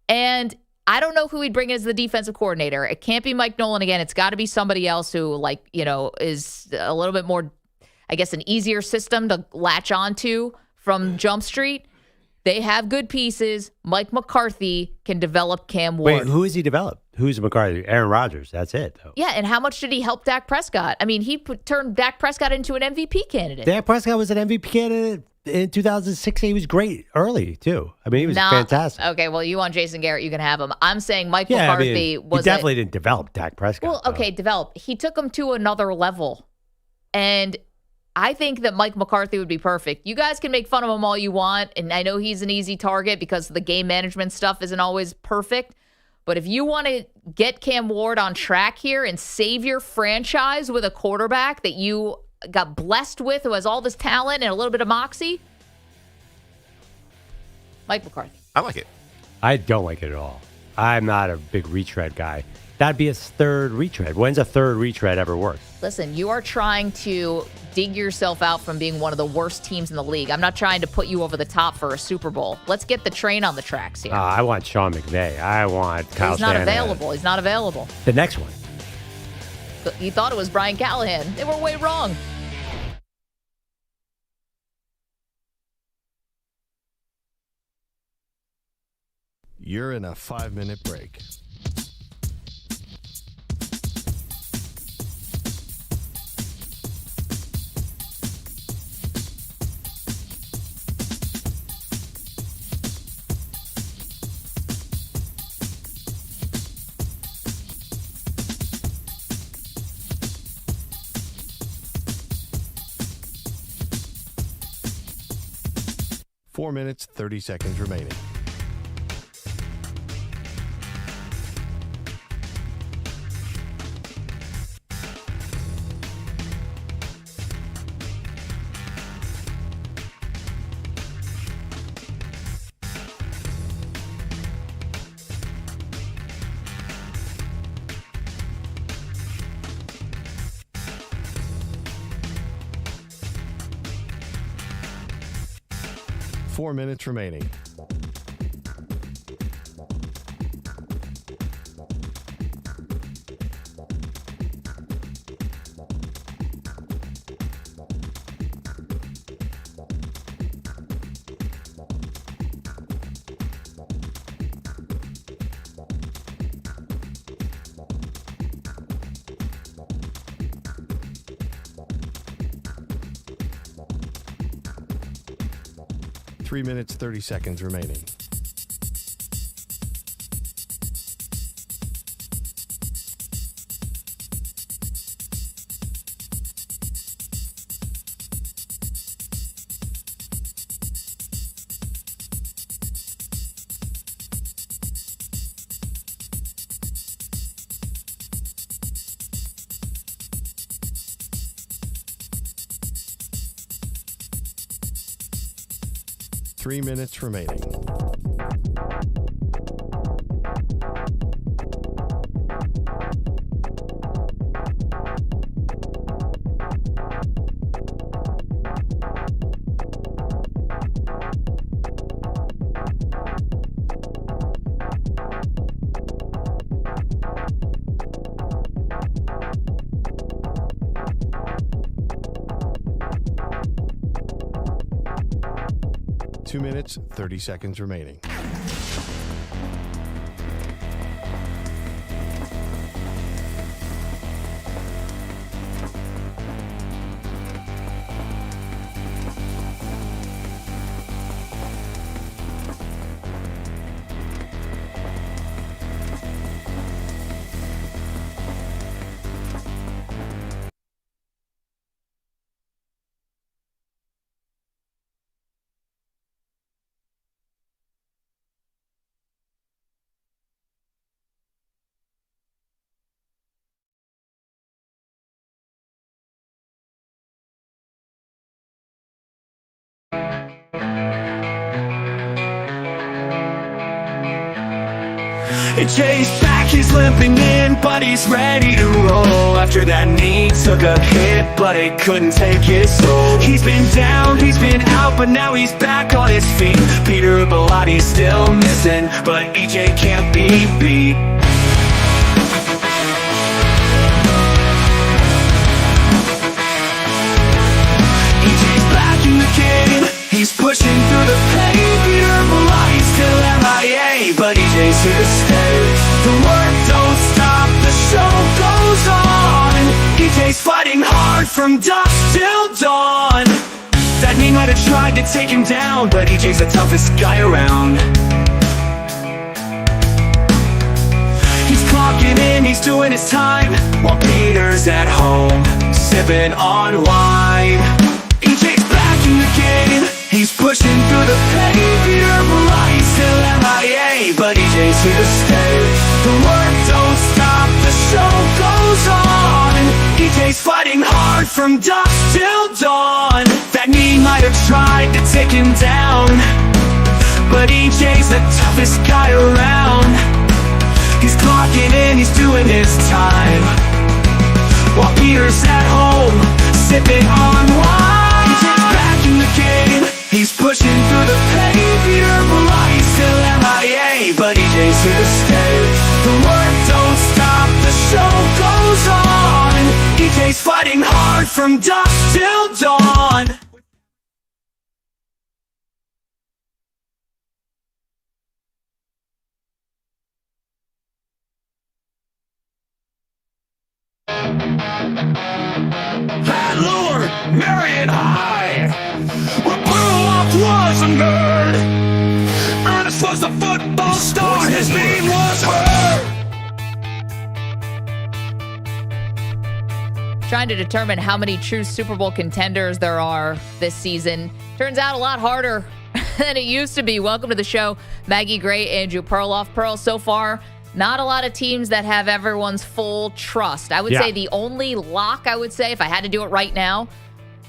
And I don't know who he'd bring as the defensive coordinator. It can't be Mike Nolan again. It's got to be somebody else who, like, you know, is a little bit more, I guess, an easier system to latch onto from Jump Street. They have good pieces. Mike McCarthy can develop Cam Ward. Wait, who has he developed? Who's McCarthy? Aaron Rodgers. That's it, though. Yeah, and how much did he help Dak Prescott? I mean, he turned Dak Prescott into an MVP candidate. Dak Prescott was an MVP candidate in 2006. He was great early, too. I mean, he was fantastic. Okay, well, you want Jason Garrett, you can have him. I'm saying Mike Yeah, McCarthy I mean, was he definitely didn't develop Dak Prescott. Well, okay, develop. He took him to another level. And I think that Mike McCarthy would be perfect. You guys can make fun of him all you want, and I know he's an easy target because the game management stuff isn't always perfect. But if you want to get Cam Ward on track here and save your franchise with a quarterback that you got blessed with, who has all this talent and a little bit of moxie, Mike McCarthy. I like it. I don't like it at all. I'm not a big retread guy. That'd be his third retread. When's a third retread ever worked? Listen, you are trying to dig yourself out from being one of the worst teams in the league. I'm not trying to put you over the top for a Super Bowl. Let's get the train on the tracks here. I want Sean McVay. I want Kyle He's not Shanahan. available. He's not available. The next one. You thought it was Brian Callahan. They were way wrong. You're in a 5-minute break. Four minutes, 30 seconds remaining. Four minutes remaining. Three minutes, 30 seconds remaining. Three minutes remaining. Two minutes, 30 seconds remaining. Jay's back, he's limping in, but he's ready to roll. After that knee took a hit, but it couldn't take his soul. He's been down, he's been out, but now he's back on his feet. Peter Belotti's still missing, but EJ can't be beat. EJ's back in the game, he's pushing through the pain. Peter Belotti's still MIA, but EJ's here to stay. The work don't stop, the show goes on. EJ's fighting hard from dusk till dawn. That knee might have tried to take him down, but EJ's the toughest guy around. He's clocking in, he's doing his time, while Peter's at home, sipping on wine. EJ's back in the game, he's pushing through the pain. Peter Belotti's still MIA, but EJ's here to stay. The work don't stop, the show goes on. EJ's fighting hard from dusk till dawn. That knee might have tried to take him down, but EJ's the toughest guy around. He's clocking clocking in, he's doing his time. While Peter's at home, sipping on wine. EJ's back in the game, he's pushing through the pain. Peter Belotti's still MIA, but EJ's here to stay. The work don't stop, the show goes on. EJ's fighting hard from dusk till dawn. That Lord, Marion High, where Perloff was a nerd. Ernest was a football star, his name was her. Trying to determine how many true Super Bowl contenders there are this season. Turns out a lot harder than it used to be. Welcome to the show, Maggie Gray, Andrew Perloff. Pearl, so far, not a lot of teams that have everyone's full trust. I would say the only lock, if I had to do it right now,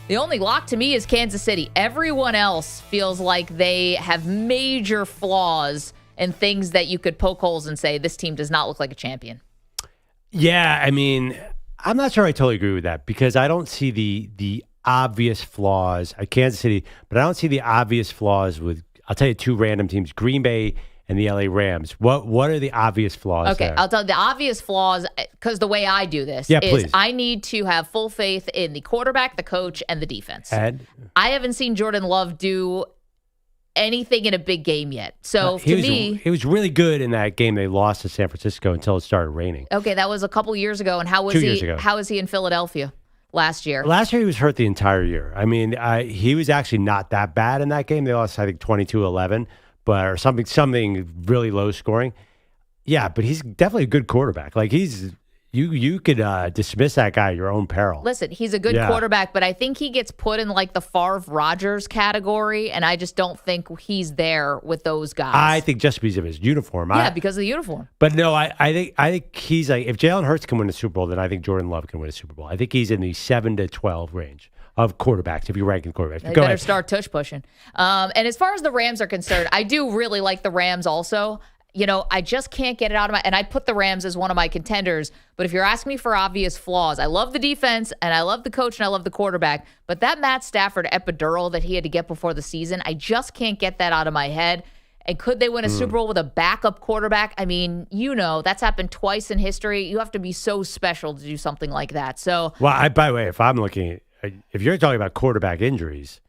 the only lock to me is Kansas City. Everyone else feels like they have major flaws and things that you could poke holes and say, this team does not look like a champion. Yeah, I mean, I'm not sure I totally agree with that because I don't see the obvious flaws at Kansas City, but I don't see the obvious flaws with, I'll tell you two random teams, Green Bay and the LA Rams. What are the obvious flaws Okay, there? I'll tell you the obvious flaws, because the way I do this is please. I need to have full faith in the quarterback, the coach, and the defense. And I haven't seen Jordan Love do anything in a big game yet. So he was really good in that game they lost to San Francisco until it started raining. Okay, that was a couple years ago. And how was 2 years ago. How was he in Philadelphia last year? Last year he was hurt the entire year. I mean, he was actually not that bad in that game. They lost, I think, 22-11. Or something really low scoring. Yeah, but he's definitely a good quarterback. Like you could dismiss that guy at your own peril. Listen, he's a good quarterback, but I think he gets put in like the Favre Rodgers category, and I just don't think he's there with those guys. I think just because of his uniform. Yeah, because of the uniform. But no, I think he's like, if Jalen Hurts can win a Super Bowl, then I think Jordan Love can win a Super Bowl. I think he's in the 7 to 12 range of quarterbacks, if you're ranking quarterbacks. They better start tush pushing. And as far as the Rams are concerned, I do really like the Rams also. You know, I just can't get it out of my... And I put the Rams as one of my contenders. But if you're asking me for obvious flaws, I love the defense, and I love the coach, and I love the quarterback. But that Matt Stafford epidural that he had to get before the season, I just can't get that out of my head. And could they win a Super Bowl with a backup quarterback? I mean, you know, that's happened twice in history. You have to be so special to do something like that. So... Well, by the way, if you're talking about quarterback injuries,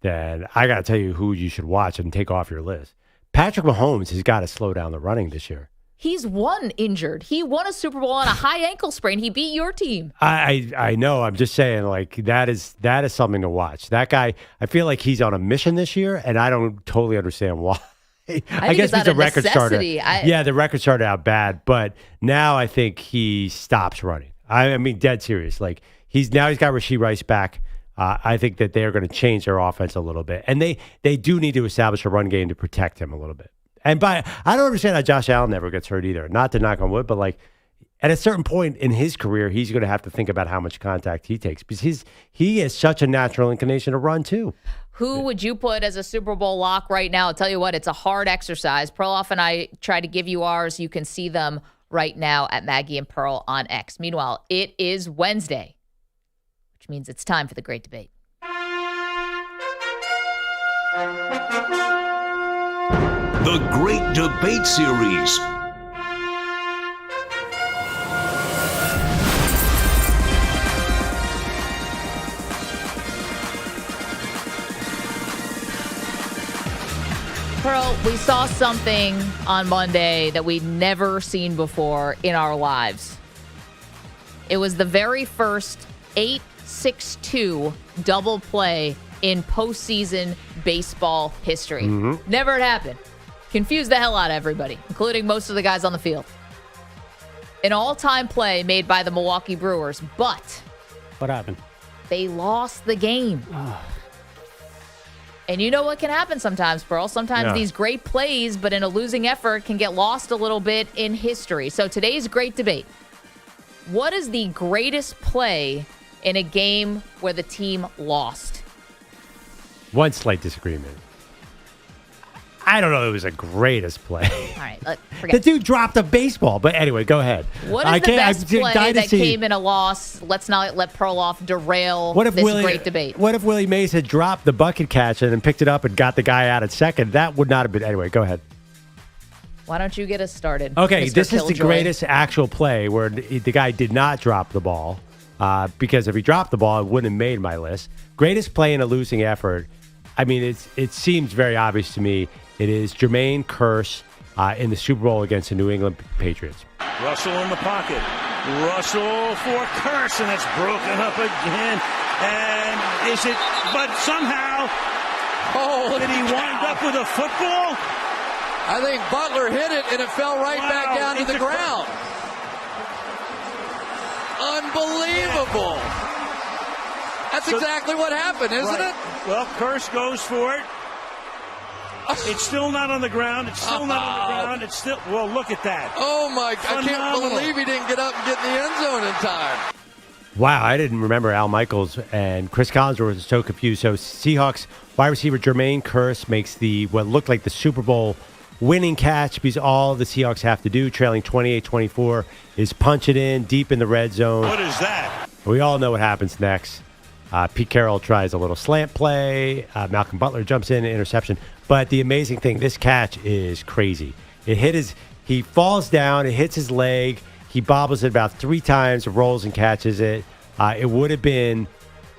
then I got to tell you who you should watch and take off your list. Patrick Mahomes has got to slow down the running this year. He's won injured. He won a Super Bowl on a high ankle sprain. He beat your team. I know. I'm just saying, like, that is something to watch. That guy, I feel like he's on a mission this year, and I don't totally understand why. I guess he's a record starter. The record started out bad, but now I think he stops running. I mean, dead serious. Like, he's got Rashee Rice back. I think that they're going to change their offense a little bit. And they do need to establish a run game to protect him a little bit. And I don't understand how Josh Allen never gets hurt either. Not to knock on wood, but like at a certain point in his career, he's going to have to think about how much contact he takes because he has such a natural inclination to run too. Who would you put as a Super Bowl lock right now? I'll tell you what, it's a hard exercise. Perloff and I try to give you ours. You can see them right now at Maggie and Pearl on X. Meanwhile, it is Wednesday, which means it's time for the Great Debate. The Great Debate Series. Pearl, we saw something on Monday that we'd never seen before in our lives. It was the very first 8-6-2 double play in postseason baseball history. Mm-hmm. Never had happened. Confused the hell out of everybody, including most of the guys on the field. An all-time play made by the Milwaukee Brewers, but... What happened? They lost the game. And you know what can happen sometimes, Pearl. Sometimes these great plays, but in a losing effort, can get lost a little bit in history. So today's Great Debate. What is the greatest play in a game where the team lost? One slight disagreement. I don't know. It was the greatest play. All right, The forget. dude dropped a baseball. But anyway, go ahead. What is the best play that came in a loss? Let's not let Perloff derail this great debate. What if Willie Mays had dropped the bucket catch and then picked it up and got the guy out at second? That would not have been. Anyway, go ahead. Why don't you get us started? Okay, Mr. this is the Killjoy? greatest actual play where the guy did not drop the ball because if he dropped the ball, it wouldn't have made my list. Greatest play in a losing effort. I mean, it seems very obvious to me. It is Jermaine Kearse in the Super Bowl against the New England Patriots. Russell in the pocket. Russell for Kearse, and it's broken up again. And is it? But somehow, did he wind up with a football? I think Butler hit it, and it fell right back down to the ground. Unbelievable. That's exactly what happened, isn't it? Well, Kearse goes for it. It's still not on the ground. It's still not on the ground. It's still. Well, look at that. Oh, my. I can't believe he didn't get up and get in the end zone in time. Wow, I didn't remember Al Michaels and Chris Collinsworth was so confused. So Seahawks wide receiver Jermaine Kearse makes what looked like the Super Bowl winning catch because all the Seahawks have to do, trailing 28-24, is punch it in deep in the red zone. What is that? We all know what happens next. Pete Carroll tries a little slant play. Malcolm Butler jumps in, interception. But the amazing thing, this catch is crazy. He falls down, it hits his leg. He bobbles it about 3 times, rolls and catches it. It would have been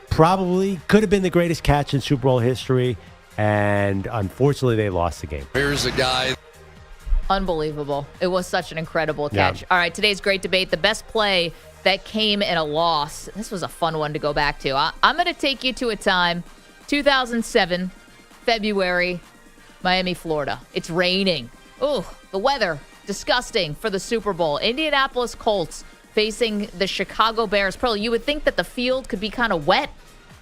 could have been the greatest catch in Super Bowl history. And unfortunately, they lost the game. Here's a guy. Unbelievable. It was such an incredible catch. Yeah. All right, today's great debate, the best play that came in a loss. This was a fun one to go back to. I'm going to take you to a time, 2007, February, Miami, Florida. It's raining. Ooh, the weather, disgusting for the Super Bowl. Indianapolis Colts facing the Chicago Bears. Pearl, you would think that the field could be kind of wet.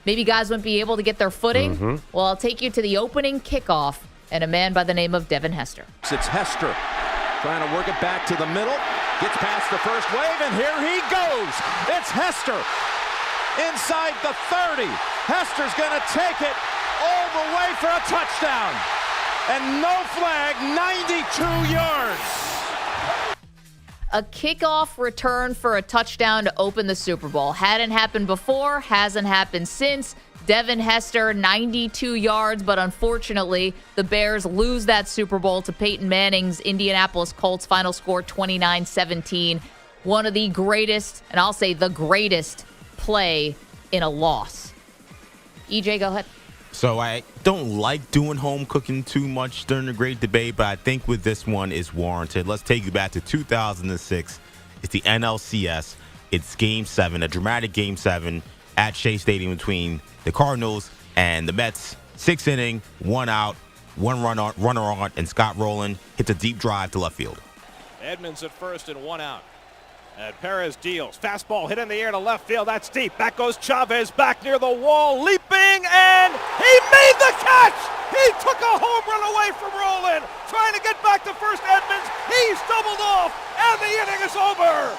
Maybe guys wouldn't be able to get their footing. Mm-hmm. Well, I'll take you to the opening kickoff and a man by the name of Devin Hester. It's Hester trying to work it back to the middle. Gets past the first wave, and here he goes. It's Hester inside the 30. Hester's going to take it all the way for a touchdown. And no flag, 92 yards. A kickoff return for a touchdown to open the Super Bowl. Hadn't happened before, hasn't happened since. Devin Hester, 92 yards, but unfortunately, the Bears lose that Super Bowl to Peyton Manning's Indianapolis Colts. Final score 29-17. One of the greatest, and I'll say the greatest, play in a loss. EJ, go ahead. So I don't like doing home cooking too much during the great debate, but I think with this one is warranted. Let's take you back to 2006. It's the NLCS. It's Game 7, a dramatic Game 7 at Shea Stadium between the Cardinals and the Mets. 6th inning, 1 out, 1 runner on, and Scott Rowland hits a deep drive to left field. Edmonds at first and 1 out. And Perez deals. Fastball hit in the air to left field. That's deep. Back goes Chavez back near the wall, leaping, and he made the catch! He took a home run away from Rowland, trying to get back to first Edmonds. He's doubled off, and the inning is over.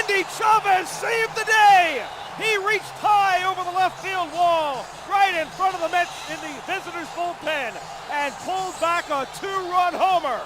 Andy Chavez saved the day. He reached high over the left field wall, right in front of the Mets in the visitors' bullpen, and pulled back a 2-run homer.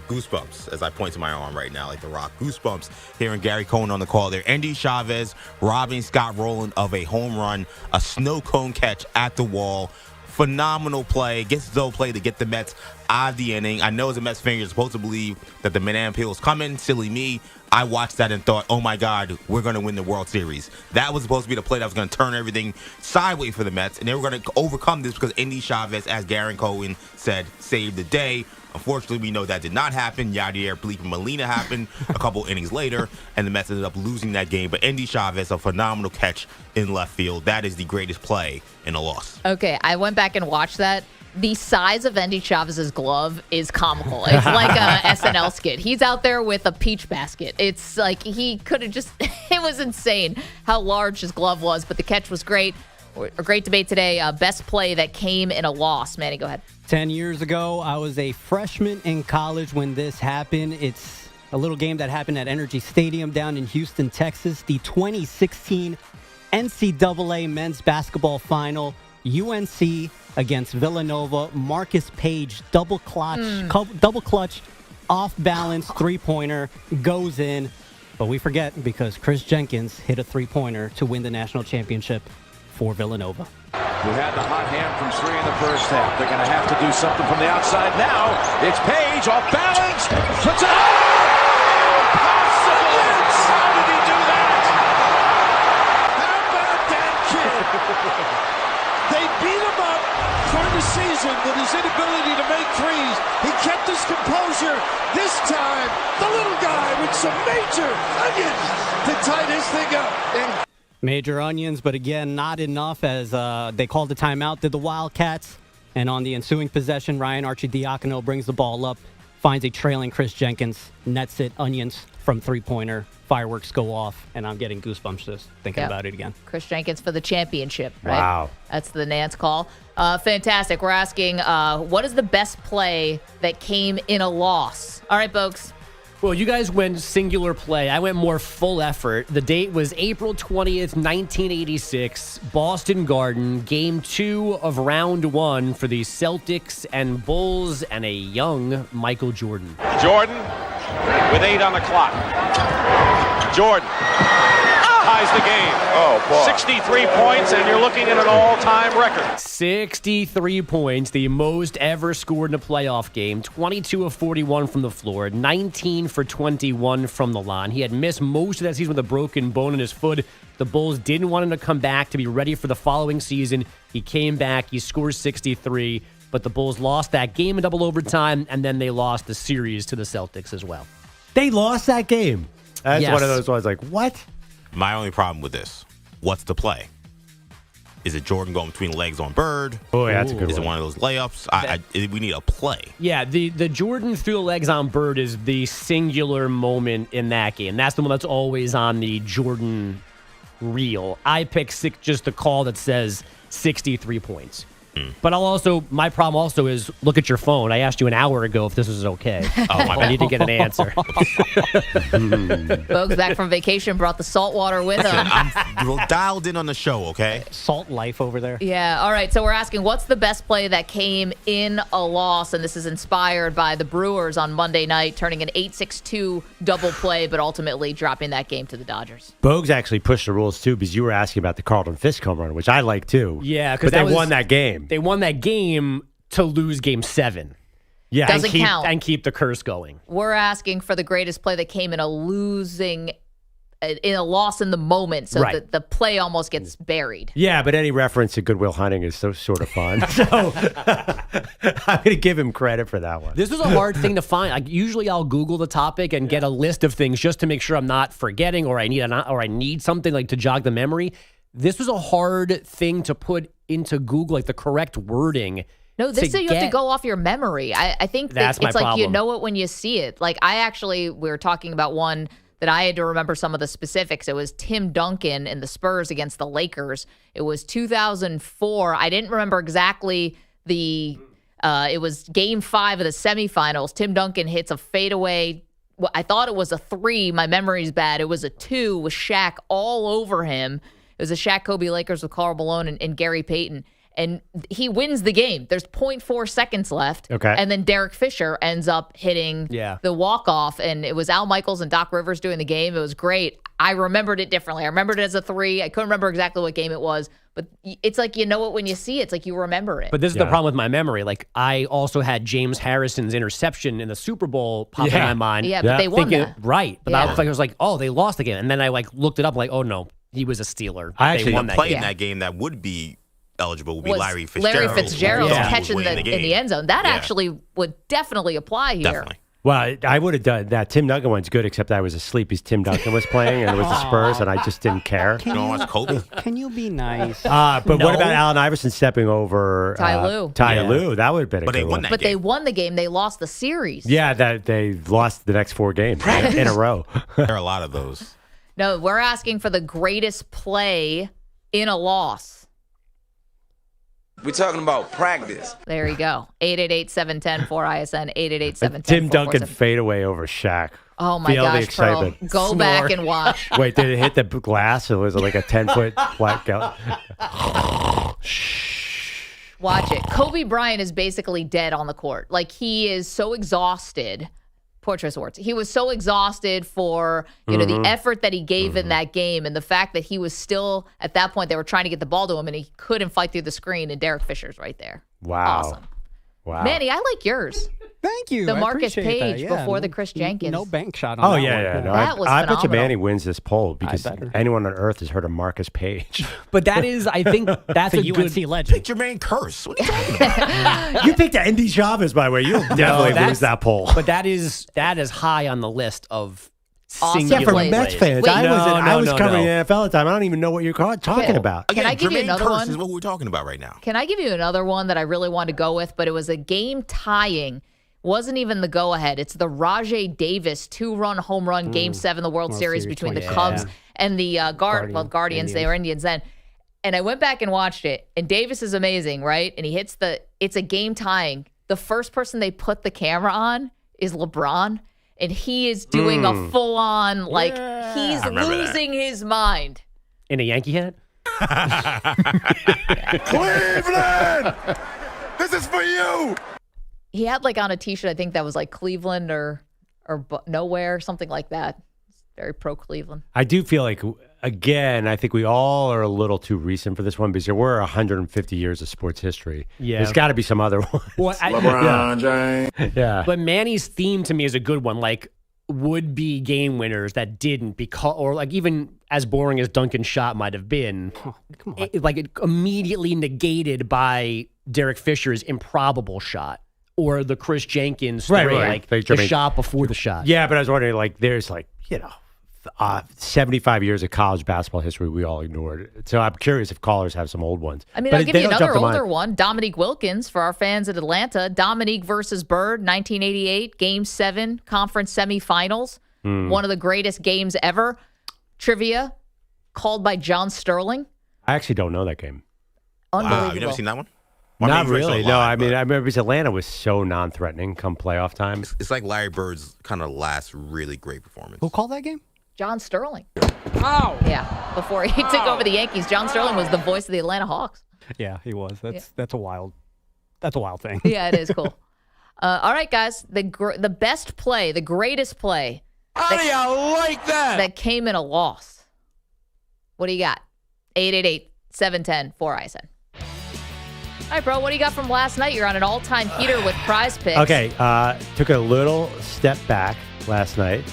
Goosebumps as I point to my arm right now like The Rock. Goosebumps hearing Gary Cohen on the call there. Andy Chavez robbing Scott Rowland of a home run, a snow cone catch at the wall. Phenomenal play. Gets his own play to get the Mets out of the inning. I know as a Mets fan, you're supposed to believe that the banana peel is coming. Silly me. I watched that and thought, oh my God, we're going to win the World Series. That was supposed to be the play that was going to turn everything sideways for the Mets, and they were going to overcome this because Andy Chavez, as Gary Cohen said, saved the day. Unfortunately, we know that did not happen. Yadier Bleep and Molina happened a couple innings later, and the Mets ended up losing that game. But Andy Chavez, a phenomenal catch in left field. That is the greatest play in a loss. Okay, I went back and watched that. The size of Andy Chavez's glove is comical. It's like a SNL skit. He's out there with a peach basket. It's like he could have just, it was insane how large his glove was, but the catch was great. A great debate today. Best play that came in a loss. Manny, go ahead. 10 years ago, I was a freshman in college when this happened. It's a little game that happened at Energy Stadium down in Houston, Texas. The 2016 NCAA men's basketball final. UNC against Villanova. Marcus Page double clutch, off balance 3-pointer goes in. But we forget because Chris Jenkins hit a 3-pointer to win the national championship for Villanova. Who had the hot hand from 3 in the first half. They're going to have to do something from the outside now. It's Page off balance. Puts it up. Impossible. How did he do that? How about that kid? They beat him up during the season with his inability to make threes. He kept his composure. This time, the little guy with some major onions to tie this thing up. Major onions, but again, not enough as they called the timeout, did the Wildcats. And on the ensuing possession, Ryan Arcidiacono brings the ball up, finds a trailing Chris Jenkins, nets it, onions from 3-pointer. Fireworks go off, and I'm getting goosebumps just thinking about it again. Chris Jenkins for the championship, right? Wow. That's the Nance call. Fantastic. We're asking, what is the best play that came in a loss? All right, folks. Well, you guys went singular play. I went more full effort. The date was April 20th, 1986, Boston Garden, Game 2 of Round 1 for the Celtics and Bulls and a young Michael Jordan. Jordan with 8 on the clock. Jordan ties the game. Oh, boy. 63 points, and you're looking at an all-time record. 63 points, the most ever scored in a playoff game. 22 of 41 from the floor, 19 for 21 from the line. He had missed most of that season with a broken bone in his foot. The Bulls didn't want him to come back to be ready for the following season. He came back. He scored 63, but the Bulls lost that game in double overtime, and then they lost the series to the Celtics as well. They lost that game. That's Yes. one of those ones like, what? My only problem with this, what's the play? Is it Jordan going between legs on Bird? Oh, yeah, that's a good Is one. it one of those layups? We need a play. Yeah, the Jordan through the legs on Bird is the singular moment in that game. That's the one that's always on the Jordan reel. I picked just the call that says 63 points. But my problem also is, look at your phone. I asked you an hour ago if this was okay. Oh, my bad. I need to get an answer. Folks back from vacation brought the salt water with them. I'm dialed in on the show, okay? Salt life over there. Yeah, all right. So we're asking, what's the best play that came in a loss? And this is inspired by the Brewers on Monday night, turning an 8-6-2 double play, but ultimately dropping that game to the Dodgers. Bogues actually pushed the rules, too, because you were asking about the Carlton Fisk home run, which I like, too. Yeah, but they won that game. They won that game to lose Game 7. Yeah, Doesn't count. And keep the curse going. We're asking for the greatest play that came in a loss in the moment, so Right. that the play almost gets buried. Yeah, but any reference to Goodwill Hunting is so sort of fun. So I'm going to give him credit for that one. This was a hard thing to find. Usually I'll Google the topic and get a list of things just to make sure I'm not forgetting or I need something like to jog the memory. This was a hard thing to put into Google, like the correct wording. No, you have to go off your memory. I think That's it's my like you problem. know it when you see it. Like we were talking about one that I had to remember some of the specifics. It was Tim Duncan and the Spurs against the Lakers. It was 2004. I didn't remember exactly it was Game 5 of the semifinals. Tim Duncan hits a fadeaway. Well, I thought it was a 3. My memory's bad. It was a 2 with Shaq all over him. It was a Shaq Kobe Lakers with Karl Malone and Gary Payton. And he wins the game. There's 0.4 seconds left. Okay. And then Derek Fisher ends up hitting the walk-off. And it was Al Michaels and Doc Rivers doing the game. It was great. I remembered it differently. I remembered it as a 3. I couldn't remember exactly what game it was. But it's like you know it when you see it. It's like you remember it. But this is the problem with my memory. Like, I also had James Harrison's interception in the Super Bowl pop in my mind. Yeah, but they won that. Right. But Yeah. I was like, oh, they lost the game. And then I looked it up like, oh, no, he was a Steeler. I actually won that play game. in that game that would be eligible would be Was Larry Fitzgerald. Larry Fitzgerald Yeah. catching in the end zone. That Yeah. actually would definitely apply here. Definitely. Well, I would have done that. Tim Duncan one's good, except I was asleep as Tim Duncan was playing, and it was the Spurs, and I just didn't care. Kobe. Can you be nice? But what about Allen Iverson stepping over Ty Lue. Ty Lue? That would have been a But good they won one. that But they won the game. They lost the series. Yeah, that they lost the next 4 games in a row. There are a lot of those. No, we're asking for the greatest play in a loss. We're talking about practice. There you go. 888-710-4ISN, 888-710-447. Tim Duncan fadeaway over Shaq. Oh, my Feel the gosh, Pearl. excitement. Go back and watch. Wait, did it hit the glass? Or was it like a 10-foot flat? Watch it. Kobe Bryant is basically dead on the court. Like, he is so exhausted. Poor Schwartz. He was so exhausted for, the effort that he gave in that game, and the fact that he was still, at that point, they were trying to get the ball to him, and he couldn't fight through the screen, and Derek Fisher's right there. Wow. Awesome. Wow. Manny, I like yours. Thank you. The I Marcus appreciate Page that. Yeah, before the Chris Jenkins. No bank shot on Oh, that yeah. one. No, That was I bet you phenomenal. Manny wins this poll because better. anyone on earth has heard of Marcus Page. But that is, I think that's a The UNC good. legend. Pick Jermaine Curse. What are you talking about? You picked Andy Chavez, by the way. You'll definitely that's- lose that poll. But that is high on the list of Awesome Yeah, for plays. Mets fans. Wait. I was covering no. the NFL at the time. I don't even know what you're talking about. Can I give you Jermaine another Curse one? is what we're talking about right now. Can I give you another one that I really wanted to go with, but it was a game tying. Wasn't even the go-ahead. It's the Rajay Davis 2-run home run, Game 7 of the World Series between the Cubs and the Guardians. They were Indians then. And I went back and watched it, and Davis is amazing, right? And he hits it's a game tying. The first person they put the camera on is LeBron, and he is doing a full-on, he's losing his mind. In a Yankee hat? Cleveland! This is for you! He had on a T-shirt, I think that was Cleveland or nowhere, something like that. It's very pro Cleveland. I do feel like, again, I think we all are a little too recent for this one because there were 150 years of sports history. Yeah. There's got to be some other ones. Well, LeBron James. Yeah. But Manny's theme to me is a good one. Would-be game winners that didn't, because, or even as boring as Duncan's shot might have been, it immediately negated by Derek Fisher's improbable shot. Or the Chris Jenkins story, Right. the shot before the shot. Yeah, but I was wondering, there's 75 years of college basketball history we all ignored. So I'm curious if callers have some old ones. I mean, But I'll give they you don't jump another to mind. older one. Dominique Wilkins for our fans in Atlanta. Dominique versus Bird, 1988, Game 7, conference semifinals. One of the greatest games ever. Trivia, called by John Sterling. I actually don't know that game. Unbelievable. Wow, you never seen that one? Not really. No, I remember because Atlanta was so non-threatening come playoff time. It's like Larry Bird's kind of last really great performance. Who called that game? John Sterling. Ow! Yeah, before he took over the Yankees, John Sterling was the voice of the Atlanta Hawks. Yeah, he was. That's a wild thing. Yeah, it is cool. All right, guys, the best play, the greatest play. How do you like that? That came in a loss. What do you got? 888-710-4ISN. All right, bro, what do you got from last night? You're on an all-time heater with Prize Picks. Okay, took a little step back last night,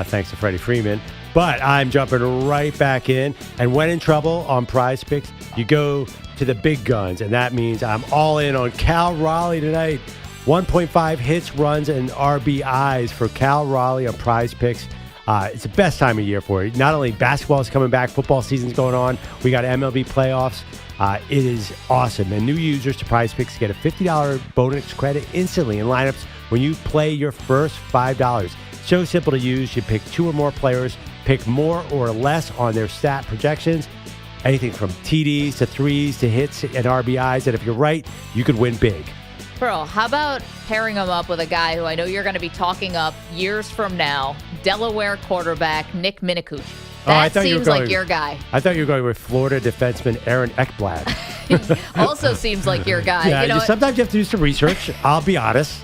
thanks to Freddie Freeman. But I'm jumping right back in. And when in trouble on Prize Picks, you go to the big guns. And that means I'm all in on Cal Raleigh tonight. 1.5 hits, runs, and RBIs for Cal Raleigh on Prize Picks. It's the best time of year for it. Not only basketball is coming back, football season's going on. We got MLB playoffs. It is awesome. And new users to Prize Picks get a $50 bonus credit instantly in lineups when you play your first $5. So simple to use. You pick 2 or more players, pick more or less on their stat projections. Anything from TDs to threes to hits and RBIs. And if you're right, you could win big. Bro, how about pairing him up with a guy who I know you're going to be talking up years from now, Delaware quarterback Nick Minicucci. That seems like your guy. I thought you were going with Florida defenseman Aaron Ekblad. Also seems like your guy. Yeah, you know, sometimes you have to do some research. I'll be honest.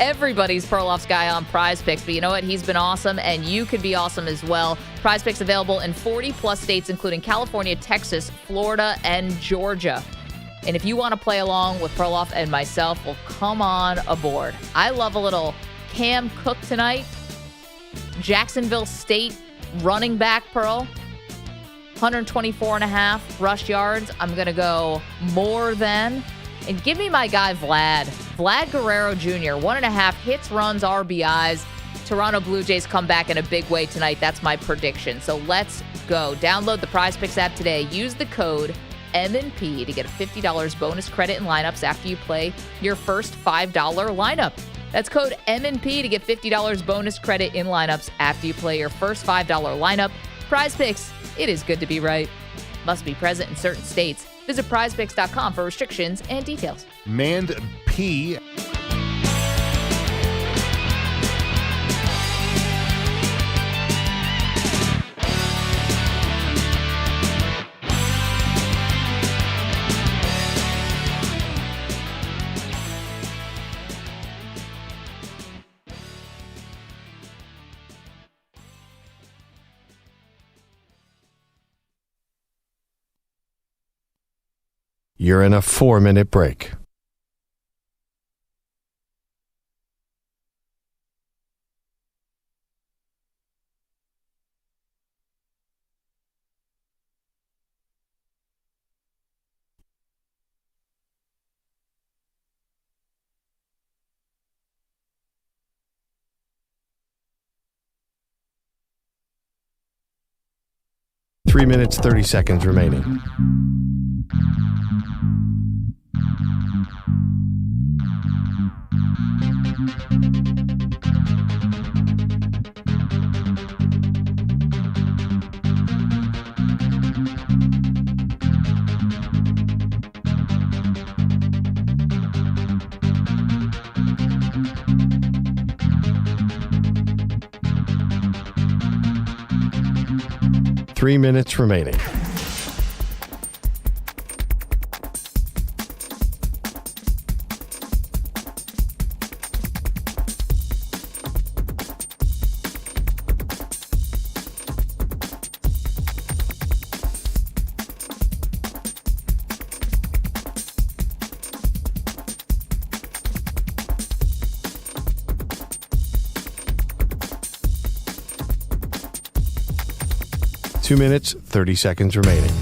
Everybody's Perloff's guy on Prize Picks, but you know what? He's been awesome, and you could be awesome as well. Prize Picks available in 40-plus states, including California, Texas, Florida, and Georgia. And if you want to play along with Perloff and myself, well, come on aboard. I love a little Cam Cook tonight. Jacksonville State running back, Pearl. 124.5 rush yards. I'm going to go more than. And give me my guy, Vlad. Vlad Guerrero Jr., 1.5 hits, runs, RBIs. Toronto Blue Jays come back in a big way tonight. That's my prediction. So let's go. Download the Prize Picks app today. Use the code M&P to get a $50 bonus credit in lineups after you play your first $5 lineup. That's code M&P to get $50 bonus credit in lineups after you play your first $5 lineup. Prize Picks, it is good to be right. Must be present in certain states. Visit prizepicks.com for restrictions and details. Mand P. You're in a 4-minute break. Three minutes, 30 seconds remaining. Three minutes remaining. Two minutes, 30 seconds remaining.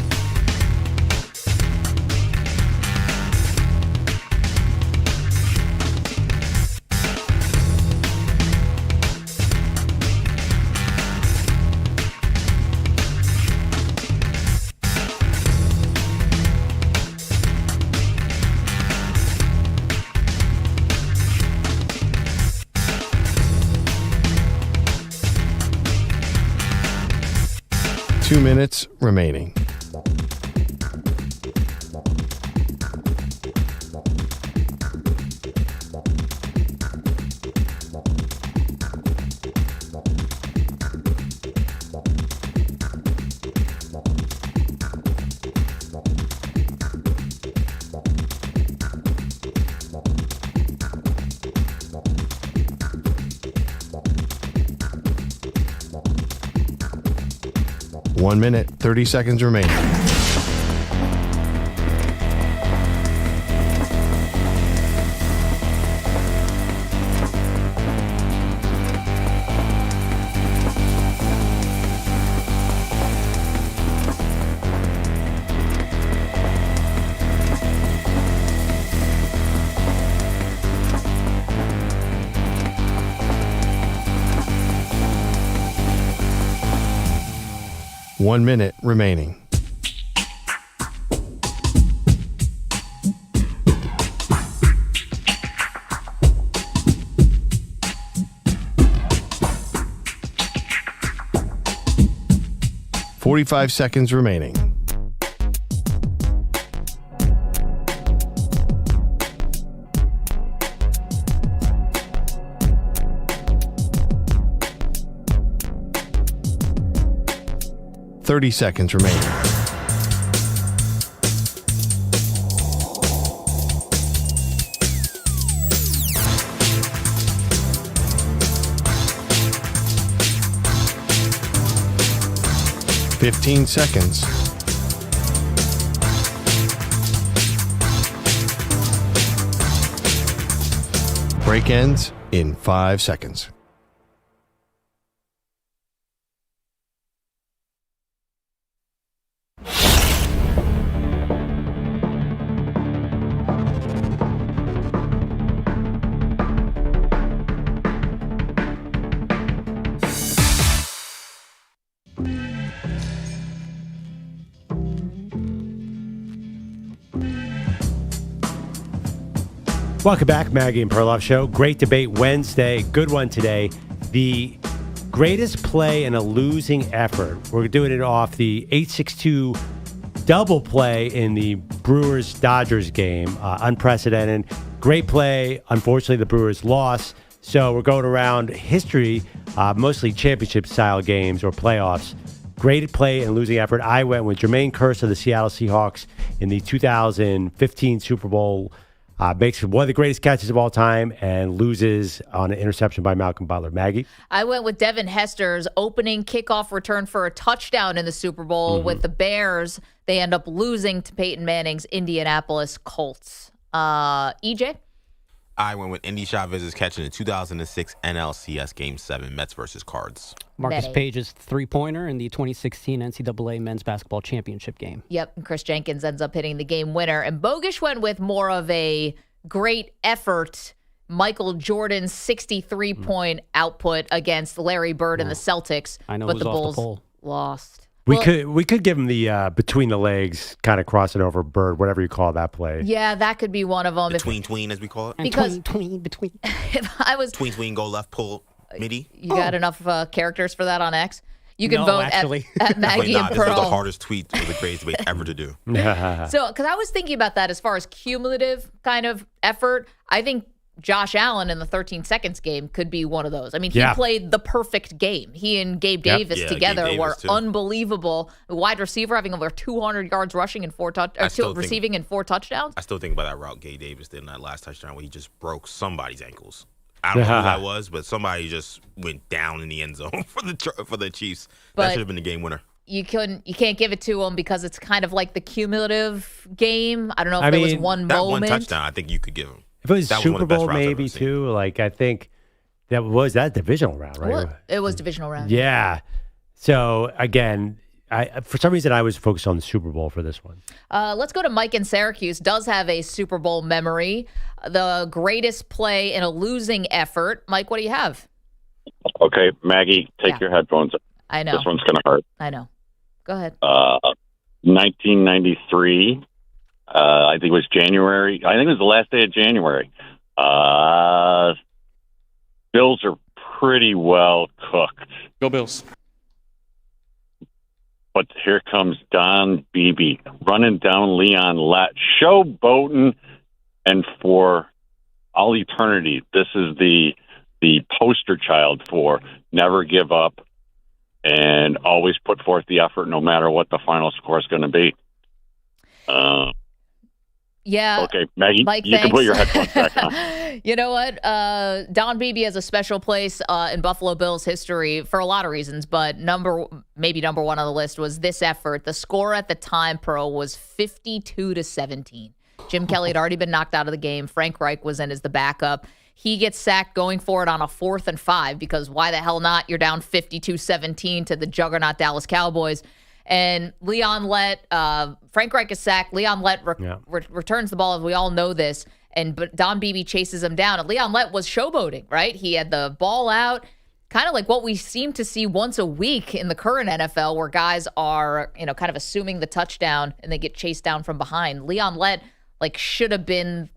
Two minutes remaining. One minute, 30 seconds remaining. One minute remaining. Forty-five seconds remaining. Thirty seconds remaining. Fifteen seconds. Break ends in 5 seconds. Welcome back, Maggie and Perloff Show. Great debate Wednesday. Good one today. The greatest play in a losing effort. We're doing it off the 8-6-2 double play in the Brewers-Dodgers game. Unprecedented. Great play. Unfortunately, the Brewers lost. So we're going around history, mostly championship-style games or playoffs. Great play and losing effort. I went with Jermaine Kearse of the Seattle Seahawks in the 2015 Super Bowl makes one of the greatest catches of all time and loses on an interception by Malcolm Butler. Maggie? I went with Devin Hester's opening kickoff return for a touchdown in the Super Bowl with the Bears. They end up losing to Peyton Manning's Indianapolis Colts. EJ? I went with Indy Chavez's catch in the 2006 NLCS Game 7, Mets versus Cards. Marcus Page's three-pointer in the 2016 NCAA Men's Basketball Championship game. Yep, and Chris Jenkins ends up hitting the game winner. And Bogish went with more of a great effort, Michael Jordan's 63-point output against Larry Bird and the Celtics. I know but who's the off the Bulls pole. lost. We could give him the between the legs, kind of crossing over Bird, whatever you call that play. Yeah, that could be one of them. Tween, as we call it. Because between. If I was Tween, go left, pull midi. You got enough characters for that on X? You can vote actually. at Maggie and This was the Pearl. hardest tweet of the greatest debate ever to do. So, because I was thinking about that as far as cumulative kind of effort, I think Josh Allen in the 13 seconds game could be one of those. I mean, he played the perfect game. He and Gabe Davis together were unbelievable. A wide receiver having over 200 yards rushing and receiving and 4 touchdowns. I still think about that route Gabe Davis did in that last touchdown where he just broke somebody's ankles. I don't know who that was, but somebody just went down in the end zone for the Chiefs. That should have been the game winner. You can't give it to him because it's kind of like the cumulative game. I don't know if there was one that moment. One touchdown, I think you could give him. If it was that Super was one of the best Bowl, routes I've maybe ever seen. too. Like I think that divisional round, right? Well, it was divisional round. Yeah. So again, for some reason I was focused on the Super Bowl for this one. Let's go to Mike in Syracuse. Does have a Super Bowl memory. The greatest play in a losing effort. Mike, what do you have? Okay, Maggie, take your headphones. I know. This one's going to hurt. I know. Go ahead. 1993. I think it was January. I think it was the last day of January. Bills are pretty well cooked. Go Bills. But here comes Don Beebe running down Leon Lett, showboating, and for all eternity, this is the poster child for never give up and always put forth the effort no matter what the final score is going to be. Yeah. Okay, Maggie, Mike, you can put your headphones back on. You know what? Don Beebe has a special place in Buffalo Bills history for a lot of reasons, but number one on the list was this effort. The score at the time, Pearl, was 52-17. Jim Kelly had already been knocked out of the game. Frank Reich was in as the backup. He gets sacked going for it on a 4th and 5 because why the hell not? You're down 52-17 to the juggernaut Dallas Cowboys. And Leon Lett, Frank Reich is sacked. Leon Lett returns the ball, as we all know this. But Don Beebe chases him down. And Leon Lett was showboating, right? He had the ball out, kind of like what we seem to see once a week in the current NFL, where guys are, kind of assuming the touchdown and they get chased down from behind. Leon Lett, should have been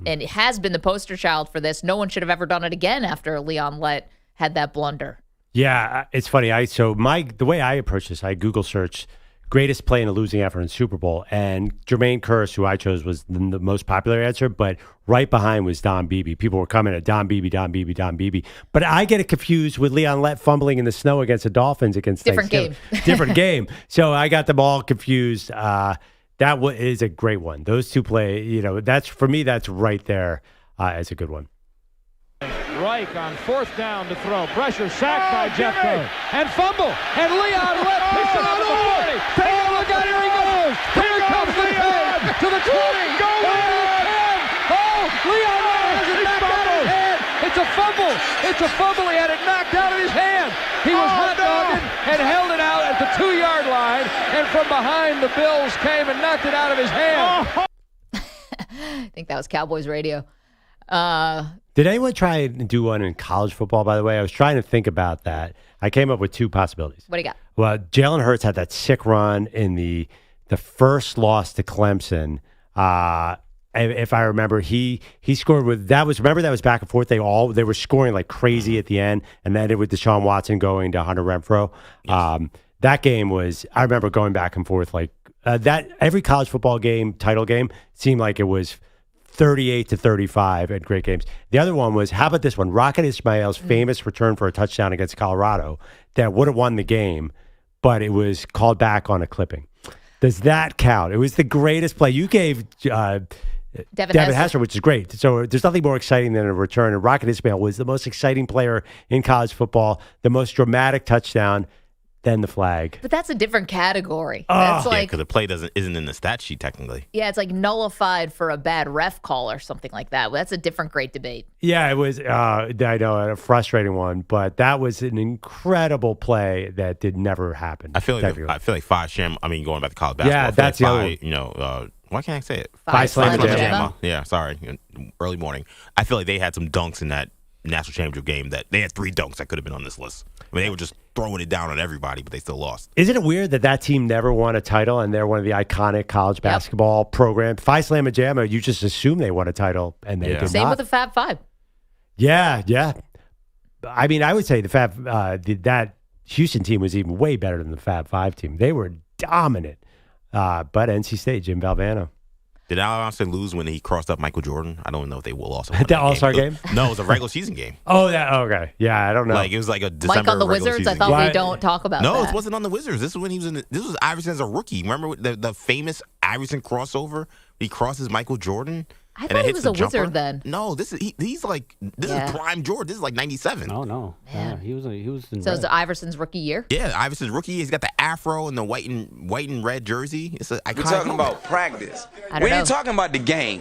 and has been the poster child for this. No one should have ever done it again after Leon Lett had that blunder. Yeah, it's funny. The way I approach this, I Google search greatest play in a losing effort in Super Bowl, and Jermaine Kearse, who I chose, was the most popular answer, but right behind was Don Beebe. People were coming at Don Beebe. But I get it confused with Leon Lett fumbling in the snow against the Dolphins against Different game. Different game. So I got them all confused. That is a great one. Those two play, that's for me, that's right there as a good one. Reich on 4th down to throw. Pressure sacked by Jeffco. And fumble. And Leon Lett picks it up to the 40. Oh, look out, here he goes. Here comes the 10 to the 20. Go Leon! Oh, Leon Lett has it knocked out of his hand. It's a fumble. It's a fumble. He had it knocked out of his hand. He was hot dogging and held it out at the 2-yard line. And from behind, the Bills came and knocked it out of his hand. I think that was Cowboys radio. Did anyone try and do one in college football, by the way? I was trying to think about that. I came up with 2 possibilities. What do you got? Well, Jalen Hurts had that sick run in the first loss to Clemson. If I remember, he scored with that was back and forth. They were scoring like crazy at the end, and then it with Deshaun Watson going to Hunter Renfrow. Yes. That game was, I remember going back and forth like that. Every college football game, title game, seemed like it was 38-35 at great games. The other one was, how about this one? Rocket Ismail's famous return for a touchdown against Colorado that would have won the game, but it was called back on a clipping. Does that count? It was the greatest play. You gave Devin Hester, which is great. So there's nothing more exciting than a return. And Rocket Ismail was the most exciting player in college football, the most dramatic touchdown, then the flag. But that's a different category. Oh. That's Yeah, like, because the play isn't in the stat sheet technically. yeah, it's like nullified for a bad ref call or something like that. That's a different great debate. Yeah, it was, I know, a frustrating one, but that was an incredible play that did never happen. I feel like going back to college basketball. Yeah, that's the other one. Why can't I say it? Five Slam Jam. Yeah, sorry. Early morning. I feel like they had some dunks in that national championship game that they had 3 dunks that could have been on this list. I mean, they were just throwing it down on everybody, but they still lost. Isn't it weird that team never won a title and they're one of the iconic college basketball programs? Phi Slamma Jamma, you just assume they won a title and they did not. Same with the Fab Five. Yeah. I mean, I would say the Fab that Houston team was even way better than the Fab Five team. They were dominant. But NC State, Jim Valvano. Did Alonso lose when he crossed up Michael Jordan? I don't know if they will also. The All-Star game? No, it was a regular season game. Okay. Yeah, I don't know. Like it was like a December Mike on the regular Wizards. I season thought game. we don't talk about No, that. it wasn't on the Wizards. This is when he was this was Iverson as a rookie. Remember the famous Iverson crossover? He crosses Michael Jordan. I thought he was a Wizard then. No, this is he's like this is prime Jordan. This is like 97. Oh no, he was in So red. it's Iverson's rookie year? Yeah, Iverson's rookie. He's got the afro and the white and red jersey. It's a We're talking about practice. I We don't know. ain't talking about the game.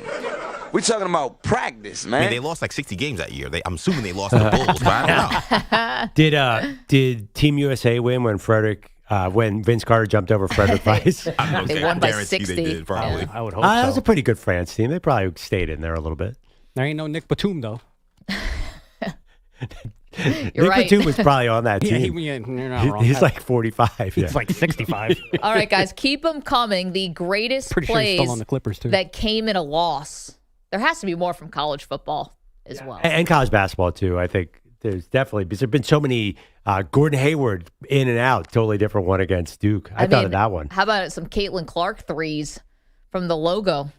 We're talking about practice, I man. mean, they lost like 60 games that year. I'm assuming they lost to the Bulls, but I don't know. Did Team USA win when Vince Carter jumped over Frederick Weiss? They won by guarantee 60. They did, probably. I would hope That so. was a pretty good France team. They probably stayed in there a little bit. There ain't no Nick Batum though. Nick right. Batum was probably on that Yeah, team. you're not wrong. He's like 45. He's like 65. All right, guys, keep them coming. The greatest Pretty sure he's plays still on the Clippers too. that came in a loss. There has to be more from college football as well. And college basketball, too. I think there's definitely, because there have been so many Gordon Hayward in and out, totally different one against Duke. I thought of that one. How about some Caitlin Clark threes from the logo?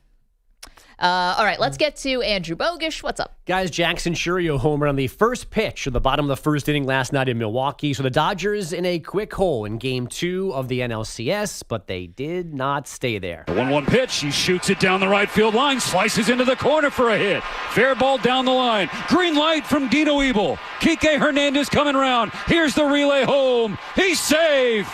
All right, let's get to Andrew Bogish. What's up? Guys, Jackson Churio homered on the first pitch of the bottom of the first inning last night in Milwaukee. So the Dodgers in a quick hole in Game 2 of the NLCS, but they did not stay there. The 1-1 pitch. He shoots it down the right field line, slices into the corner for a hit. Fair ball down the line. Green light from Dino Ebel. Kike Hernandez coming around. Here's the relay home. He's safe.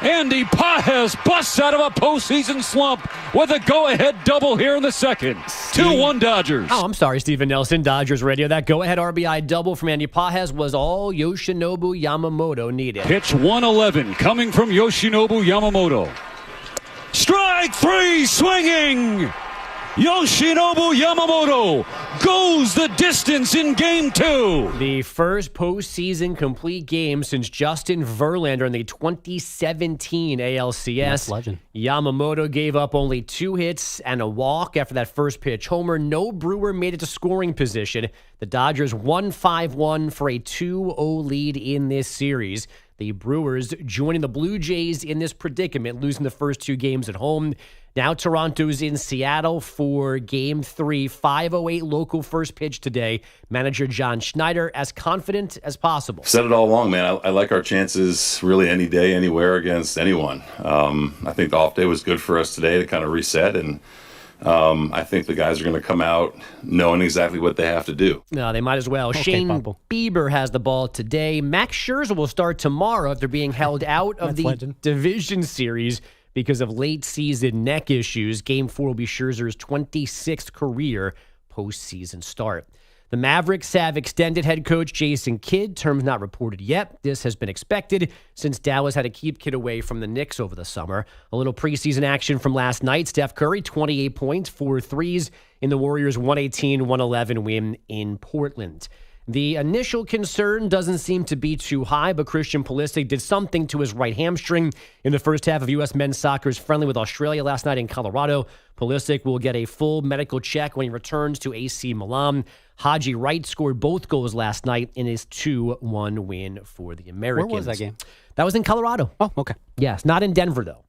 Andy Pages busts out of a postseason slump with a go-ahead double here in the second. 2-1 Dodgers. Oh, I'm sorry, Stephen Nelson, Dodgers Radio. That go-ahead RBI double from Andy Pages was all Yoshinobu Yamamoto needed. Pitch 111 coming from Yoshinobu Yamamoto. Strike 3 swinging. Yoshinobu Yamamoto goes the distance in Game 2. The first postseason complete game since Justin Verlander in the 2017 ALCS. That's legend. Yamamoto gave up only 2 hits and a walk after that first pitch homer. No Brewer made it to scoring position. The Dodgers won 5-1 for a 2-0 lead in this series. The Brewers joining the Blue Jays in this predicament, losing the first 2 games at home. Now Toronto's in Seattle for Game 3, 5:08 local first pitch today. Manager John Schneider as confident as possible. Said it all along, man. I like our chances really any day, anywhere against anyone. I think the off day was good for us today to kind of reset, and I think the guys are going to come out knowing exactly what they have to do. No, they might as well. Okay, Shane Papa. Bieber has the ball today. Max Scherzer will start tomorrow after being held out of That's the legend. division series because of late season neck issues. Game 4 will be Scherzer's 26th career postseason start. The Mavericks have extended head coach Jason Kidd. Terms not reported yet. This has been expected since Dallas had to keep Kidd away from the Knicks over the summer. A little preseason action from last night. Steph Curry, 28 points, 4 threes in the Warriors' 118-111 win in Portland. The initial concern doesn't seem to be too high, but Christian Pulisic did something to his right hamstring in the first half of U.S. men's soccer's friendly with Australia last night in Colorado. Pulisic will get a full medical check when he returns to AC Milan. Haji Wright scored both goals last night in his 2-1 win for the Americans. Where was that game? That was in Colorado. Oh, okay. Yes, not in Denver, though.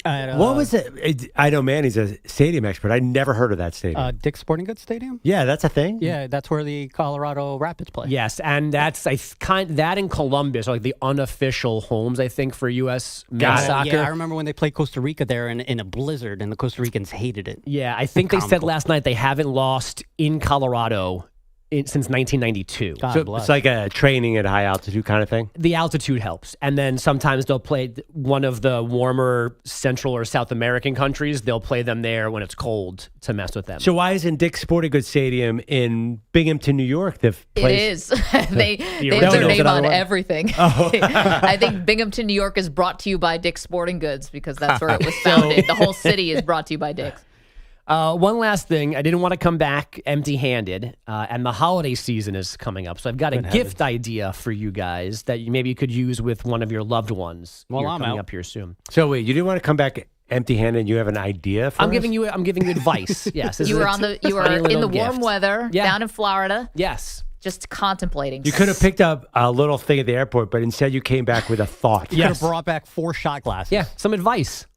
What was it? I know Manny's a stadium expert. I never heard of that stadium. Dick's Sporting Goods Stadium? Yeah, that's a thing? Yeah, that's where the Colorado Rapids play. Yes, and that's that in Columbus are like the unofficial homes, I think, for U.S. men's soccer. Yeah, I remember when they played Costa Rica there in a blizzard, and the Costa Ricans hated it. Yeah, I think they said last night they haven't lost in Colorado since 1992. So it's like a training at high altitude kind of thing? The altitude helps. And then sometimes they'll play one of the warmer Central or South American countries. They'll play them there when it's cold to mess with them. So why isn't Dick's Sporting Goods Stadium in Binghamton, New York? It is. They have their name on everything. Oh. I think Binghamton, New York is brought to you by Dick's Sporting Goods because that's where it was founded. The whole city is brought to you by Dick's. One last thing. I didn't want to come back empty-handed, and the holiday season is coming up. So I've got a gift idea for you guys that maybe you could use with one of your loved ones. Well, I'm coming out. up here soon. So wait, you didn't want to come back empty-handed and you have an idea for I'm us? giving you advice. Yes. You were in the warm weather down in Florida. Yes. Just contemplating. You could have picked up a little thing at the airport, but instead you came back with a thought. You could have brought back 4 shot glasses. Yeah, some advice.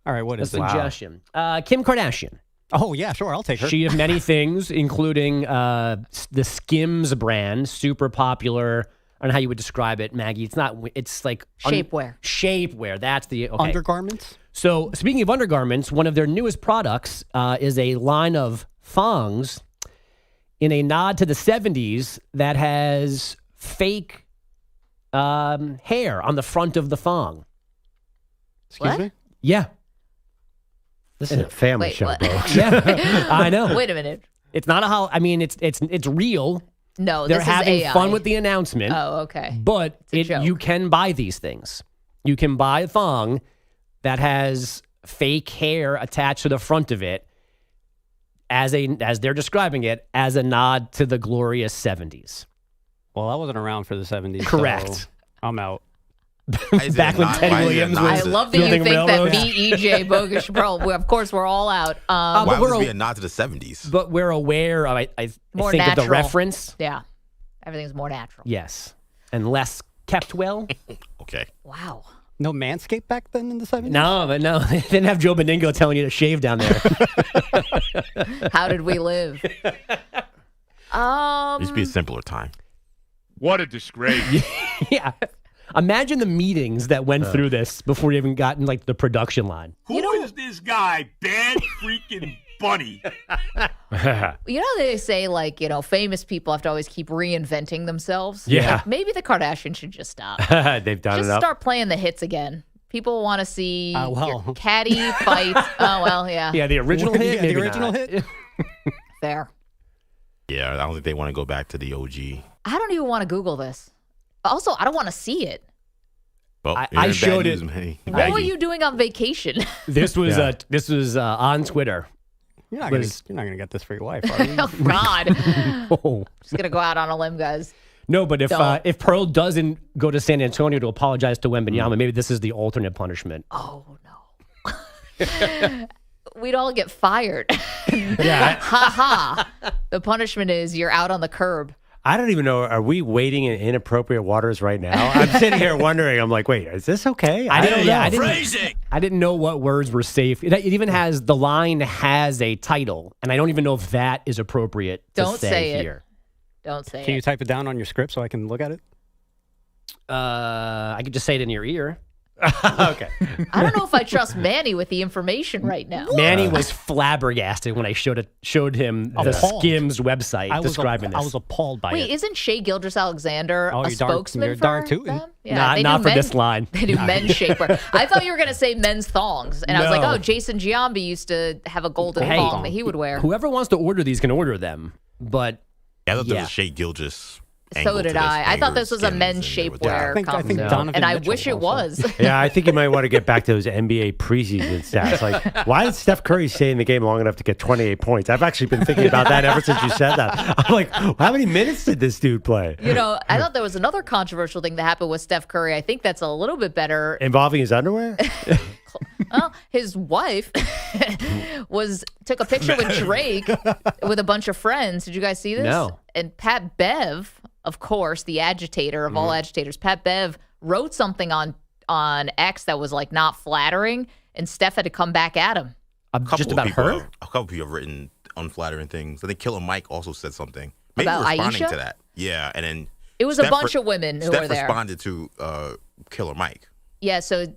All right, what is a it? suggestion? Kim Kardashian. Oh, yeah, sure. I'll take her. She of many things, including the Skims brand, super popular. I don't know how you would describe it, Maggie. It's like shapewear. Shapewear. That's the okay. Undergarments? So speaking of undergarments, one of their newest products is a line of thongs in a nod to the 70s that has fake hair on the front of the thong. Excuse me? Yeah. This is a family Wait, show, what? folks. Yeah, I know. Wait a minute. It's not it's real. No, They're this having is AI. fun with the announcement. Oh, okay. But It's a joke. you can buy these things. You can buy a thong that has fake hair attached to the front of it as they're describing it, as a nod to the glorious 70s. Well, I wasn't around for the 70s. Correct. So I'm out. Back when Ted Williams was I love that you building think railroads. that me, EJ, Bogus, Pearl, of course, we're all out. Why but would we're it be a nod to the 70s? But we're aware of, I more think, natural. of the reference. Yeah. Everything's more natural. Yes. And less kept well. Okay. Wow. No Manscaped back then in the 70s? No, they didn't have Joe Beningo telling you to shave down there. How did we live? It used to be a simpler time. What a disgrace. Yeah. Imagine the meetings that went through this before you even gotten like the production line. Who is this guy? Bad freaking Bunny. You know, they say, like, famous people have to always keep reinventing themselves. Yeah. Like, maybe the Kardashians should just stop. They've done Just it up. start playing the hits again. People want to see well. your caddy fight. Oh, well, yeah. Yeah, the original hit. Yeah, maybe the original not. hit? Fair. Yeah, I don't think they want to go back to the OG. I don't even want to Google this. Also, I don't want to see it. Well, I showed it. What were you doing on vacation? This was on Twitter. You're not gonna get this for your wife, are you? Oh, God. Oh. Just going to go out on a limb, guys. No, but Don't. if Pearl doesn't go to San Antonio to apologize to Wembanyama, maybe this is the alternate punishment. Oh, no. We'd all get fired. Yeah. Ha ha. The punishment is you're out on the curb. I don't even know. Are we wading in inappropriate waters right now? I'm sitting here wondering. I'm like, wait, is this okay? I don't know. I didn't know what words were safe. It even has the line has a title, and I don't even know if that is appropriate to Don't say here. it. Don't say Can it. you type it down on your script so I can look at it? I could just say it in your ear. Okay. I don't know if I trust Manny with the information right now. Manny was flabbergasted when I showed him the Appalled. Skims website describing this. I was appalled by Wait, it. isn't Shea Gilgeous-Alexander Oh, a you're darn- spokesman you're for darn tootin'. them? Yeah, not do for this line. They do men's shapewear. I thought you were going to say men's thongs. And I was like, No. oh, Jason Giambi used to have a golden Hey, thong that he would wear. Whoever wants to order these can order them, but Yeah, I thought there was a Shea Gilgeous. So did I. I thought this was a men's shapewear I think company. Donovan And I Mitchell wish it also. was. Yeah, I think you might want to get back to those NBA preseason stats. Like, why did Steph Curry stay in the game long enough to get 28 points? I've actually been thinking about that ever since you said that. I'm like, how many minutes did this dude play? I thought there was another controversial thing that happened with Steph Curry. I think that's a little bit better. Involving his underwear? Well, his wife took a picture with Drake with a bunch of friends. Did you guys see this? No. And Pat Bev, of course, the agitator of all agitators, Pat Bev wrote something on X that was like not flattering, and Steph had to come back at him. Just about her? A couple people have written unflattering things. I think Killer Mike also said something. Maybe About responding Aisha? to that. Yeah, and then It was a bunch of women who Steph were there. responded to Killer Mike. Yeah, so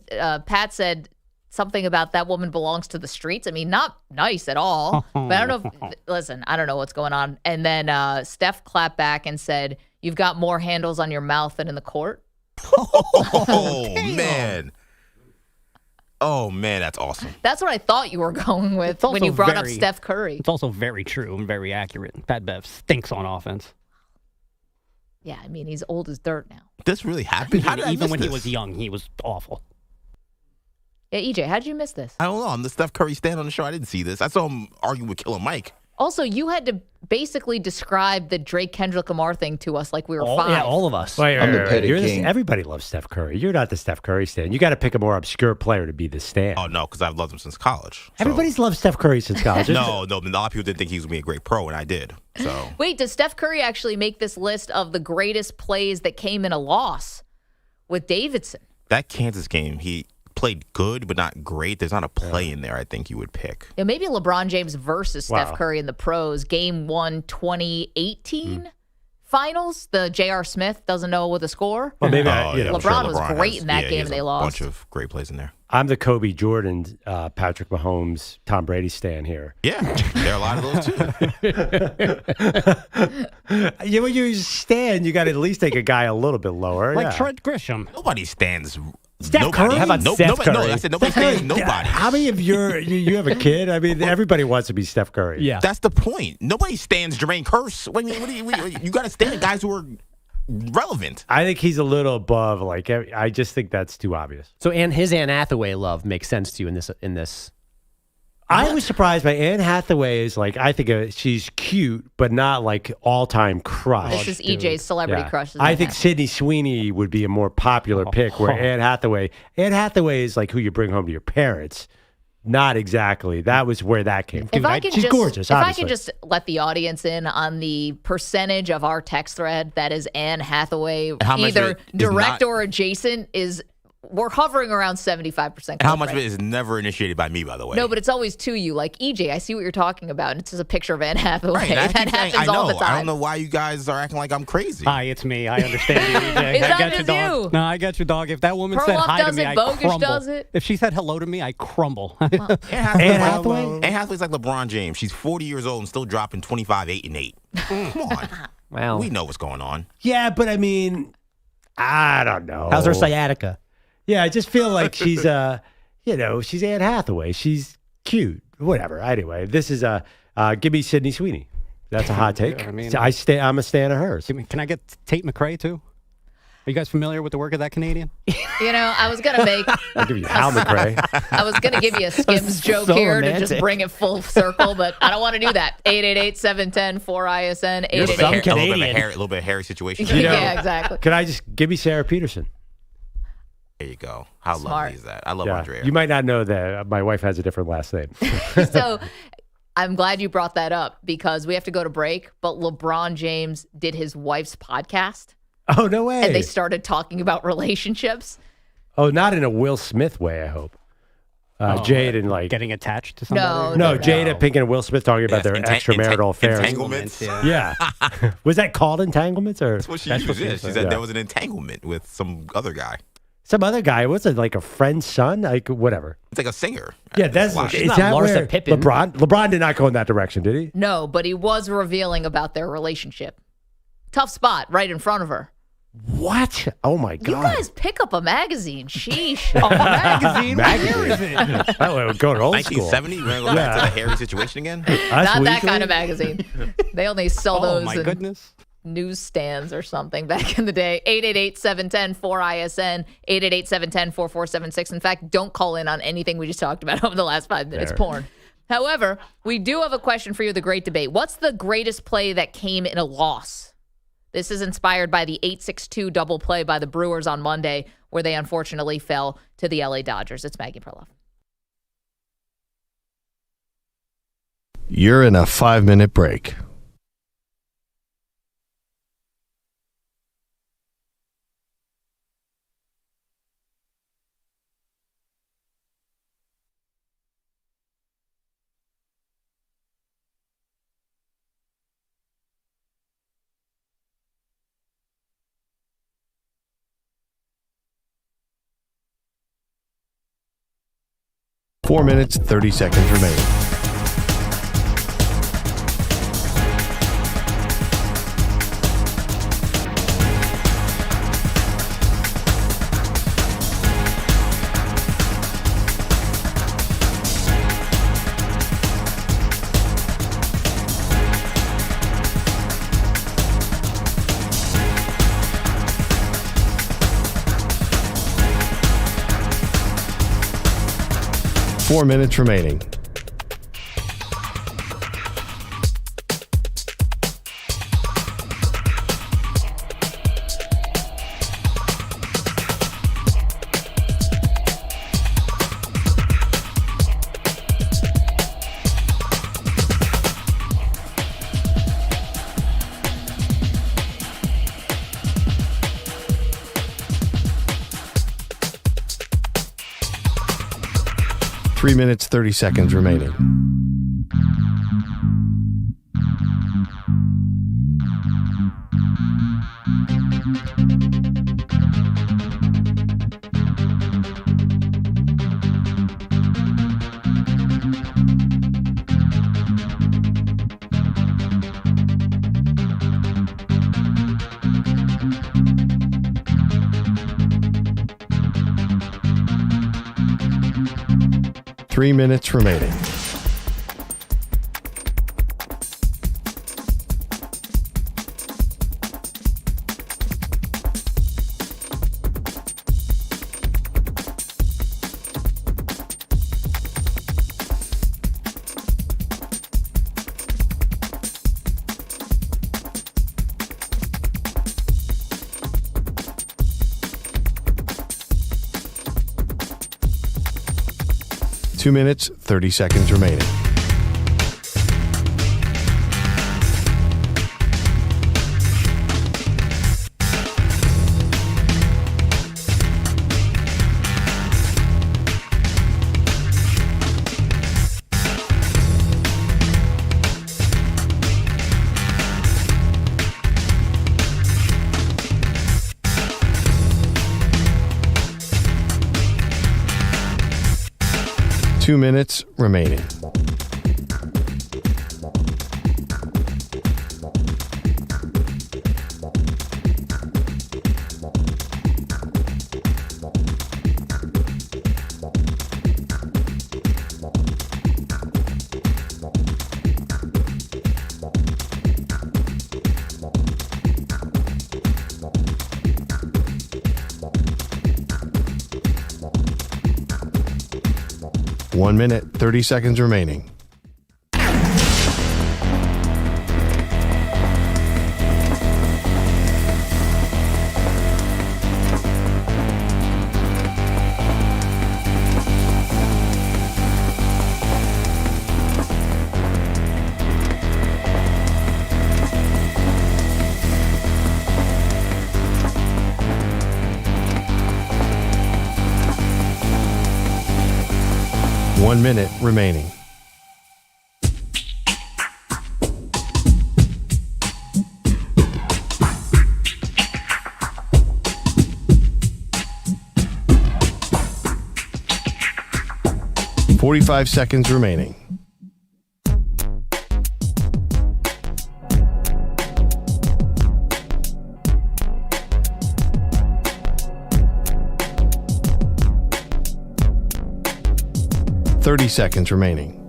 Pat said something about that woman belongs to the streets. I mean, not nice at all. But I don't know listen, I don't know what's going on. And then Steph clapped back and said, "You've got more handles on your mouth than in the court." Oh, man. Oh, man, that's awesome. That's what I thought you were going with when you brought up Steph Curry. It's also very true and very accurate. Pat Bev stinks on offense. Yeah, I mean, he's old as dirt now. This really happened? How did I Even miss when he this? was young, he was awful. Yeah, EJ, how did you miss this? I don't know. I'm the Steph Curry stand on the show. I didn't see this. I saw him arguing with Killer Mike. Also, you had to basically describe the Drake Kendrick Lamar thing to us like we were five. Yeah, all of us. Wait, I'm the petty You're king. Everybody loves Steph Curry. You're not the Steph Curry stand. You got to pick a more obscure player to be the stand. Oh, no, because I've loved him since college. Everybody's loved Steph Curry since college. No, a lot of people didn't think he was going to be a great pro, and I did. So Wait, does Steph Curry actually make this list of the greatest plays that came in a loss with Davidson? that Kansas game, he played good, but not great. There's not a play in there I think you would pick. Yeah, maybe LeBron James versus Steph Wow. Curry in the pros. Game 1, 2018 finals. The J.R. Smith doesn't know what the score. Well, maybe LeBron was great in that game, and they lost. A bunch of great plays in there. I'm the Kobe Jordan, Patrick Mahomes, Tom Brady stand here. Yeah, there are a lot of those too. When you stand, you got to at least take a guy a little bit lower. Like yeah. Trent Grisham. Nobody stands. Steph nobody. Curry? How about Nope, Steph nobody, Curry? No, I said nobody stands nobody. How many of you have a kid? I mean, everybody wants to be Steph Curry. Yeah. That's the point. Nobody stands Jermaine Kearse. What do you got to stand guys who are relevant. I think he's a little above. Like, I just think that's too obvious. So, and his Anne Hathaway love makes sense to you in this. I was surprised by Anne Hathaway. Is like, I think she's cute, but not like all-time crush. This is EJ's celebrity Yeah. crush. I think Sydney Sweeney would be a more popular pick, where Anne Hathaway is like who you bring home to your parents. Not exactly. That was where that came from. She's gorgeous, If obviously. I can just let the audience in on the percentage of our text thread that is Anne Hathaway, How much of either it is direct not- or adjacent, we're hovering around 75%. How much of it is never initiated by me, by the way? No, but it's always to you. Like, EJ, I see what you're talking about. And it's just a picture of Anne Hathaway. Right, and I That keep saying, happens I know. all the time. I don't know why you guys are acting like I'm crazy. Hi, it's me. I understand you, EJ. It's I not got you, just dog. you. No, I got you, dog. If that woman said Perloff hi to does me, it, I Bogusch crumble. does it. If she said hello to me, I crumble. Anne Hathaway? Anne Hathaway's like LeBron James. She's 40 years old and still dropping 25, 8, and 8. Come on. Wow. We know what's going on. Yeah, but I mean, I don't know. How's her sciatica? Yeah, I just feel like she's she's Anne Hathaway. She's cute. Whatever. Anyway, this is give me Sydney Sweeney. That's a hot take. I mean, I'm a stan of hers. Can I get Tate McRae, too? Are you guys familiar with the work of that Canadian? You know, I was going to make... I'll give you Hal McRae. I was going to give you a Skims joke so here to romantic. just bring it full circle, but I don't want to do that. 888-710-4ISN. A little bit, 888. a little bit hairy situation. Yeah, exactly. Can I just give me Sarah Peterson? There you go. How Smart. lovely is that? I love Andrea. You might not know that my wife has a different last name. So I'm glad you brought that up because we have to go to break, but LeBron James did his wife's podcast. Oh, no way. And they started talking about relationships. Oh, not in a Will Smith way, I hope. Jade and like getting attached to somebody? No, Jada Pinkett and Will Smith talking about their extramarital affairs. Entanglements. Yeah. Was that called entanglements or? That's what she used. She said there was an entanglement with some other guy. Some other guy. Was it like a friend's son? Like whatever. It's like a singer. Yeah, that's Wow. is not that Larsa where Pippen. LeBron did not go in that direction, did he? No, but he was revealing about their relationship. Tough spot right in front of her. What? Oh my God! You guys pick up a magazine. Sheesh. Magazine? What year is it? Oh, we're going old school. 1970. We're gonna go back to the hairy situation again. Not that kind of magazine. They only sell Oh, those my in goodness. newsstands or something back in the day. 888-710-4ISN, 888-710-4476. In fact, don't call in on anything we just talked about over the last 5 minutes. There. Porn. However, we do have a question for you, the great debate. What's the greatest play that came in a loss? This is inspired by the 8-6-2 double play by the Brewers on Monday, where they unfortunately fell to the LA Dodgers. It's Maggie Perloff. You're in a 5-minute break. 4 minutes, 30 seconds remaining. Four minutes remaining. Three minutes, 30 seconds remaining. Three minutes remaining. Two minutes, 30 seconds remaining. Two minutes remaining. One minute, 30 seconds remaining. One minute remaining. Forty-five seconds remaining. Thirty seconds remaining.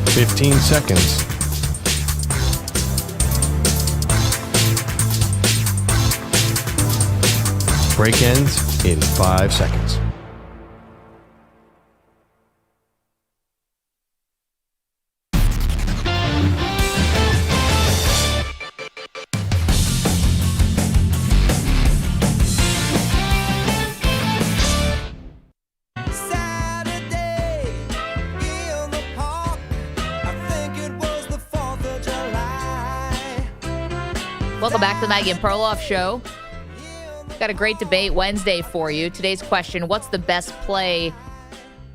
Fifteen seconds. Break ends in 5 seconds. Welcome back to the Maggie and Perloff Show. Got a great debate Wednesday for you. Today's question, what's the best play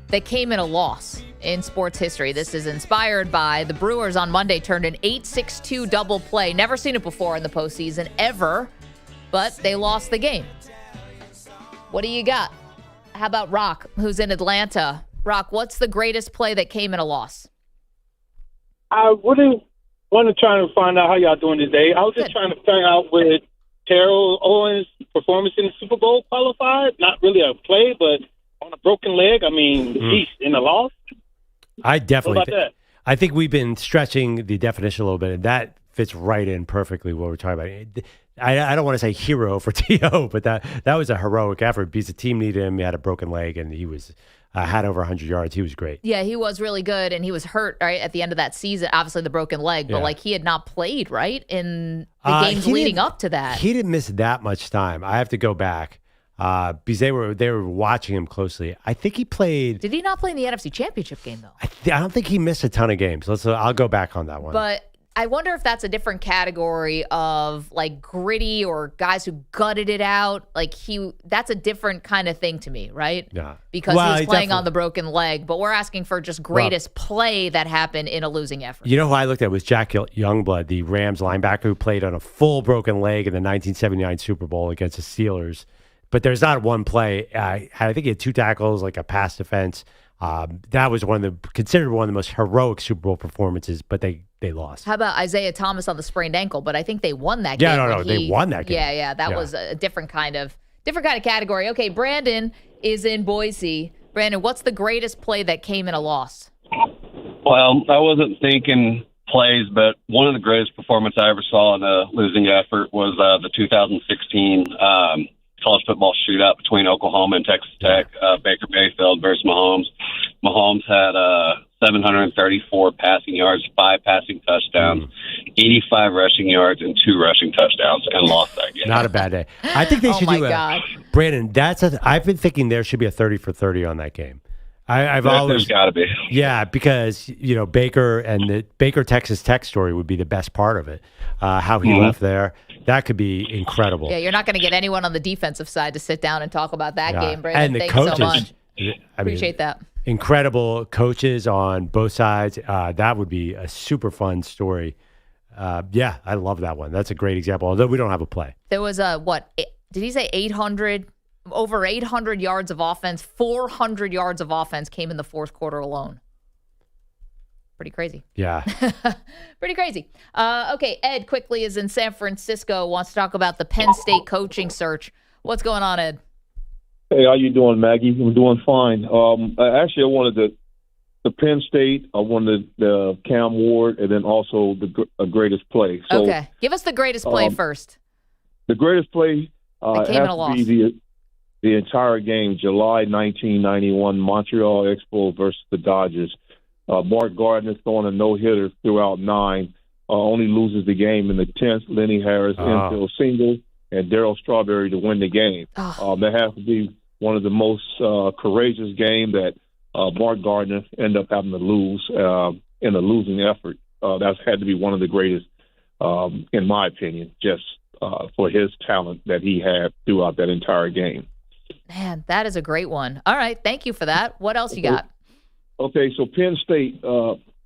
that came in a loss? in sports history. This is inspired by the Brewers on Monday turned an 8-6-2 double play. Never seen it before in the postseason, ever, but they lost the game. What do you got? How about Rock, who's in Atlanta? Rock, what's the greatest play that came in a loss? I wouldn't want to try to find out how y'all doing today. I was just trying to find out with Terrell Owens' performance in the Super Bowl qualified. Not really a play, but on a broken leg. I mean, the beast in the loss. I definitely What about that? I think we've been stretching the definition a little bit, and that fits right in perfectly what we're talking about. I don't want to say hero for T.O., but that was a heroic effort because the team needed him. He had a broken leg, and he was had over 100 yards. He was great. Yeah, he was really good, and he was hurt right at the end of that season. Obviously, the broken leg, but like he had not played right in the games leading up to that. He didn't miss that much time. I have to go back because they were watching him closely. I think he played. Did he not play in the NFC Championship game though? I don't think he missed a ton of games. I'll go back on that one. But I wonder if that's a different category of like gritty or guys who gutted it out. Like that's a different kind of thing to me, right? Yeah. Because he was playing on the broken leg, but we're asking for just greatest play that happened in a losing effort. You know who I looked at was Jack Youngblood, the Rams linebacker who played on a full broken leg in the 1979 Super Bowl against the Steelers. But there's not one play. I think he had 2 tackles, like a pass defense. That was considered one of the most heroic Super Bowl performances, but they lost. How about Isaiah Thomas on the sprained ankle? But I think they won that game. Yeah, they won that game. Yeah, that was a different kind of category. Okay, Brandon is in Boise. Brandon, what's the greatest play that came in a loss? Well, I wasn't thinking plays, but one of the greatest performances I ever saw in a losing effort was the 2016 college football shootout between Oklahoma and Texas Tech, Baker Mayfield versus Mahomes. Mahomes had 734 passing yards, 5 passing touchdowns, 85 rushing yards, and 2 rushing touchdowns, and lost that game. Not a bad day. I think they should do Brandon, I've been thinking there should be a 30 for 30 on that game. There's got to be. Yeah, because Baker and the Baker Texas Tech story would be the best part of it. How he left there, that could be incredible. Yeah, you're not going to get anyone on the defensive side to sit down and talk about that game, Brandon. And the Thanks coaches, so much. Appreciate that. Incredible coaches on both sides. That would be a super fun story. Yeah, I love that one. That's a great example. Although we don't have a play. There was did he say 800? Over 800 yards of offense, 400 yards of offense came in the fourth quarter alone. Pretty crazy. Yeah. Pretty crazy. Okay, Ed quickly is in San Francisco, wants to talk about the Penn State coaching search. What's going on, Ed? Hey, how you doing, Maggie? I'm doing fine. Actually, I wanted the Penn State, I wanted the CamWard, and then also the greatest play. So, okay, give us the greatest play first. The greatest play has to be the entire game, July 1991, Montreal Expos versus the Dodgers. Mark Gardner throwing a no-hitter throughout 9, only loses the game in the 10th. Lenny Harris infield single, and Darryl Strawberry to win the game. That has to be one of the most courageous games that Mark Gardner ended up having to lose in a losing effort. That's had to be one of the greatest, in my opinion, just for his talent that he had throughout that entire game. Man, that is a great one. All right, thank you for that. What else you got? Okay, so Penn State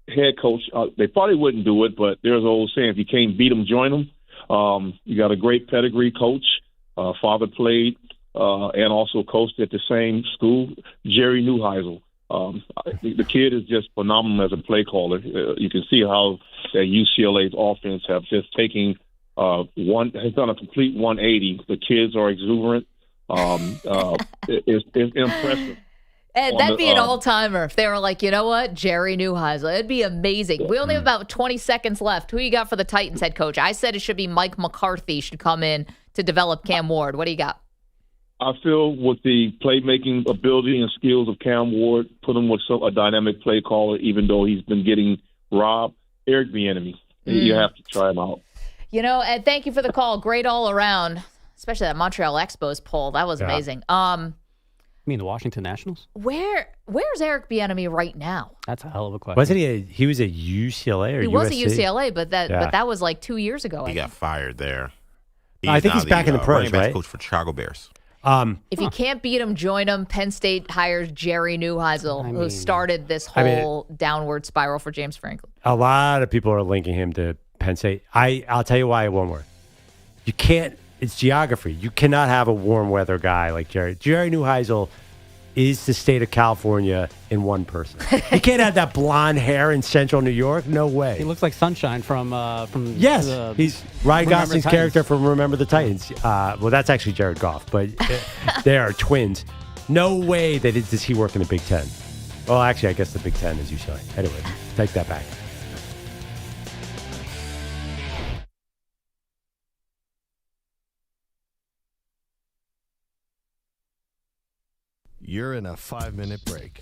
head coach, they probably wouldn't do it, but there's an old saying, if you can't beat them, join them. You got a great pedigree coach. Father played and also coached at the same school, Jerry Neuheisel. The kid is just phenomenal as a play caller. You can see how that UCLA's offense have just taken has done a complete 180. The kids are exuberant. It's impressive. Ed, that'd be an all-timer if they were like, you know what, Jerry Neuheisel. It'd be amazing. We only have about 20 seconds left. Who you got for the Titans head coach? I said it should be Mike McCarthy should come in to develop CamWard. What do you got? I feel with the playmaking ability and skills of CamWard, put him with a dynamic play caller, even though he's been getting robbed. Eric Bieniemy. You have to try him out. You know, Ed, thank you for the call. Great all around, especially that Montreal Expos poll. That was amazing. You mean the Washington Nationals? Where's Eric Bieniemy right now? That's a hell of a question. Wasn't he was at UCLA or he USC? Was at UCLA, but that was like 2 years ago. He got fired there. I think he's back in the pros, right? Coach for Chicago Bears. If you can't beat him, join him. Penn State hires Jerry Neuheisel, who started this whole downward spiral for James Franklin. A lot of people are linking him to Penn State. I'll tell you why it won't work. You can't. It's geography. You cannot have a warm weather guy like Jerry. Jerry Neuheisel is the state of California in one person. You can't have that blonde hair in central New York. No way. He looks like Sunshine from Yes, he's Ryan Gosling's character from Remember the Titans. Well, that's actually Jared Goff, but they are twins. No way does he work in the Big Ten. Well, actually, I guess the Big Ten is usually. Anyway, take that back. You're in a 5-minute break.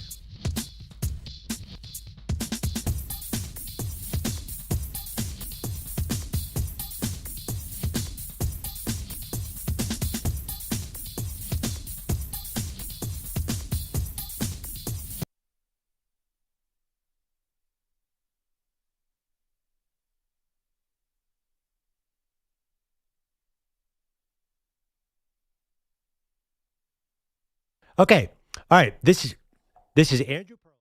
Okay. All right. This is Andrew Perloff.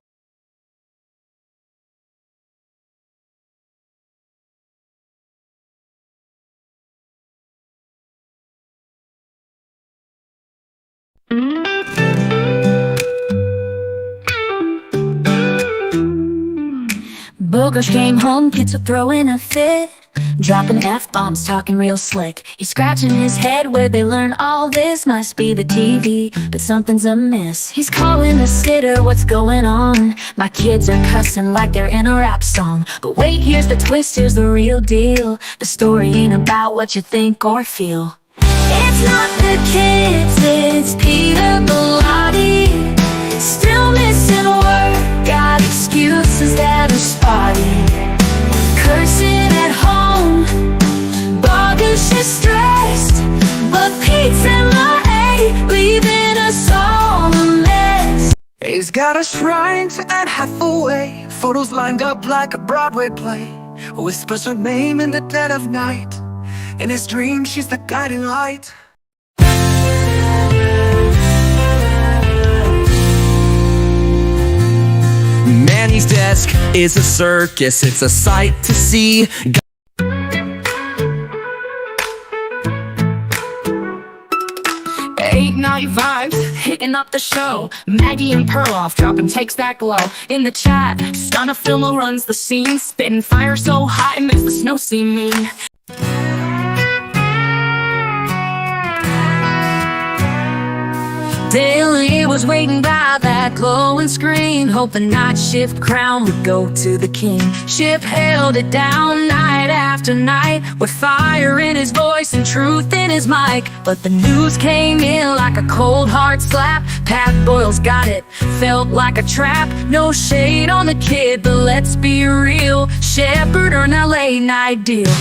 Boogers came home, kids were throwing a fit, dropping F-bombs, talking real slick. He's scratching his head, where'd they learn all this? Must be the TV, but something's amiss. He's calling the sitter, what's going on? My kids are cussing like they're in a rap song. But wait, here's the twist, here's the real deal. The story ain't about what you think or feel. It's not the kids, it's Peter Bellotti. Still missing work, got excuses that are spotty. Cursing at home, Bogus is stressed, but Pete's MIA, leaving us all a mess. He's got a shrine to Anne Hathaway, photos lined up like a Broadway play. Whispers her name in the dead of night. In his dreams, she's the guiding light. Manny's desk is a circus, it's a sight to see. 8-night vibes, hitting up the show. Maggie and Perloff dropping takes that glow. In the chat, Stunna Filmo runs the scene, spitting fire so hot it makes the snow seem mean. Daily was waiting by that glowing screen, hoping night shift crown would go to the king. Chip held it down night after night, with fire in his voice and truth in his mic. But the news came in like a cold hard slap. Pat Boyle's got it, felt like a trap. No shade on the kid, but let's be real, Shepard earned a late night deal.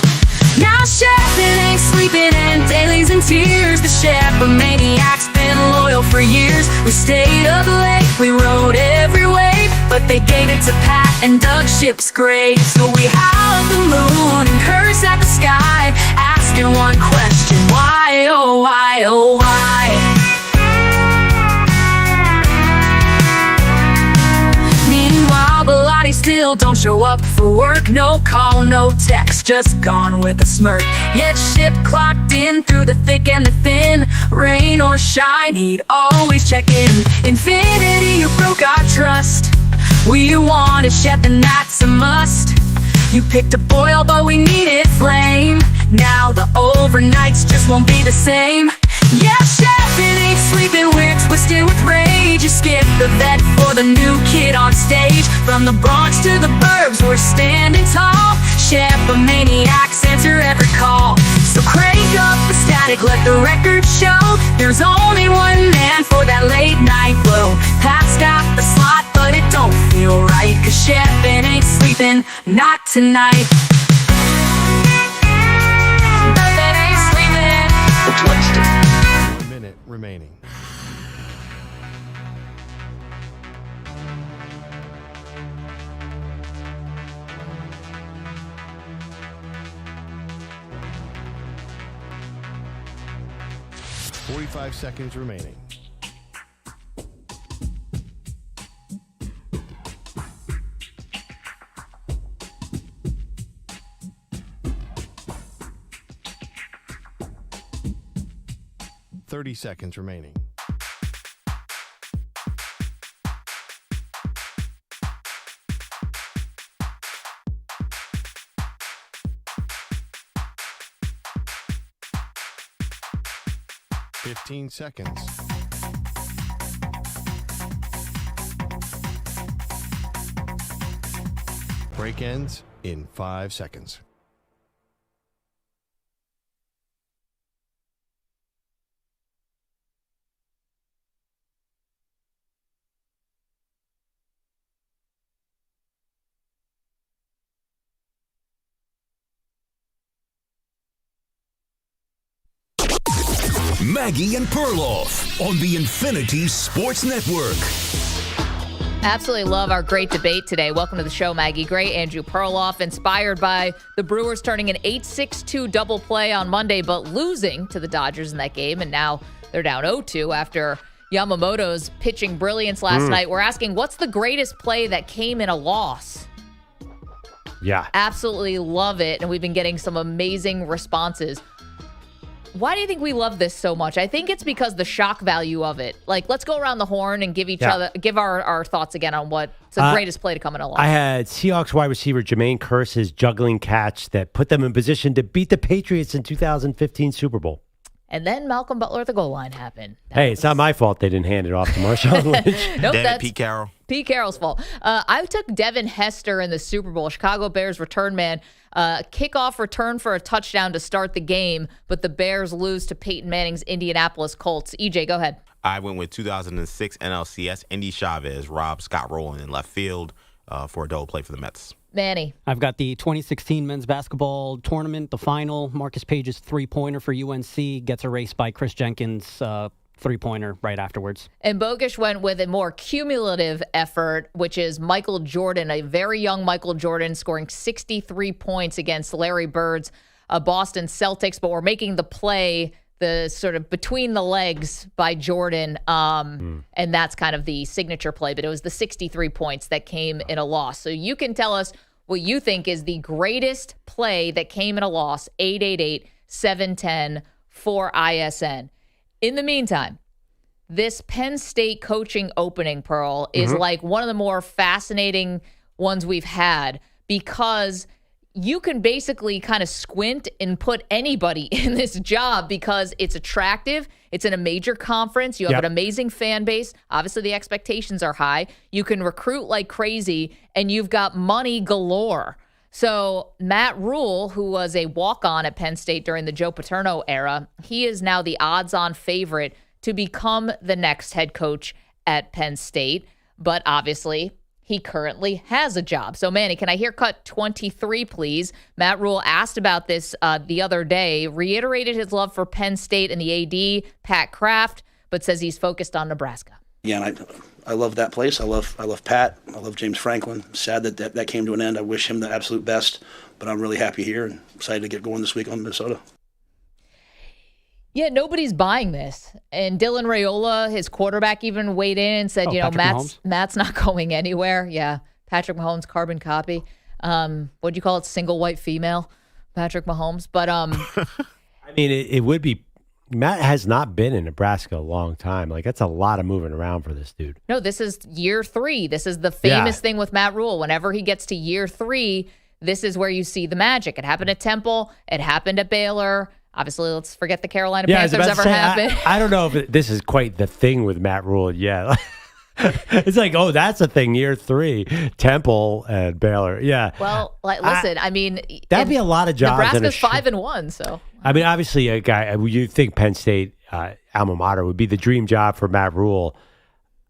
Now Shepard ain't sleeping and Daly's in tears. The Shepard maniac's been loyal for years. We stayed up late, we rode every wave, but they gave it to Pat and dug Ship's grave. So we howl at the moon and curse at the sky, asking one question: why, oh why, oh why? Meanwhile, Bellotti still don't show up for work. No call, no text, just gone with a smirk. Yet Ship clocked in through the thick and the thin. Rain or shine, he'd always check in. Infinity, you broke our trust. We wanted Shep and that's a must. You picked a Boyle, but we needed flame. Now the overnights just won't be the same. Yeah, Shepard ain't sleeping, we're twisted with rage. You skipped the vet for the new kid on stage. From the Bronx to the burbs, we're standing tall. Shep, a maniac's answer every call. So crank up the static, let the record show. There's only one man for that late night blow. Pat's got the slot, but it don't feel right, 'cause Shep ain't sleeping, not tonight. Nothing ain't sleeping. Twisted. 1 minute remaining. 45 seconds remaining. Seconds remaining. Fifteen seconds. Break ends in 5 seconds. Maggie and Perloff on the Infinity Sports Network. Absolutely love our great debate today. Welcome to the show, Maggie Gray, Andrew Perloff, inspired by the Brewers turning an 8-6-2 double play on Monday, but losing to the Dodgers in that game, and now they're down 0-2 after Yamamoto's pitching brilliance last night. We're asking, what's the greatest play that came in a loss? Yeah. Absolutely love it, and we've been getting some amazing responses. Why do you think we love this so much? I think it's because the shock value of it. Like, let's go around the horn and give our thoughts again on what's the greatest play to come in a loss. I had Seahawks wide receiver Jermaine Kearse's juggling catch that put them in position to beat the Patriots in 2015 Super Bowl. And then Malcolm Butler at the goal line happened. It's not my fault they didn't hand it off to Marshawn Lynch. Nope, that's Pete Carroll. Pete Carroll's fault. I took Devin Hester in the Super Bowl, Chicago Bears return man. Kickoff return for a touchdown to start the game, but the Bears lose to Peyton Manning's Indianapolis Colts. EJ, go ahead. I went with 2006 NLCS. Indy Chavez robbed Scott Rowland in left field for a double play for the Mets. Manny. I've got the 2016 men's basketball tournament, the final. Marcus Page's three-pointer for UNC gets erased by Chris Jenkins' three-pointer right afterwards. And Bogish went with a more cumulative effort, which is Michael Jordan, a very young Michael Jordan, scoring 63 points against Larry Bird's Boston Celtics, but we're making the play the sort of between the legs by Jordan, and that's kind of the signature play. But it was the 63 points that came in a loss. So you can tell us what you think is the greatest play that came in a loss, 888-710-4ISN. In the meantime, this Penn State coaching opening, Pearl, is like one of the more fascinating ones we've had because you can basically kind of squint and put anybody in this job because it's attractive. It's in a major conference. You have an amazing fan base. Obviously, the expectations are high. You can recruit like crazy, and you've got money galore. So MattRhule, who was a walk-on at Penn State during the Joe Paterno era, he is now the odds-on favorite to become the next head coach at Penn State. But obviously, he currently has a job. So, Manny, can I hear cut 23, please? MattRhule asked about this the other day, reiterated his love for Penn State and the AD, Pat Kraft, but says he's focused on Nebraska. Yeah, and I love that place. I love Pat. I love James Franklin. Sad that came to an end. I wish him the absolute best, but I'm really happy here and excited to get going this week on Minnesota. Yeah, nobody's buying this. And Dylan Raiola, his quarterback, even weighed in and said, Matt's not going anywhere. Yeah, Patrick Mahomes, carbon copy. What'd you call it? Single white female, Patrick Mahomes. But I mean, it would be. Matt has not been in Nebraska a long time. Like, that's a lot of moving around for this dude. No, this is year 3. This is the famous thing with MattRhule. Whenever he gets to year 3, this is where you see the magic. It happened at Temple. It happened at Baylor. Obviously, let's forget the Carolina Panthers ever happened. I don't know if this is quite the thing with MattRhule yet. It's like, oh, that's a thing, year 3, Temple and Baylor. Yeah. Well, listen, I mean, that'd be a lot of jobs. Nebraska's 5-1, so. I mean, obviously, a guy you think Penn State alma mater would be the dream job for MattRhule.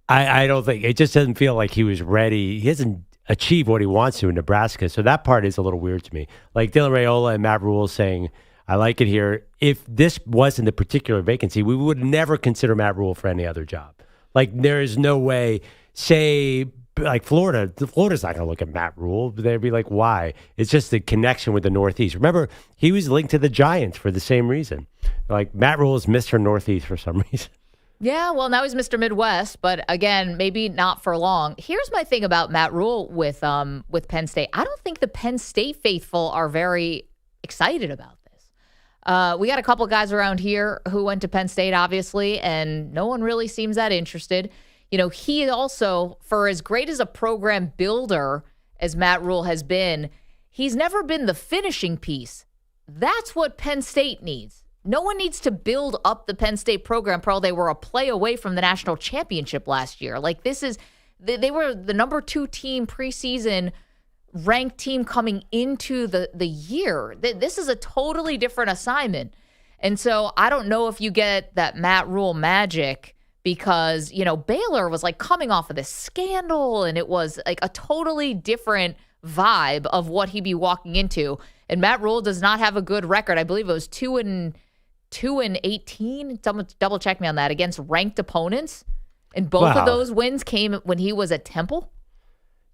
I don't think it just doesn't feel like he was ready. He hasn't achieved what he wants to in Nebraska, so that part is a little weird to me. Like Dylan Raiola and MattRhule saying, I like it here. If this wasn't a particular vacancy, we would never consider MattRhule for any other job. Like, there is no way, say, like Florida's not going to look at MattRhule. They'd be like, why? It's just the connection with the Northeast. Remember, he was linked to the Giants for the same reason. Like MattRhule is Mr. Northeast for some reason. Yeah, well, now he's Mr. Midwest, but again, maybe not for long. Here's my thing about MattRhule with Penn State. I don't think the Penn State faithful are very excited about this. We got a couple guys around here who went to Penn State, obviously, and no one really seems that interested. You know, he also, for as great as a program builder as MattRhule has been, he's never been the finishing piece. That's what Penn State needs. No one needs to build up the Penn State program, Pearl. They were a play away from the national championship last year. Like, this is, they were the number 2 team preseason ranked team coming into the year. This is a totally different assignment. And so I don't know if you get that MattRhule magic because, you know, Baylor was like coming off of this scandal and it was like a totally different vibe of what he'd be walking into. And MattRhule does not have a good record. I believe it was 2-18. Someone double check me on that, against ranked opponents. And both of those wins came when he was at Temple.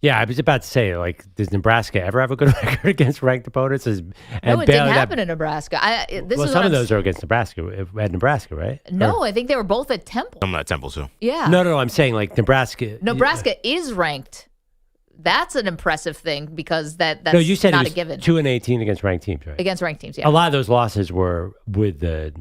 Yeah, I was about to say, like, does Nebraska ever have a good record against ranked opponents? No, it didn't happen in Nebraska. Some of those are against Nebraska, at Nebraska, right? No, I think they were both at Temple. I'm at Temple, too. Yeah. No, I'm saying, like, Nebraska. Nebraska is ranked. That's an impressive thing because that's no, you said not it was a given. 2-18 against ranked teams, right? Against ranked teams, yeah. A lot of those losses were with the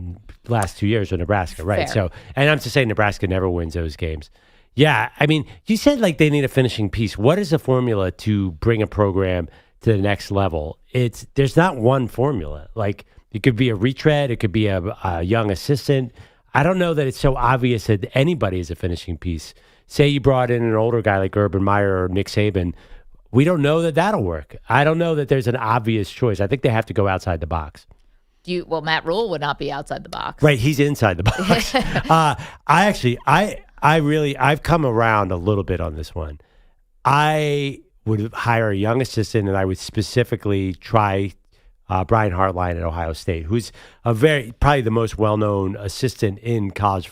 last 2 years of Nebraska, right? Fair. So, and I'm just saying Nebraska never wins those games. Yeah, I mean, you said like they need a finishing piece. What is the formula to bring a program to the next level? There's not one formula. Like, it could be a retread, it could be a young assistant. I don't know that it's so obvious that anybody is a finishing piece. Say you brought in an older guy like Urban Meyer or Nick Saban. We don't know that that'll work. I don't know that there's an obvious choice. I think they have to go outside the box. Well, MattRhule would not be outside the box. Right, he's inside the box. I've come around a little bit on this one. I would hire a young assistant, and I would specifically try Brian Hartline at Ohio State, who's probably the most well-known assistant in college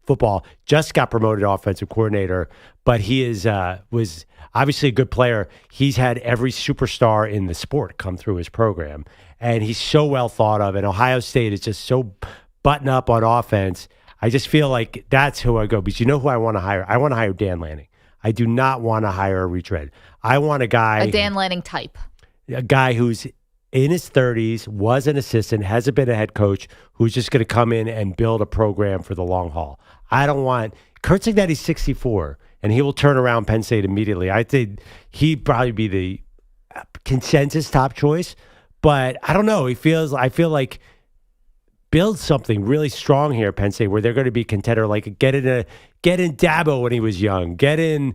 football. Just got promoted to offensive coordinator, but he was obviously a good player. He's had every superstar in the sport come through his program, and he's so well thought of. And Ohio State is just so button up on offense. I just feel like that's who I go, because you know who I want to hire? I want to hire Dan Lanning. I do not want to hire a retread. I want a guy. A Dan Lanning type. A guy who's in his 30s, was an assistant, hasn't been a head coach, who's just going to come in and build a program for the long haul. I don't want Kurt Cignetti's 64, and he will turn around Penn State immediately. I think he'd probably be the consensus top choice, but I don't know. I feel like build something really strong here at Penn State where they're going to be contender. Like get in Dabo when he was young. Get in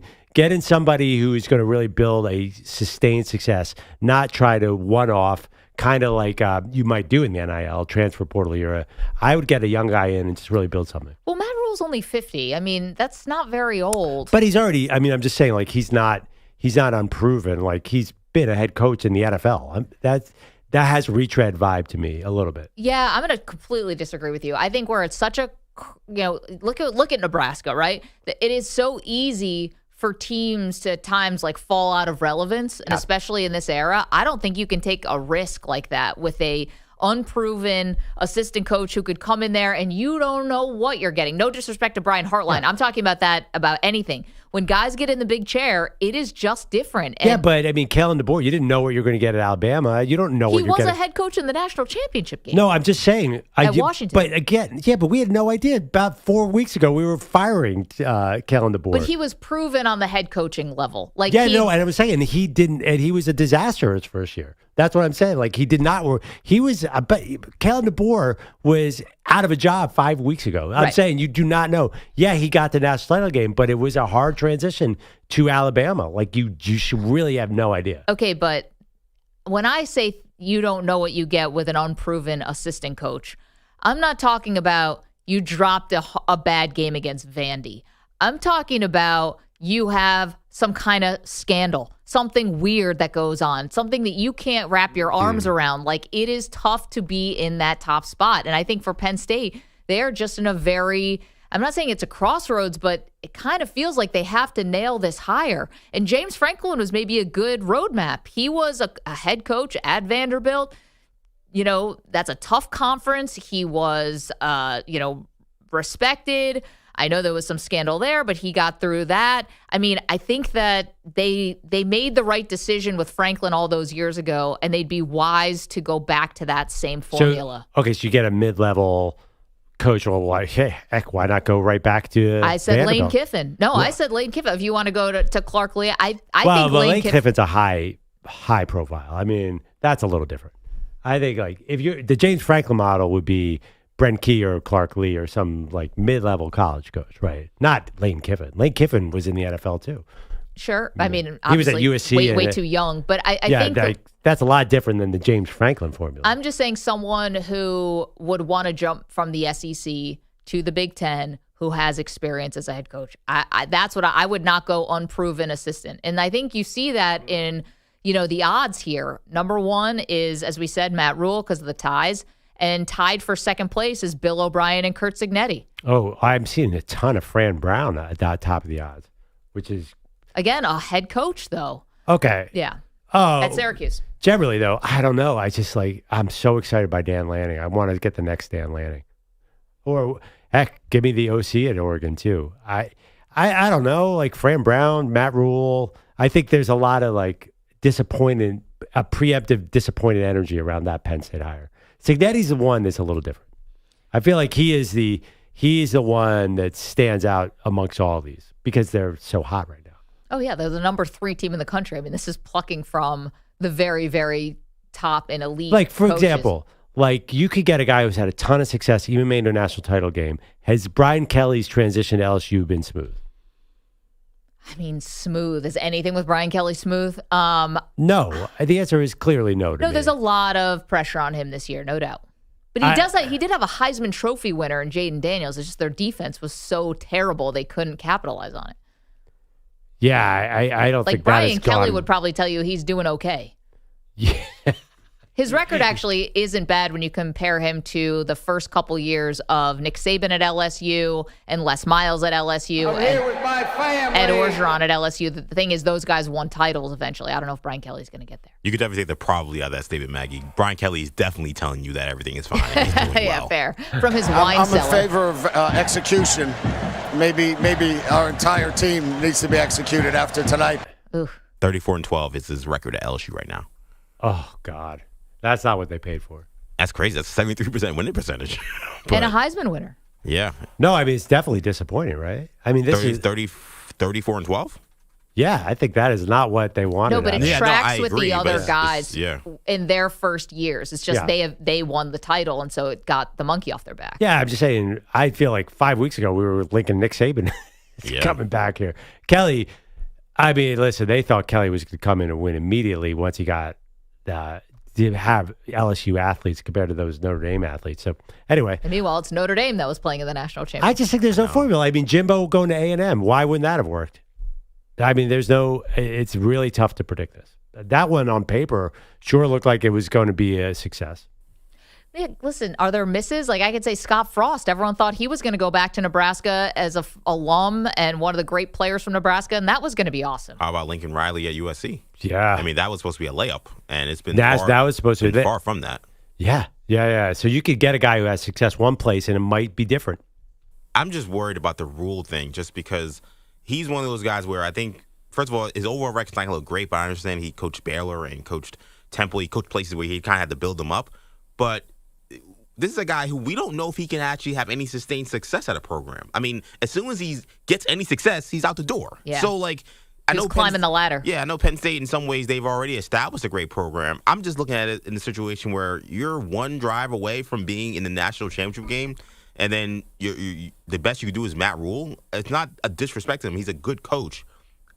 somebody who is going to really build a sustained success, not try to one-off, kind of like you might do in the NIL transfer portal era. I would get a young guy in and just really build something. Well, MattRhule's only 50. I mean, that's not very old. But he's already. I mean, I'm just saying, like he's not unproven. Like he's been a head coach in the NFL. That has retread vibe to me a little bit. Yeah, I'm going to completely disagree with you. I think where it's such a, look at Nebraska, right? It is so easy for teams to at times like fall out of relevance, and especially in this era. I don't think you can take a risk like that with a unproven assistant coach who could come in there and you don't know what you're getting. No disrespect to Brian Hartline. I'm talking about that, about anything. When guys get in the big chair, it is just different. And yeah, but I mean, Kalen DeBoer, you didn't know what you're going to get at Alabama. You don't know what you're getting. He was a head coach in the national championship game. No, I'm just saying. At Washington. But again, but we had no idea. About 4 weeks ago, we were firing Kalen DeBoer. But he was proven on the head coaching level. And I was saying he didn't, and he was a disaster his first year. That's what I'm saying. Like he did not work. He was, but Kalen DeBoer was out of a job 5 weeks ago. I'm saying you do not know. Yeah, he got the national title game, but it was a hard transition to Alabama. Like you should really have no idea. Okay, but when I say you don't know what you get with an unproven assistant coach, I'm not talking about you dropped a bad game against Vandy. I'm talking about you have some kind of scandal, something weird that goes on, something that you can't wrap your arms around. Like, it is tough to be in that top spot. And I think for Penn State, they're just in a very, I'm not saying it's a crossroads, but it kind of feels like they have to nail this hire. And James Franklin was maybe a good roadmap. He was a head coach at Vanderbilt. that's a tough conference. He was, respected. I know there was some scandal there, but he got through that. I mean, I think that they made the right decision with Franklin all those years ago, and they'd be wise to go back to that same formula. So you get a mid-level coach. Well, why not go right back to I said Vanderbilt? Lane Kiffin. No, I said Lane Kiffin. If you want to go to Clark Lee, I think Lane Kiffin. Kiffin's a high profile. I mean, that's a little different. I think if the James Franklin model would be Brent Key or Clark Lee or some mid-level college coach, right? Not Lane Kiffin. Lane Kiffin was in the NFL too. Sure. I mean, he was at obviously USC. way too young. But I think that's a lot different than the James Franklin formula. I'm just saying someone who would want to jump from the SEC to the Big Ten who has experience as a head coach. That's what I would not go unproven assistant. And I think you see that in, the odds here. Number one is, as we said, MattRhule because of the ties. And tied for second place is Bill O'Brien and Curt Cignetti. Oh, I'm seeing a ton of Fran Brown at that top of the odds, which is... Again, a head coach, though. Okay. Yeah. Oh. At Syracuse. Generally, though, I don't know. I just I'm so excited by Dan Lanning. I want to get the next Dan Lanning. Or, heck, give me the OC at Oregon, too. I don't know. Fran Brown, MattRhule. I think there's a lot of, preemptive disappointed energy around that Penn State hire. Cignetti's the one that's a little different. I feel like he's the one that stands out amongst all of these because they're so hot right now. Oh, yeah. They're the number 3 team in the country. I mean, this is plucking from the very, very top and elite For coaches. example, you could get a guy who's had a ton of success, even made a national title game. Has Brian Kelly's transition to LSU been smooth? I mean, smooth. Is anything with Brian Kelly smooth? No. The answer is clearly no to me. There's a lot of pressure on him this year, no doubt. But he did have a Heisman Trophy winner in Jaden Daniels. It's just their defense was so terrible they couldn't capitalize on it. Yeah, I don't think Brian Kelly would probably tell you he's doing okay. Yeah. His record actually isn't bad when you compare him to the first couple years of Nick Saban at LSU and Les Miles at LSU and Ed Orgeron at LSU. The thing is, those guys won titles eventually. I don't know if Brian Kelly's going to get there. You could definitely take the probably out of that statement, Maggie. Brian Kelly is definitely telling you that everything is fine. He's doing Yeah, well. fair. From his wine cellar. I'm in favor of execution. Maybe our entire team needs to be executed after tonight. 34-12 is his record at LSU right now. Oh, God. That's not what they paid for. That's crazy. That's a 73% winning percentage. And a Heisman winner. Yeah. No, I mean, it's definitely disappointing, right? I mean, this is 34-12? Yeah, I think that is not what they wanted. No, but it tracks with agree, the other but guys yeah. in their first years. It's just they won the title, and so it got the monkey off their back. Yeah, I'm just saying, I feel like 5 weeks ago we were linking Nick Saban coming back here. Kelly, I mean, listen, they thought Kelly was going to come in and win immediately once he got to have LSU athletes compared to those Notre Dame athletes. So anyway. And meanwhile, it's Notre Dame that was playing in the national championship. I just think there's no formula. I mean, Jimbo going to A&M, why wouldn't that have worked? I mean, it's really tough to predict this. That one on paper sure looked like it was going to be a success. Yeah, listen, are there misses? I could say Scott Frost. Everyone thought he was going to go back to Nebraska as an alum and one of the great players from Nebraska, and that was going to be awesome. How about Lincoln Riley at USC? Yeah. I mean, that was supposed to be a layup, and it's been that was supposed to be far from that. Yeah. So you could get a guy who has success one place, and it might be different. I'm just worried about the Rhule thing, just because he's one of those guys where I think, first of all, his overall record's not going to look great, but I understand he coached Baylor and coached Temple. He coached places where he kind of had to build them up. But this is a guy who we don't know if he can actually have any sustained success at a program. I mean, as soon as he gets any success, he's out the door. Yeah. So, I know climbing the ladder. Yeah, I know Penn State in some ways they've already established a great program. I'm just looking at it in the situation where you're one drive away from being in the national championship game, and then the best you can do is MattRhule. It's not a disrespect to him. He's a good coach.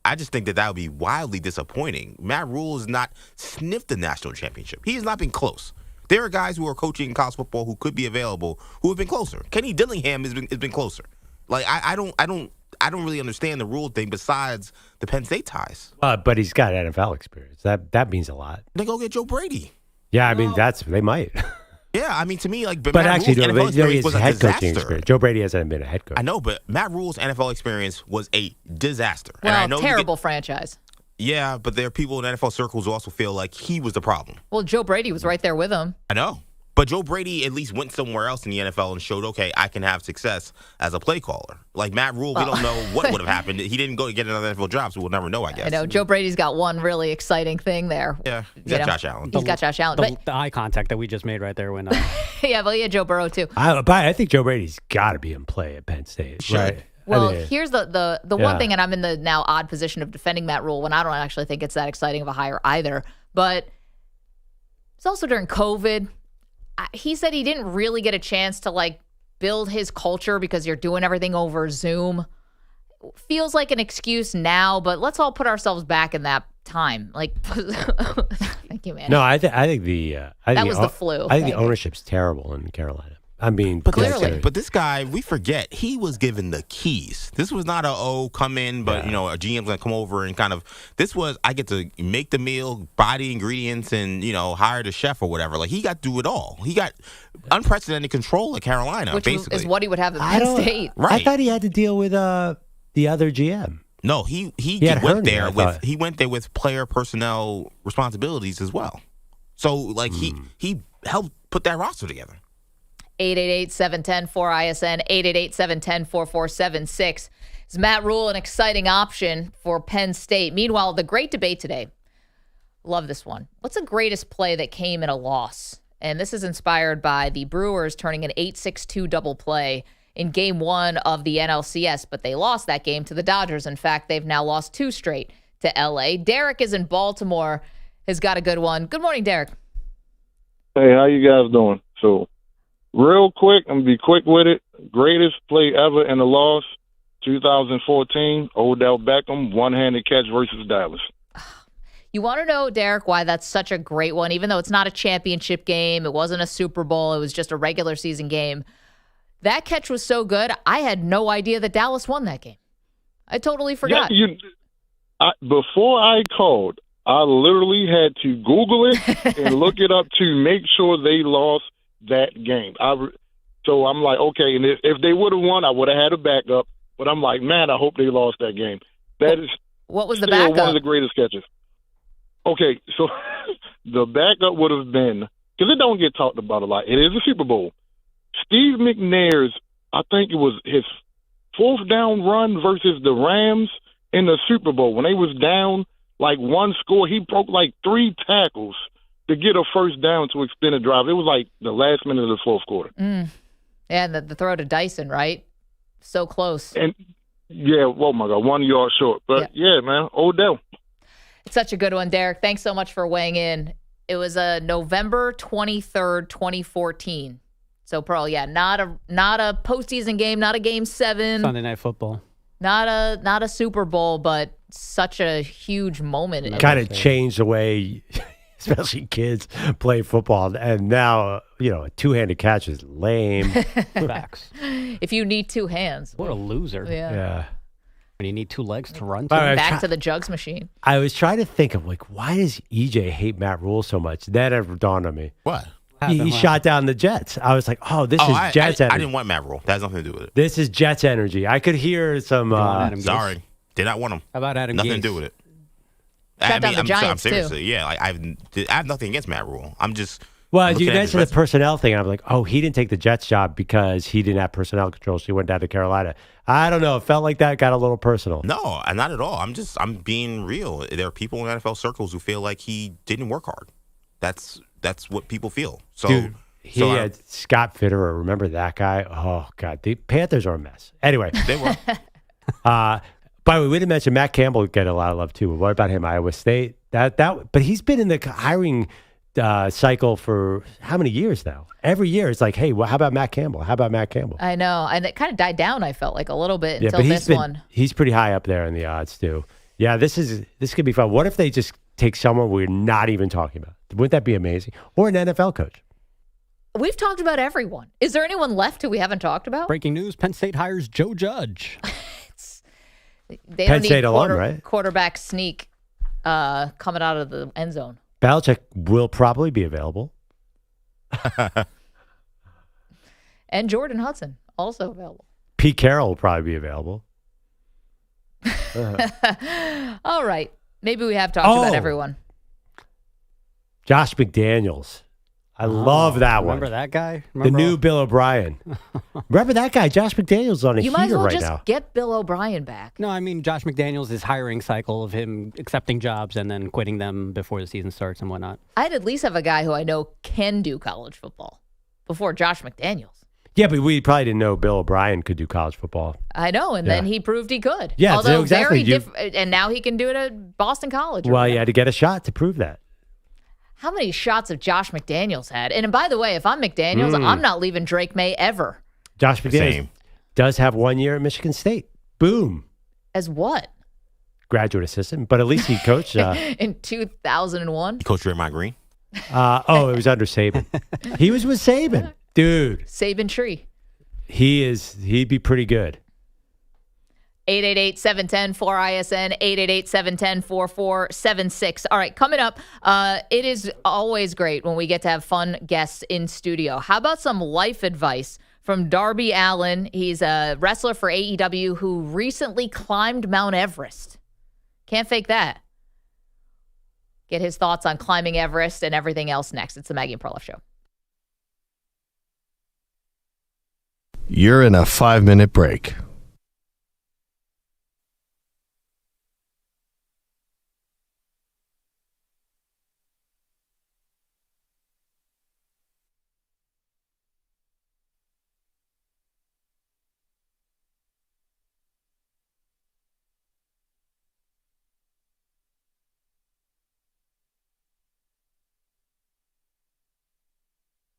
I just think that would be wildly disappointing. MattRhule has not sniffed the national championship. He has not been close. There are guys who are coaching college football who could be available who have been closer. Kenny Dillingham has been closer. I don't really understand the Rhule thing besides the Penn State ties. But he's got NFL experience. That means a lot. They go get Joe Brady. Yeah, I mean they might. Yeah, I mean to me but actually, NFL he has was a head disaster. coaching experience. Joe Brady hasn't been a head coach. I know, but MattRhule's NFL experience was a disaster. Well, and I know terrible franchise. Yeah, but there are people in NFL circles who also feel like he was the problem. Well, Joe Brady was right there with him. I know. But Joe Brady at least went somewhere else in the NFL and showed, okay, I can have success as a play caller. Like MattRhule, we don't know what would have happened. He didn't go to get another NFL job, so we'll never know, I guess. I know Joe Brady's got one really exciting thing there. Yeah, he's got Josh Allen. He's got Josh Allen. The eye contact that we just made right there when. Yeah, well, yeah, Joe Burrow too. I think Joe Brady's got to be in play at Penn State, right? Well, here's the one thing, and I'm in the now odd position of defending MattRhule when I don't actually think it's that exciting of a hire either. But it's also during COVID. He said he didn't really get a chance to like build his culture because you're doing everything over Zoom. Feels like an excuse now, but let's all put ourselves back in that time. Like, thank you, man. No, I think that was the flu. I think the ownership's terrible in Carolina. I mean, but clearly, but this guy, we forget he was given the keys. This was not come in, but a GM's gonna come over and kind of. This was I get to make the meal, buy the ingredients, and hire the chef or whatever. Like he got to do it all. He got unprecedented control at Carolina, which basically is what he would have at Penn State. Right. I thought he had to deal with the other GM. No, he went there with player personnel responsibilities as well. So like he helped put that roster together. 888-710-4ISN, 888-710-4476. Is MattRhule an exciting option for Penn State? Meanwhile, the great debate today. Love this one. What's the greatest play that came in a loss? And this is inspired by the Brewers turning an 8-6-2 double play in Game 1 of the NLCS, but they lost that game to the Dodgers. In fact, they've now lost 2 straight to L.A. Derek is in Baltimore, has got a good one. Good morning, Derek. Hey, how you guys doing? So, real quick, I'm going to be quick with it. Greatest play ever in the loss, 2014, Odell Beckham, one-handed catch versus Dallas. You want to know, Derek, why that's such a great one, even though it's not a championship game, it wasn't a Super Bowl, it was just a regular season game. That catch was so good, I had no idea that Dallas won that game. I totally forgot. Yeah, before I called, I literally had to Google it and look it up to make sure they lost that game. So I'm like, okay, and if they would have won, I would have had a backup. But I'm like, man, I hope they lost that game. That is what was the still backup? one of the greatest catches. Okay, so the backup would have been, because it don't get talked about a lot. It is a Super Bowl. Steve McNair's, I think it was his 4th down run versus the Rams in the Super Bowl. When they was down like one score, he broke like 3 tackles to get a first down to extend a drive. It was like the last minute of the 4th quarter. Yeah, and the throw to Dyson, right? So close. And yeah, oh my God, 1 yard short. But yeah, man, Odell. It's such a good one, Derek. Thanks so much for weighing in. It was November 23rd, 2014. So, Pearl, yeah, not a postseason game, not a Game 7. Sunday Night Football. Not a Super Bowl, but such a huge moment. It kind of changed the way, especially kids, play football. And now, a two-handed catch is lame. Facts. If you need 2 hands. What a loser. Yeah. When you need 2 legs to run. Back to the jugs machine. I was trying to think of, why does EJ hate MattRhule so much? That ever dawned on me. What? He shot down the Jets. I was like, this is Jets energy. I didn't want MattRhule. That has nothing to do with it. This is Jets energy. I could hear some. Sorry. Did not want him. How about Adam Nothing Gase? to do with it. Shut down the Giants, I'm seriously, yeah. I have nothing against MattRhule. I'm just. Well, you mentioned the personnel thing. I'm like, he didn't take the Jets job because he didn't have personnel control, so he went down to Carolina. I don't know. It felt like that got a little personal. No, not at all. I'm being real. There are people in NFL circles who feel like he didn't work hard. That's what people feel. So. Dude. He had Scott Fitterer. Remember that guy? Oh, God. The Panthers are a mess. Anyway. They were. By the way, we didn't mention Matt Campbell get a lot of love, too. What about him? Iowa State? But he's been in the hiring cycle for how many years now? Every year, it's like, hey, how about Matt Campbell? How about Matt Campbell? I know. And it kind of died down, I felt like, a little bit until this one. He's pretty high up there in the odds, too. Yeah, this could be fun. What if they just take someone we're not even talking about? Wouldn't that be amazing? Or an NFL coach. We've talked about everyone. Is there anyone left who we haven't talked about? Breaking news, Penn State hires Joe Judge. They Penn don't State need alum, right? Quarterback sneak coming out of the end zone. Belichick will probably be available. And Jordan Hudson, also available. Pete Carroll will probably be available. All right. Maybe we have talked about everyone. Josh McDaniels. I love that one. Remember that guy? The new Bill O'Brien. Remember that guy? Josh McDaniels on a You might as heater well right just now. get Bill O'Brien back. No, I mean Josh McDaniels' is hiring cycle of him accepting jobs and then quitting them before the season starts and whatnot. I'd at least have a guy who I know can do college football before Josh McDaniels. Yeah, but we probably didn't know Bill O'Brien could do college football. I know, and then he proved he could. Yeah, although so exactly. very different, and now he can do it at Boston College. Well, you had to get a shot to prove that. How many shots have Josh McDaniels had? And by the way, if I'm McDaniels, I'm not leaving Drake May ever. Josh McDaniels does have 1 year at Michigan State. Boom. As what? Graduate assistant, but at least he coached. In 2001? He coached Draymond Green? It was under Saban. He was with Saban. Dude. Saban Tree. He'd be pretty good. 888-710-4ISN, 888-710-4476. All right, coming up, it is always great when we get to have fun guests in studio. How about some life advice from Darby Allin? He's a wrestler for AEW who recently climbed Mount Everest. Can't fake that. Get his thoughts on climbing Everest and everything else next. It's the Maggie and Perloff Show. You're in a 5-minute break.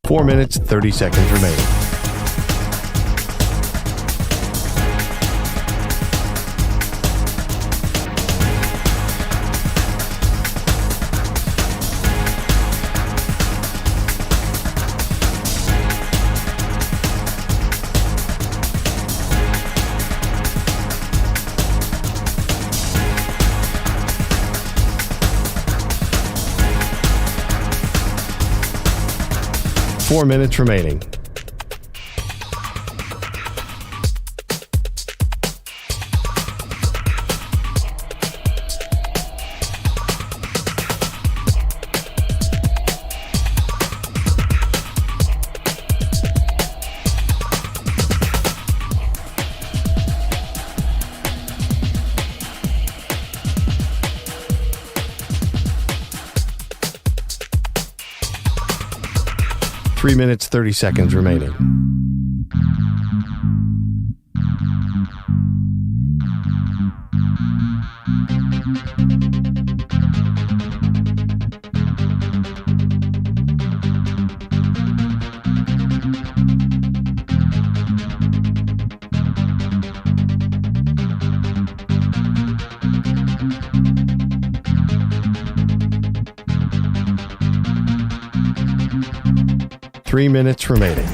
Four minutes, 30 seconds remaining. Four minutes remaining. Three minutes, 30 seconds remaining. Three minutes remaining.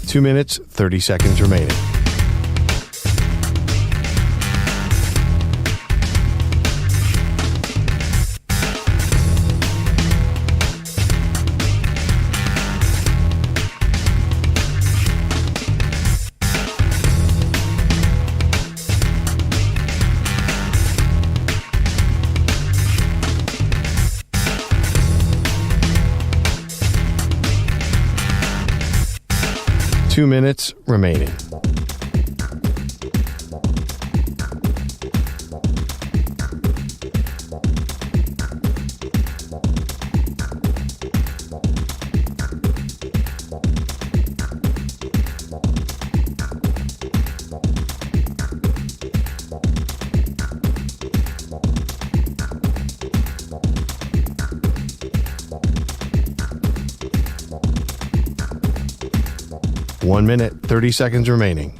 Two minutes, 30 seconds remaining. Two minutes remaining. One minute, 30 seconds remaining.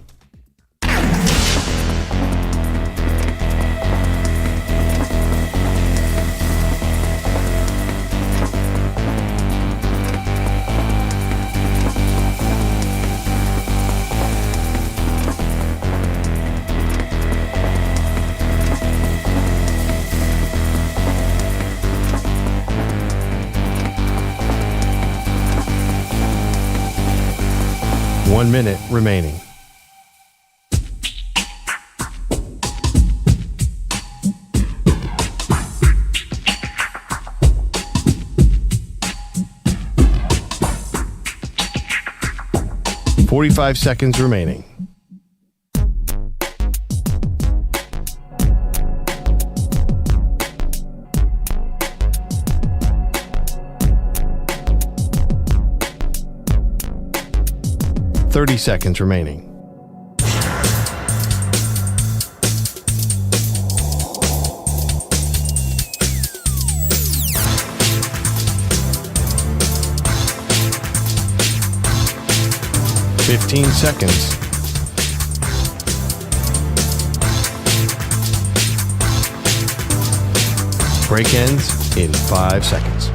1 minute remaining. $45 seconds remaining. $30 seconds remaining. $15 seconds. Break ends in 5 seconds.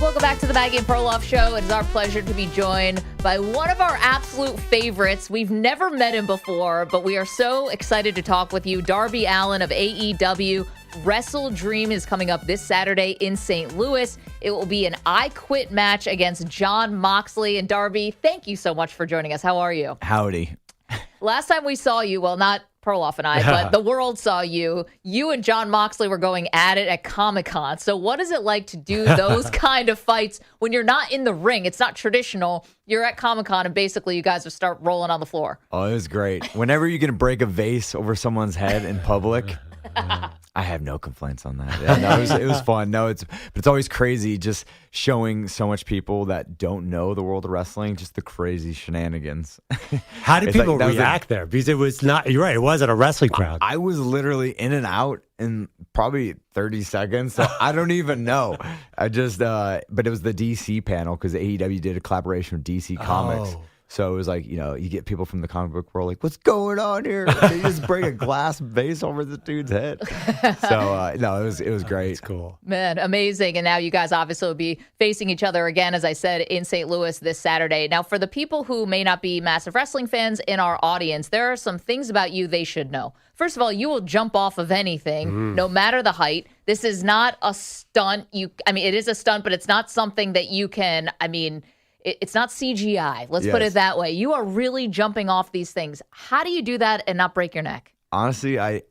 Welcome back to the Maggie and Perloff Show. It is our pleasure to be joined by one of our absolute favorites. We've never met him before, but we are so excited to talk with you. Darby Allin of AEW Wrestle Dream is coming up this Saturday in St. Louis. It will be an I Quit match against Jon Moxley. And Darby, thank you so much for joining us. How are you? Howdy. Last time we saw you, well, not Perloff and I, but the world saw you. You and Jon Moxley were going at it at Comic-Con. So what is it like to do those kind of fights when you're not in the ring? It's not traditional. You're at Comic-Con and basically you guys would start rolling on the floor. Oh, it was great. Whenever you can break a vase over someone's head in public, I have no complaints on that. Yeah, no, it was fun. No, but it's always crazy just showing so much people that don't know the world of wrestling, just the crazy shenanigans. How did people react there? Because it was not, you're right, it wasn't a wrestling crowd. I was literally in and out in probably 30 seconds. So I don't even know. I just, but it was the DC panel because AEW did a collaboration with DC Comics. Oh. So it was like, you get people from the comic book world like, what's going on here? They just bring a glass vase over the dude's head. So, no, it was great. It's cool. Man, amazing. And now you guys obviously will be facing each other again, as I said, in St. Louis this Saturday. Now, for the people who may not be massive wrestling fans in our audience, there are some things about you they should know. First of all, you will jump off of anything, no matter the height. This is not a stunt. It is a stunt, but it's not something that you can, it's not CGI. Let's put it that way. You are really jumping off these things. How do you do that and not break your neck? Honestly, I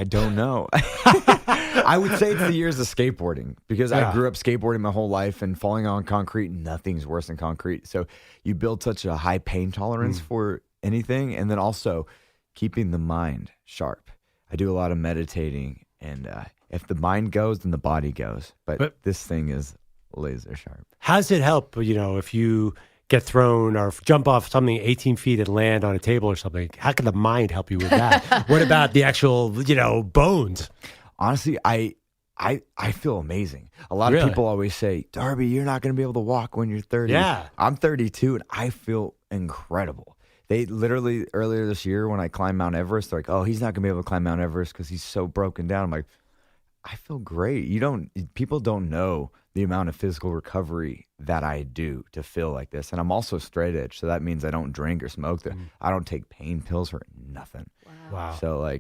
don't know. I would say it's the years of skateboarding because I grew up skateboarding my whole life and falling on concrete. Nothing's worse than concrete. So you build such a high pain tolerance for anything. And then also keeping the mind sharp. I do a lot of meditating. And if the mind goes, then the body goes. But this thing is laser sharp. How does it help, if you get thrown or jump off something 18 feet and land on a table or something? How can the mind help you with that? What about the actual, bones? Honestly, I feel amazing. A lot of people always say, Darby, you're not going to be able to walk when you're 30. Yeah. I'm 32 and I feel incredible. They literally, earlier this year when I climbed Mount Everest, they're like, oh, he's not going to be able to climb Mount Everest because he's so broken down. I'm like, I feel great. People don't know the amount of physical recovery that I do to feel like this. And I'm also straight edge. So that means I don't drink or smoke. I don't take pain pills or nothing. Wow. So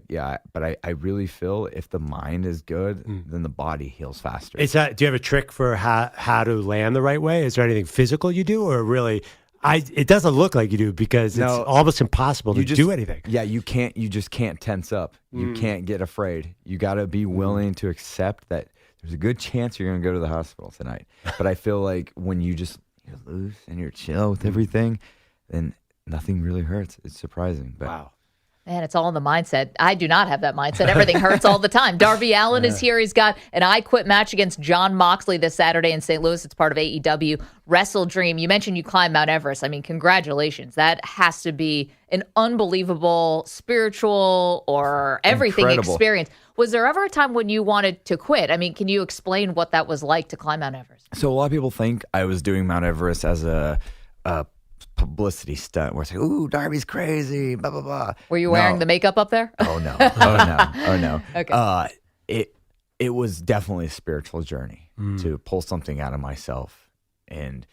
but I really feel if the mind is good, then the body heals faster. Do you have a trick for how to land the right way? Is there anything physical you do or really... it doesn't look like you do because it's almost impossible to do anything. Yeah, you just can't tense up. You can't get afraid. You got to be willing to accept that there's a good chance you're going to go to the hospital tonight. But I feel like when you're loose and you're chill with everything, then nothing really hurts. It's surprising. But wow. Man, it's all in the mindset. I do not have that mindset. Everything hurts all the time. Darby Allin is here. He's got an I Quit match against Jon Moxley this Saturday in St. Louis. It's part of AEW Wrestle Dream. You mentioned you climbed Mount Everest. Congratulations. That has to be an unbelievable spiritual or everything experience. Was there ever a time when you wanted to quit? Can you explain what that was like to climb Mount Everest? So a lot of people think I was doing Mount Everest as a publicity stunt where it's like, ooh, Darby's crazy, blah, blah, blah. Were you wearing the makeup up there? Oh, no. Oh, no. Okay. it was definitely a spiritual journey to pull something out of myself and,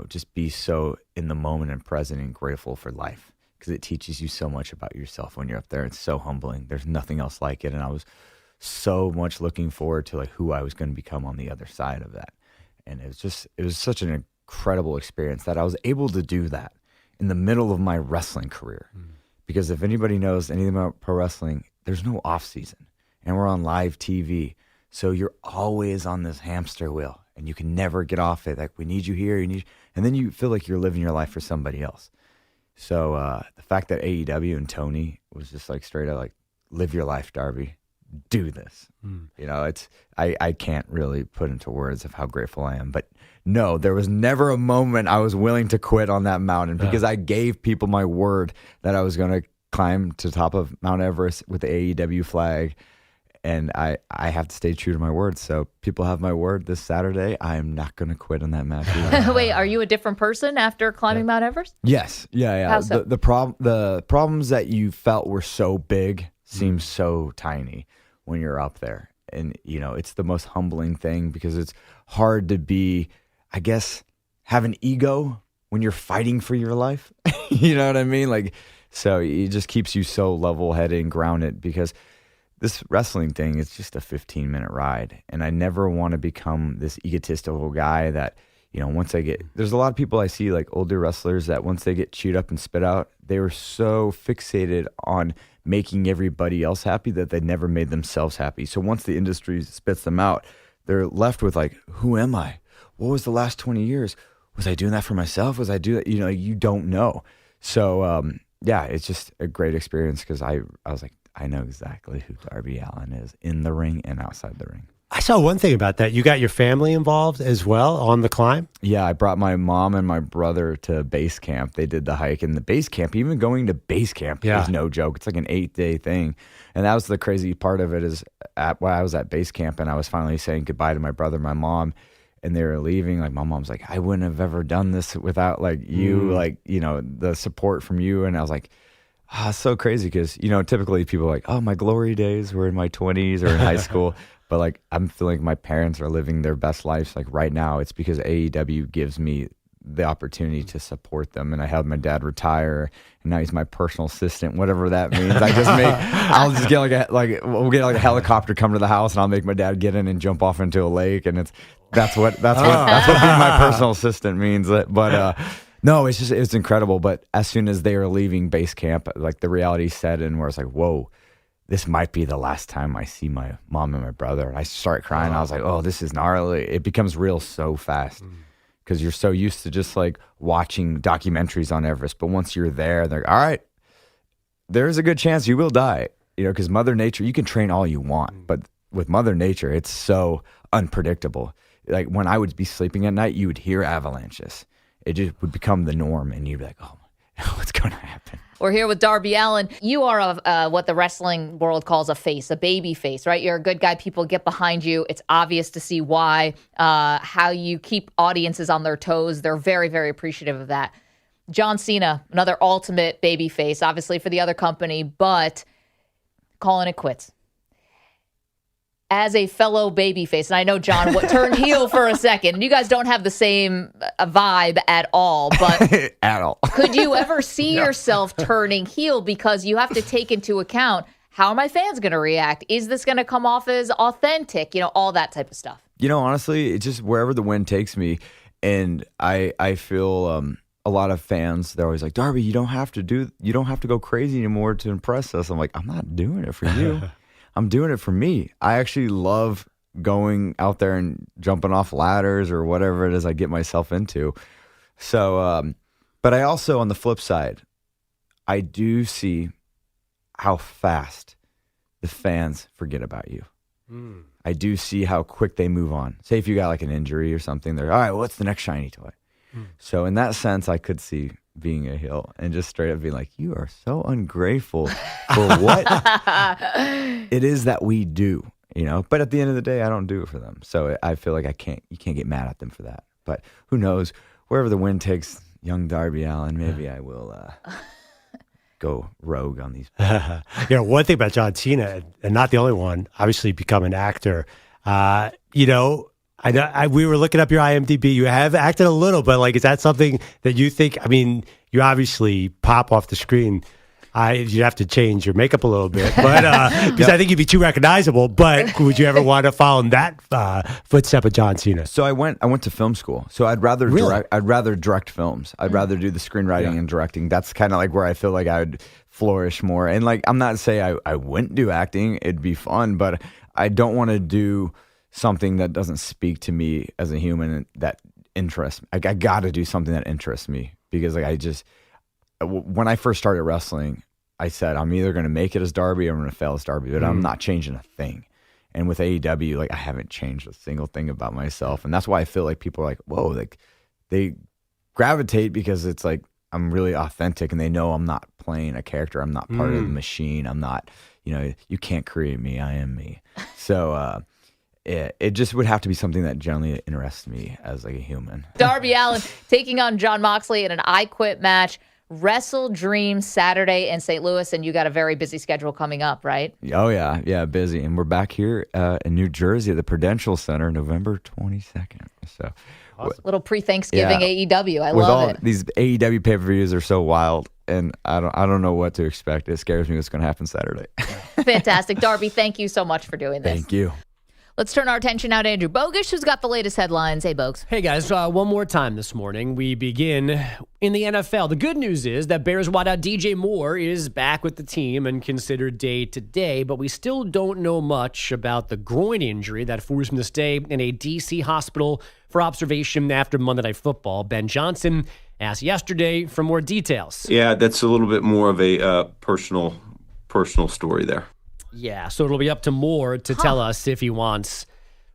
just be so in the moment and present and grateful for life, because it teaches you so much about yourself when you're up there. It's so humbling. There's nothing else like it. And I was so much looking forward to like who I was going to become on the other side of that. And it was such an incredible experience that I was able to do that in the middle of my wrestling career. Because if anybody knows anything about pro wrestling, there's no off season, and we're on live TV. So you're always on this hamster wheel and you can never get off it. Like, we need you here, and then you feel like you're living your life for somebody else. So the fact that AEW and Tony was just like straight up like, live your life, Darby, do this. It's I can't really put into words of how grateful I am. But no, there was never a moment I was willing to quit on that mountain, because I gave people my word that I was going to climb to the top of Mount Everest with the AEW flag. And I have to stay true to my word. So people have my word this Saturday. I am not going to quit on that match. Wait, are you a different person after climbing Mount Everest? Yes. Yeah. How so? The problems that you felt were so big seem so tiny when you're up there. And, it's the most humbling thing, because it's hard to be, I guess, have an ego when you're fighting for your life. You know what I mean? Like, so it just keeps you so level-headed and grounded, because this wrestling thing is just a 15-minute ride. And I never want to become this egotistical guy that, there's a lot of people I see, like older wrestlers, that once they get chewed up and spit out, they were so fixated on making everybody else happy that they never made themselves happy. So once the industry spits them out, they're left with like, who am I? What was the last 20 years? Was I doing that for myself? Was I doing that? You don't know. So, it's just a great experience, because I was like, I know exactly who Darby Allin is in the ring and outside the ring. I saw one thing about that. You got your family involved as well on the climb? Yeah, I brought my mom and my brother to base camp. They did the hike, and the base camp, even going to base camp is no joke. It's like an 8-day thing. And that was the crazy part of it, is when I was at base camp and I was finally saying goodbye to my brother and my mom, and they were leaving, like my mom's like, I wouldn't have ever done this without like you, the support from you. And I was like, it's so crazy, because, typically people are like, oh, my glory days were in my 20s or in high school. But like, I'm feeling my parents are living their best lives. Like right now, it's because AEW gives me the opportunity to support them. And I had my dad retire, and now he's my personal assistant, whatever that means. I'll just get we'll get like a helicopter come to the house, and I'll make my dad get in and jump off into a lake. And that's what being my personal assistant means. But no, it's incredible. But as soon as they were leaving base camp, like the reality set in, where it's like, whoa, this might be the last time I see my mom and my brother. And I start crying. I was like, oh, this is gnarly. It becomes real so fast, because you're so used to just like watching documentaries on Everest. But once you're there, they're like, all right, there's a good chance you will die, because Mother Nature, you can train all you want, but with Mother Nature, it's so unpredictable. Like when I would be sleeping at night, you would hear avalanches. It just would become the norm, and you'd be like, oh, what's going to happen? We're here with Darby Allin. You are what the wrestling world calls a face, a baby face, right? You're a good guy. People get behind you. It's obvious to see why, how you keep audiences on their toes. They're very, very appreciative of that. John Cena, another ultimate baby face, obviously for the other company, but calling it quits. As a fellow babyface, and I know John turned heel for a second. You guys don't have the same vibe at all, but at all. Could you ever see yourself turning heel? Because you have to take into account, how are my fans going to react? Is this going to come off as authentic? All that type of stuff. Honestly, it's just wherever the wind takes me, and I feel a lot of fans, they're always like, Darby, you don't have to go crazy anymore to impress us. I'm like, I'm not doing it for you. I'm doing it for me. I actually love going out there and jumping off ladders or whatever it is I get myself into. So, but I also, on the flip side, I do see how fast the fans forget about you. I do see how quick they move on. Say if you got like an injury or something, they're all right, what's the next shiny toy? So in that sense, I could see being a heel and just straight up being like, you are so ungrateful for what it is that we do, but at the end of the day, I don't do it for them. So I feel like you can't get mad at them for that. But who knows, wherever the wind takes young Darby Allin, maybe I will go rogue on these. One thing about John Cena, and not the only one, obviously become an actor. We were looking up your IMDb. You have acted a little, but like, is that something that you think? I mean, you obviously pop off the screen. You'd have to change your makeup a little bit, but because I think you'd be too recognizable. But would you ever want to follow in that footstep of John Cena? So I went to film school. So I'd rather direct films. I'd rather do the screenwriting and directing. That's kind of like where I feel like I would flourish more. And like, I'm not saying I wouldn't do acting. It'd be fun, but I don't want to do something that doesn't speak to me as a human and that interests me. Like, I got to do something that interests me because like when I first started wrestling, I said, I'm either going to make it as Darby or I'm going to fail as Darby, but I'm not changing a thing. And with AEW, like, I haven't changed a single thing about myself. And that's why I feel like people are like, whoa, like they gravitate because it's like, I'm really authentic and they know I'm not playing a character. I'm not part of the machine. I'm not, you can't create me. I am me. So, it just would have to be something that generally interests me as like a human. Darby Allin taking on John Moxley in an I Quit match. Wrestle Dream Saturday in St. Louis, and you got a very busy schedule coming up, right? Oh, yeah, busy. And we're back here in New Jersey at the Prudential Center, November 22nd. So, awesome. Little pre-Thanksgiving AEW. I love it. These AEW pay-per-views are so wild, and I don't know what to expect. It scares me what's going to happen Saturday. Fantastic. Darby, thank you so much for doing this. Thank you. Let's turn our attention now to Andrew Bogish, who's got the latest headlines. Hey, Bogues. Hey, guys. One more time this morning. We begin in the NFL. The good news is that Bears wideout DJ Moore is back with the team and considered day-to-day, but we still don't know much about the groin injury that forced him to stay in a D.C. hospital for observation after Monday Night Football. Ben Johnson asked yesterday for more details. Yeah, that's a little bit more of a personal story there. Yeah, so it'll be up to Moore to tell us if he wants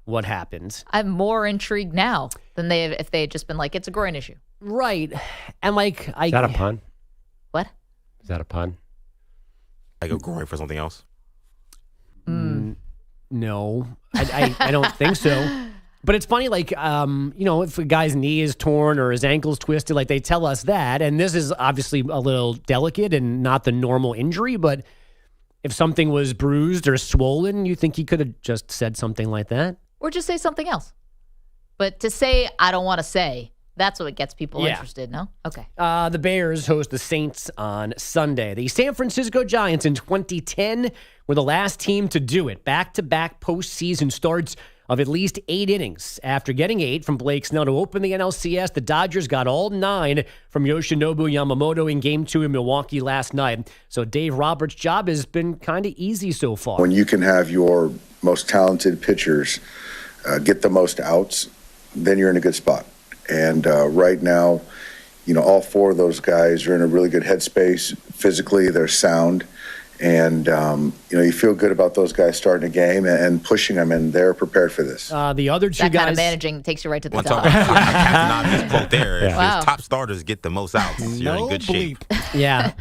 what happened. I'm more intrigued now than if they had just been like, it's a groin issue. Right. And like, is that a pun? What? Is that a pun? Like a groin for something else? No, I don't think so. But it's funny, like, if a guy's knee is torn or his ankle's twisted, like they tell us that. And this is obviously a little delicate and not the normal injury, but if something was bruised or swollen, you think he could have just said something like that? Or just say something else. But to say, I don't want to say, that's what gets people interested, no? Okay. The Bears host the Saints on Sunday. The San Francisco Giants in 2010 were the last team to do it. Back-to-back postseason starts of at least 8 innings. After getting 8 from Blake Snell to open the NLCS, the Dodgers got all 9 from Yoshinobu Yamamoto in Game 2 in Milwaukee last night. So Dave Roberts' job has been kind of easy so far. When you can have your most talented pitchers get the most outs, then you're in a good spot. And right now, all 4 of those guys are in a really good headspace. Physically, they're sound. And, you feel good about those guys starting a game and pushing them, and they're prepared for this. The other 2 that guys... kind of managing takes you right to the One top. Captain Obvious quote there. If Wow. his top starters get the most outs, you're in good shape. Yeah.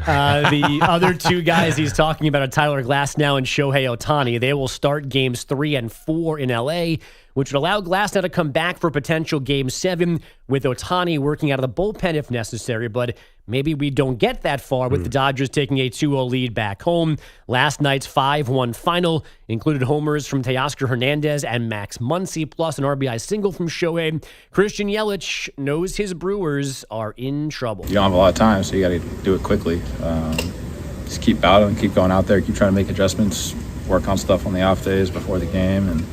The other 2 guys he's talking about are Tyler Glasnow and Shohei Ohtani. They will start games 3 and 4 in L.A., which would allow Glasnow to come back for potential Game 7 with Ohtani working out of the bullpen if necessary. But maybe we don't get that far with the Dodgers taking a 2-0 lead back home. Last night's 5-1 final included homers from Teoscar Hernandez and Max Muncy, plus an RBI single from Shohei. Christian Yelich knows his Brewers are in trouble. You don't have a lot of time, so you got to do it quickly. Just keep battling, keep going out there, keep trying to make adjustments, work on stuff on the off days before the game, and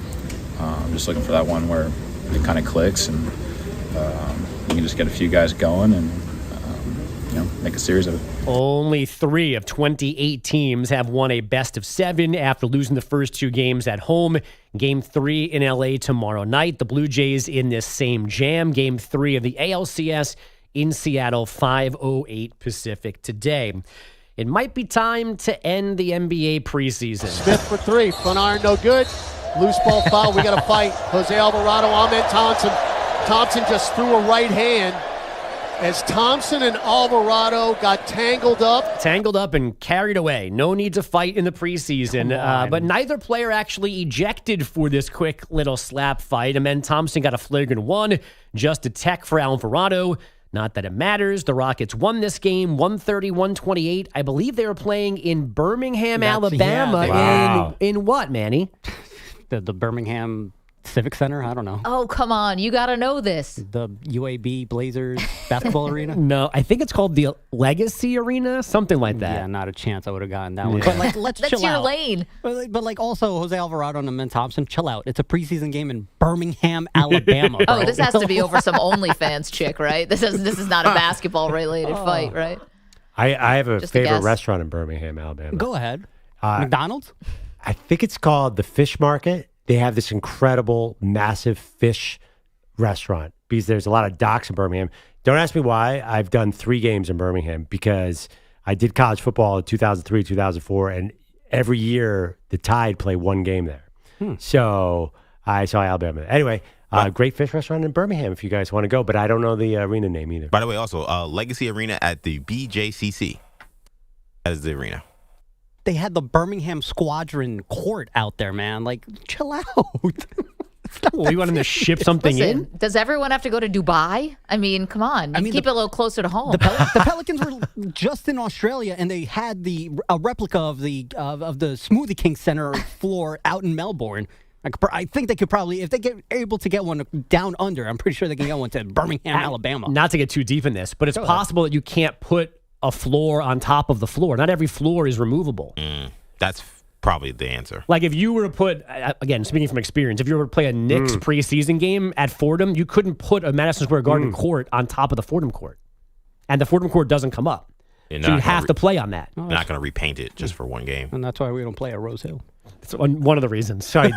I'm just looking for that one where it kind of clicks and you can just get a few guys going and make a series of it. Only 3 of 28 teams have won a best of 7 after losing the first 2 games at home. Game 3 in LA tomorrow night. The Blue Jays in this same jam. Game 3 of the ALCS in Seattle, 5:08 Pacific today. It might be time to end the NBA preseason. Smith for 3. Front iron, no good. Loose ball foul. We got to fight. Jose Alvarado, Ahmed Thompson. Thompson just threw a right hand as Thompson and Alvarado got tangled up and carried away. No need to fight in the preseason. But neither player actually ejected for this quick little slap fight. Ahmed Thompson got a flagrant 1, just a tech for Alvarado. Not that it matters. The Rockets won this game 130-128. I believe they were playing in Birmingham, Alabama. In what, Manny? The Birmingham Civic Center? I don't know. Oh, come on. You got to know this. The UAB Blazers basketball arena? No, I think it's called the Legacy Arena, something like that. Yeah, not a chance I would have gotten that one. But like, let's That's chill your out. lane. But like also Jose Alvarado and Amin Thompson, chill out. It's a preseason game in Birmingham, Alabama. Oh, this has to be over some OnlyFans chick, right? This is not a basketball related fight, right? I have a Just a favorite guess. restaurant in Birmingham, Alabama. Go ahead. McDonald's? I think it's called the Fish Market. They have this incredible, massive fish restaurant because there's a lot of docks in Birmingham. Don't ask me why. I've done 3 games in Birmingham because I did college football in 2003, 2004, and every year the Tide play 1 game there. So I saw Alabama. Anyway, great fish restaurant in Birmingham if you guys want to go, but I don't know the arena name either. By the way, also, Legacy Arena at the BJCC. That is the arena. They had the Birmingham Squadron court out there, man. Like, chill out. Well, you want them to ship something in? Does everyone have to go to Dubai? I mean, come on. You keep it a little closer to home. The Pelicans were just in Australia, and they had a replica of the Smoothie King Center floor out in Melbourne. I think they could probably, if they get able to get one down under, I'm pretty sure they can get one to Birmingham, Alabama. Not to get too deep in this, but it's possible that you can't put a floor on top of the floor. Not every floor is removable. That's probably the answer. Like if you were to put, again, speaking from experience, if you were to play a Knicks preseason game at Fordham, you couldn't put a Madison Square Garden court on top of the Fordham court. And the Fordham court doesn't come up. So you have to play on that. They're not going to repaint it just for 1 game. And that's why we don't play at Rose Hill. It's one of the reasons. Sorry,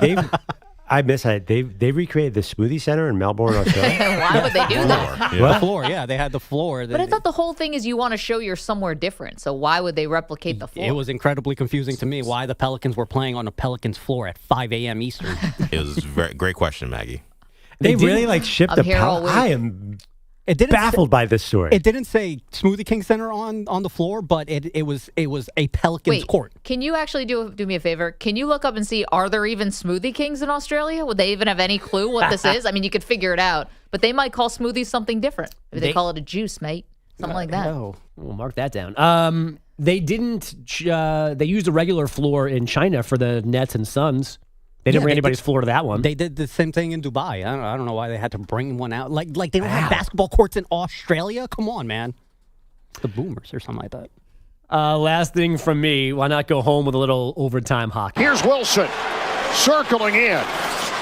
I miss it. They recreated the Smoothie Center in Melbourne, Australia. Why would they do that? The floor, yeah. They had the floor. But I thought the whole thing is you want to show you're somewhere different. So why would they replicate the floor? It was incredibly confusing to me why the Pelicans were playing on a Pelicans floor at 5 a.m. Eastern. It was a great question, Maggie. They really shipped the Pelicans. I am baffled by this story. It didn't say Smoothie King Center on the floor, but it was a Pelicans court. Can you actually do me a favor? Can you look up and see, are there even Smoothie Kings in Australia? Would they even have any clue what this is? I mean, you could figure it out, but they might call smoothies something different. Maybe they call it a juice, mate. Something like that. Oh, we'll mark that down. They didn't. They used a regular floor in China for the Nets and Suns. They didn't bring anybody's floor to that one. They did the same thing in Dubai. I don't know why they had to bring one out. Like they don't have basketball courts in Australia? Come on, man. The Boomers or something like that. Last thing from me. Why not go home with a little overtime hockey? Here's Wilson circling in.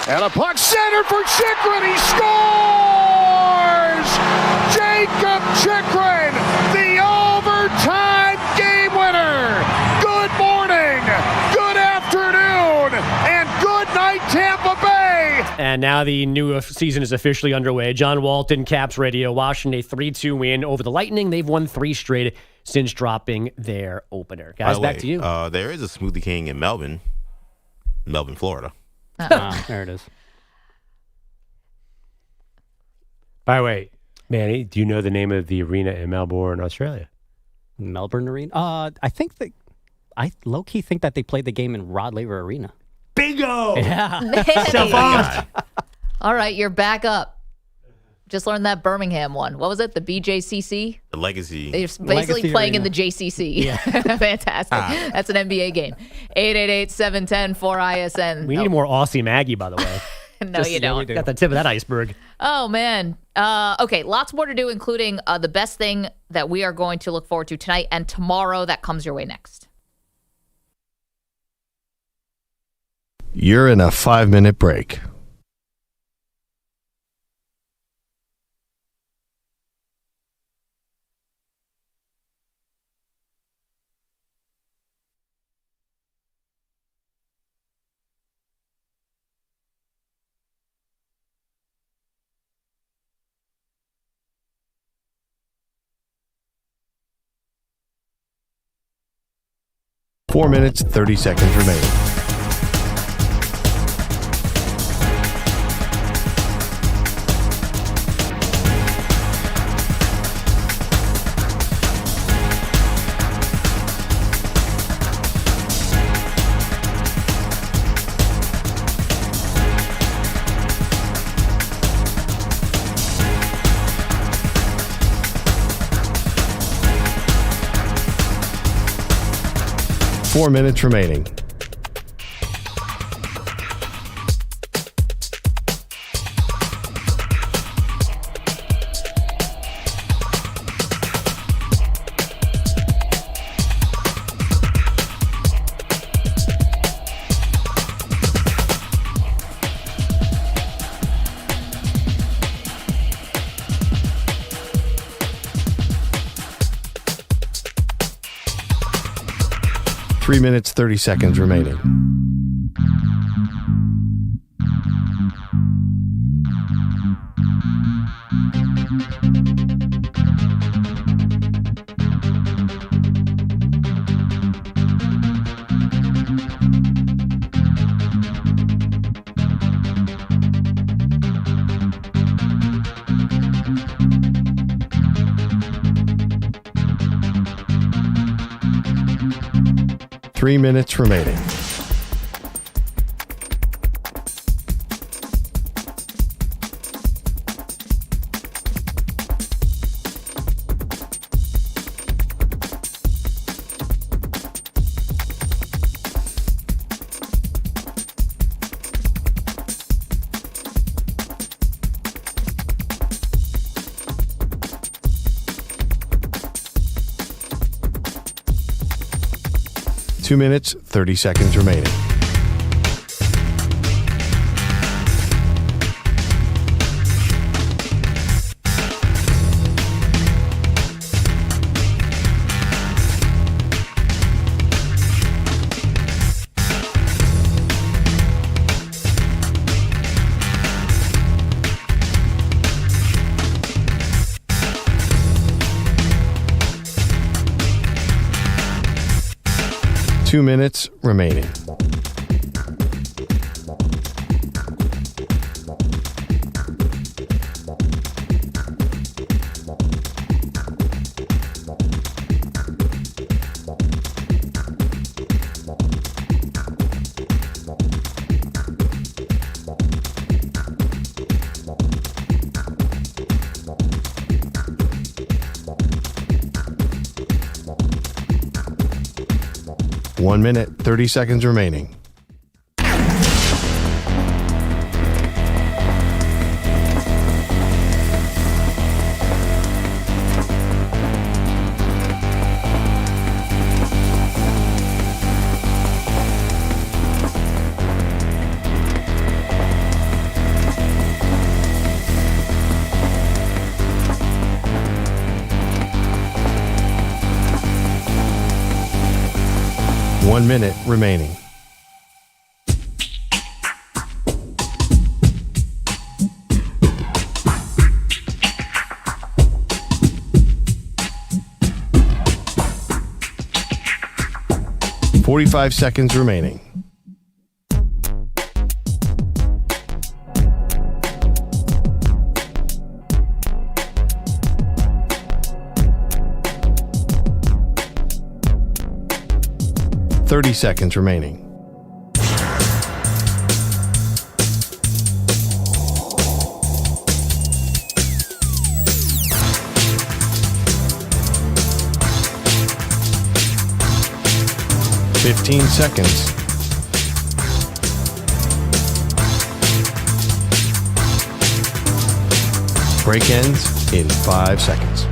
And a puck centered for Chikrin. He scores! Jacob Chikrin, the overtime game winner. Good morning, good afternoon, and good night, Tampa Bay. And now the new season is officially underway. John Walton, Caps Radio, Washington, a 3-2 win over the Lightning. They've won 3 straight since dropping their opener. Guys, back to you. There is a Smoothie King in Melbourne, Florida. There it is. By the way, Manny, do you know the name of the arena in Melbourne, Australia? Melbourne Arena? I low-key think that they played the game in Rod Laver Arena. Bingo! Yeah. All right, you're back up. Just learned that Birmingham one. What was it? The BJCC? The Legacy. They're basically playing in the JCC. Yeah. Fantastic. That's an NBA game. 888-710-4ISN. We need more Aussie Maggie, by the way. No, you don't. Got the tip of that iceberg. Oh, man. Okay, lots more to do, including the best thing that we are going to look forward to tonight and tomorrow that comes your way next. You're in a 5-minute break. Four minutes, 30 seconds remaining. 4 minutes remaining. Three minutes, 30 seconds remaining. Three minutes remaining. Two minutes, 30 seconds remaining. Two minutes remaining. One minute, 30 seconds remaining. One minute remaining. $45 seconds remaining. $30 seconds remaining. $15 seconds. Break ends in 5 seconds.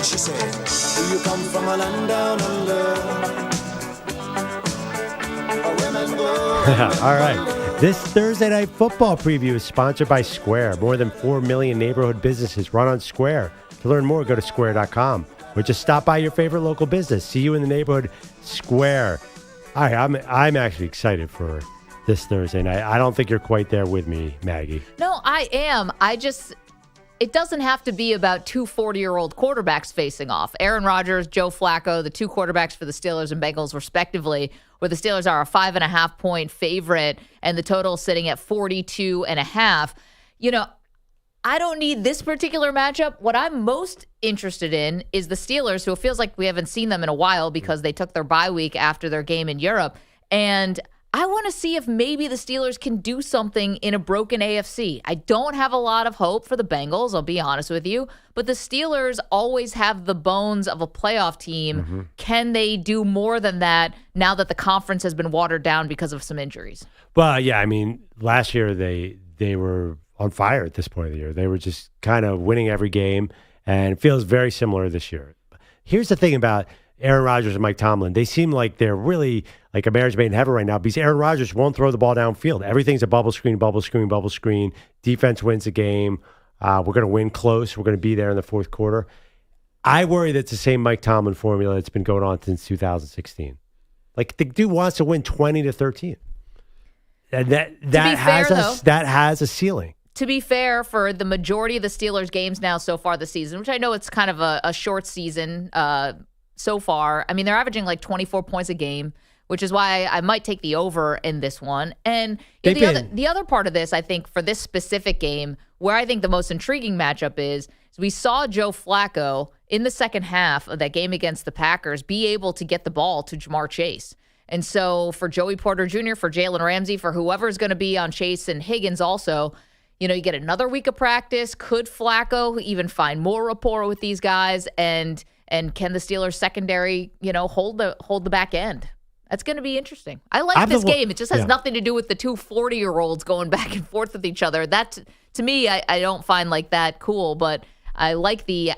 She said, do you come from a land down under? Women go. All right. This Thursday Night Football preview is sponsored by Square. More than 4 million neighborhood businesses run on Square. To learn more, go to square.com or just stop by your favorite local business. See you in the neighborhood, Square. All right, I'm actually excited for this Thursday night. I don't think you're quite there with me, Maggie. No, I am. It doesn't have to be about two 40-year-old quarterbacks facing off. Aaron Rodgers, Joe Flacco, the two quarterbacks for the Steelers and Bengals, respectively, where the Steelers are a 5.5-point favorite and the total sitting at 42.5. You know, I don't need this particular matchup. What I'm most interested in is the Steelers, who it feels like we haven't seen them in a while because they took their bye week after their game in Europe. And I want to see if maybe the Steelers can do something in a broken AFC. I don't have a lot of hope for the Bengals, I'll be honest with you. But the Steelers always have the bones of a playoff team. Mm-hmm. Can they do more than that now that the conference has been watered down because of some injuries? Well, yeah, I mean, last year they were on fire at this point of the year. They were just kind of winning every game, and it feels very similar this year. Here's the thing about Aaron Rodgers and Mike Tomlin. They seem like they're really like a marriage made in heaven right now because Aaron Rodgers won't throw the ball downfield. Everything's a bubble screen, bubble screen, bubble screen. Defense wins the game. We're going to win close. We're going to be there in the fourth quarter. I worry that it's the same Mike Tomlin formula that's been going on since 2016. Like, the dude wants to win 20-13. And that has a ceiling. To be fair, for the majority of the Steelers games now so far this season, which I know it's kind of a short season so far. I mean, they're averaging like 24 points a game, which is why I might take the over in this one. And the other part of this, I think, for this specific game, where I think the most intriguing matchup is we saw Joe Flacco in the second half of that game against the Packers be able to get the ball to Jamar Chase. And so for Joey Porter Jr., for Jalen Ramsey, for whoever's going to be on Chase and Higgins also, you know, you get another week of practice. Could Flacco even find more rapport with these guys? And can the Steelers secondary, you know, hold the back end? That's going to be interesting. I like this game. It just has nothing to do with the two 40-year-olds going back and forth with each other. That, to me, I don't find like that cool, but I like this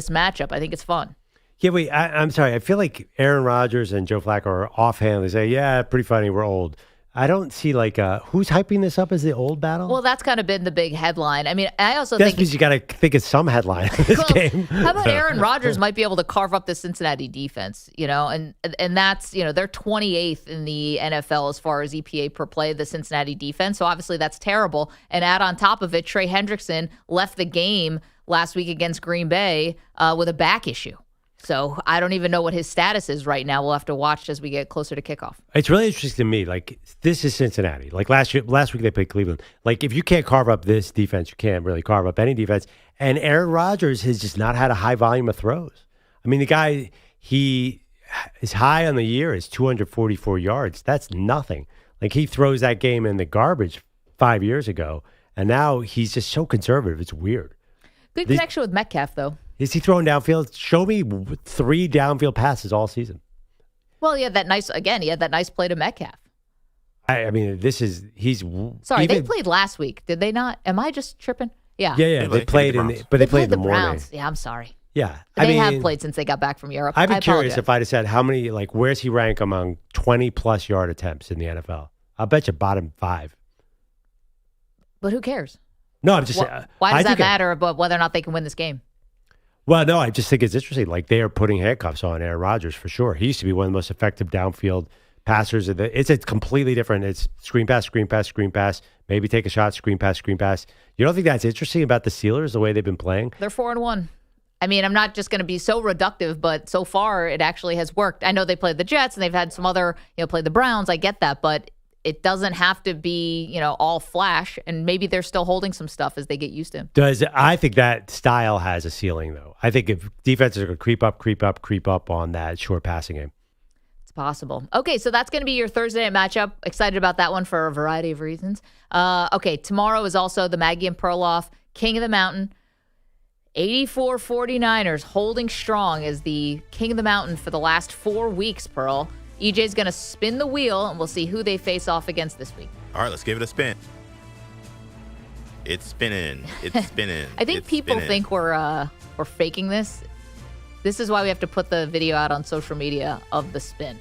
matchup. I think it's fun. Yeah, wait, I'm sorry. I feel like Aaron Rodgers and Joe Flacco are offhand. They say, yeah, pretty funny, we're old. I don't see like who's hyping this up as the old battle? Well, that's kind of been the big headline. I mean, I also that's think because you got to think of some headline in this game. How about Aaron Rodgers might be able to carve up the Cincinnati defense, you know, and that's, you know, they're 28th in the NFL as far as EPA per play, the Cincinnati defense. So obviously that's terrible. And add on top of it, Trey Hendrickson left the game last week against Green Bay with a back issue. So I don't even know what his status is right now. We'll have to watch as we get closer to kickoff. It's really interesting to me. Like, this is Cincinnati. Like last week they played Cleveland. Like, if you can't carve up this defense, you can't really carve up any defense. And Aaron Rodgers has just not had a high volume of throws. I mean, the guy, his high on the year is 244 yards. That's nothing. Like, he throws that game in the garbage 5 years ago, and now he's just so conservative. It's weird. Good connection with Metcalf, though. Is he throwing downfield? Show me 3 downfield passes all season. Well, he had that nice play to Metcalf. I mean, Sorry, they played last week, did they not? Am I just tripping? Yeah. Yeah. They played in the morning. Browns. Yeah, I'm sorry. Yeah, they have played since they got back from Europe. I'd be curious if I'd have said how many, like, where's he rank among 20+ yard attempts in the NFL? I'll bet you bottom 5. But who cares? No, I'm just why does that matter about whether or not they can win this game? Well, no, I just think it's interesting. Like, they are putting handcuffs on Aaron Rodgers for sure. He used to be one of the most effective downfield passers. It's completely different. It's screen pass, screen pass, screen pass. Maybe take a shot, screen pass, screen pass. You don't think that's interesting about the Steelers, the way they've been playing? They're 4-1. I mean, I'm not just going to be so reductive, but so far it actually has worked. I know they played the Jets and they've had some other, played the Browns. I get that, but it doesn't have to be, all flash, and maybe they're still holding some stuff as they get used to. I think that style has a ceiling, though. I think if defenses are going to creep up on that short passing game. It's possible. Okay, so that's going to be your Thursday night matchup. Excited about that one for a variety of reasons. Okay, tomorrow is also the Maggie and Perloff King of the Mountain. 84 49ers holding strong as the King of the Mountain for the last 4 weeks, Pearl. EJ's going to spin the wheel, and we'll see who they face off against this week. All right, let's give it a spin. It's spinning. It's spinning. I think people think we're faking this. This is why we have to put the video out on social media of the spin.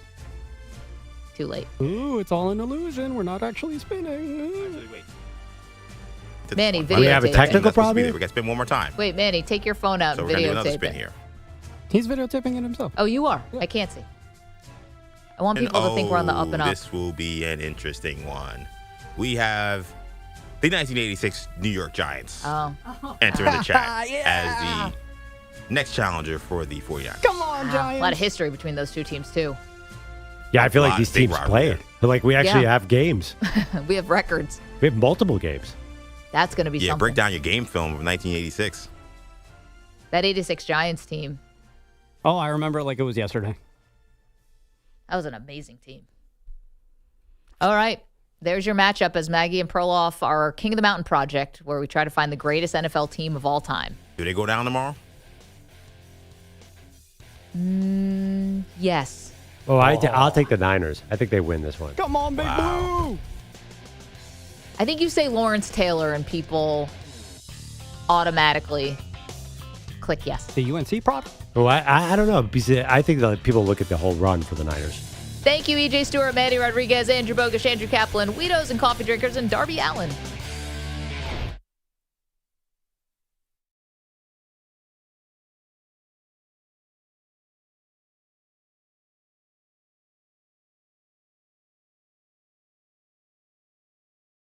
Too late. Ooh, it's all an illusion. We're not actually spinning. Manny, videotape. We have a technical problem here? We got to spin one more time. Wait, Manny, take your phone out and videotape. So we're going to do another spin here. He's videotaping it himself. Oh, you are? Yeah. I can't see. I want people to think we're on the up and up. This will be an interesting one. We have the 1986 New York Giants entering the chat as the next challenger for the 49ers. Come on, Giants. A lot of history between those two teams, too. Yeah, I feel like these teams played. Like, we actually have games. We have records. We have multiple games. That's going to be Yeah, something. break down your game film of 1986. That 86 Giants team. Oh, I remember it like it was yesterday. That was an amazing team. All right. There's your matchup as Maggie and Perloff, our King of the Mountain project, where we try to find the greatest NFL team of all time. Do they go down tomorrow? Yes. Oh, I'll take the Niners. I think they win this one. Come on, Big Blue! I think you say Lawrence Taylor and people automatically click yes. The UNC product? Oh, I don't know. Because I think that people look at the whole run for the Niners. Thank you, EJ Stewart, Manny Rodriguez, Andrew Bogusch, Andrew Kaplan, Weedos and Coffee Drinkers, and Darby Allin.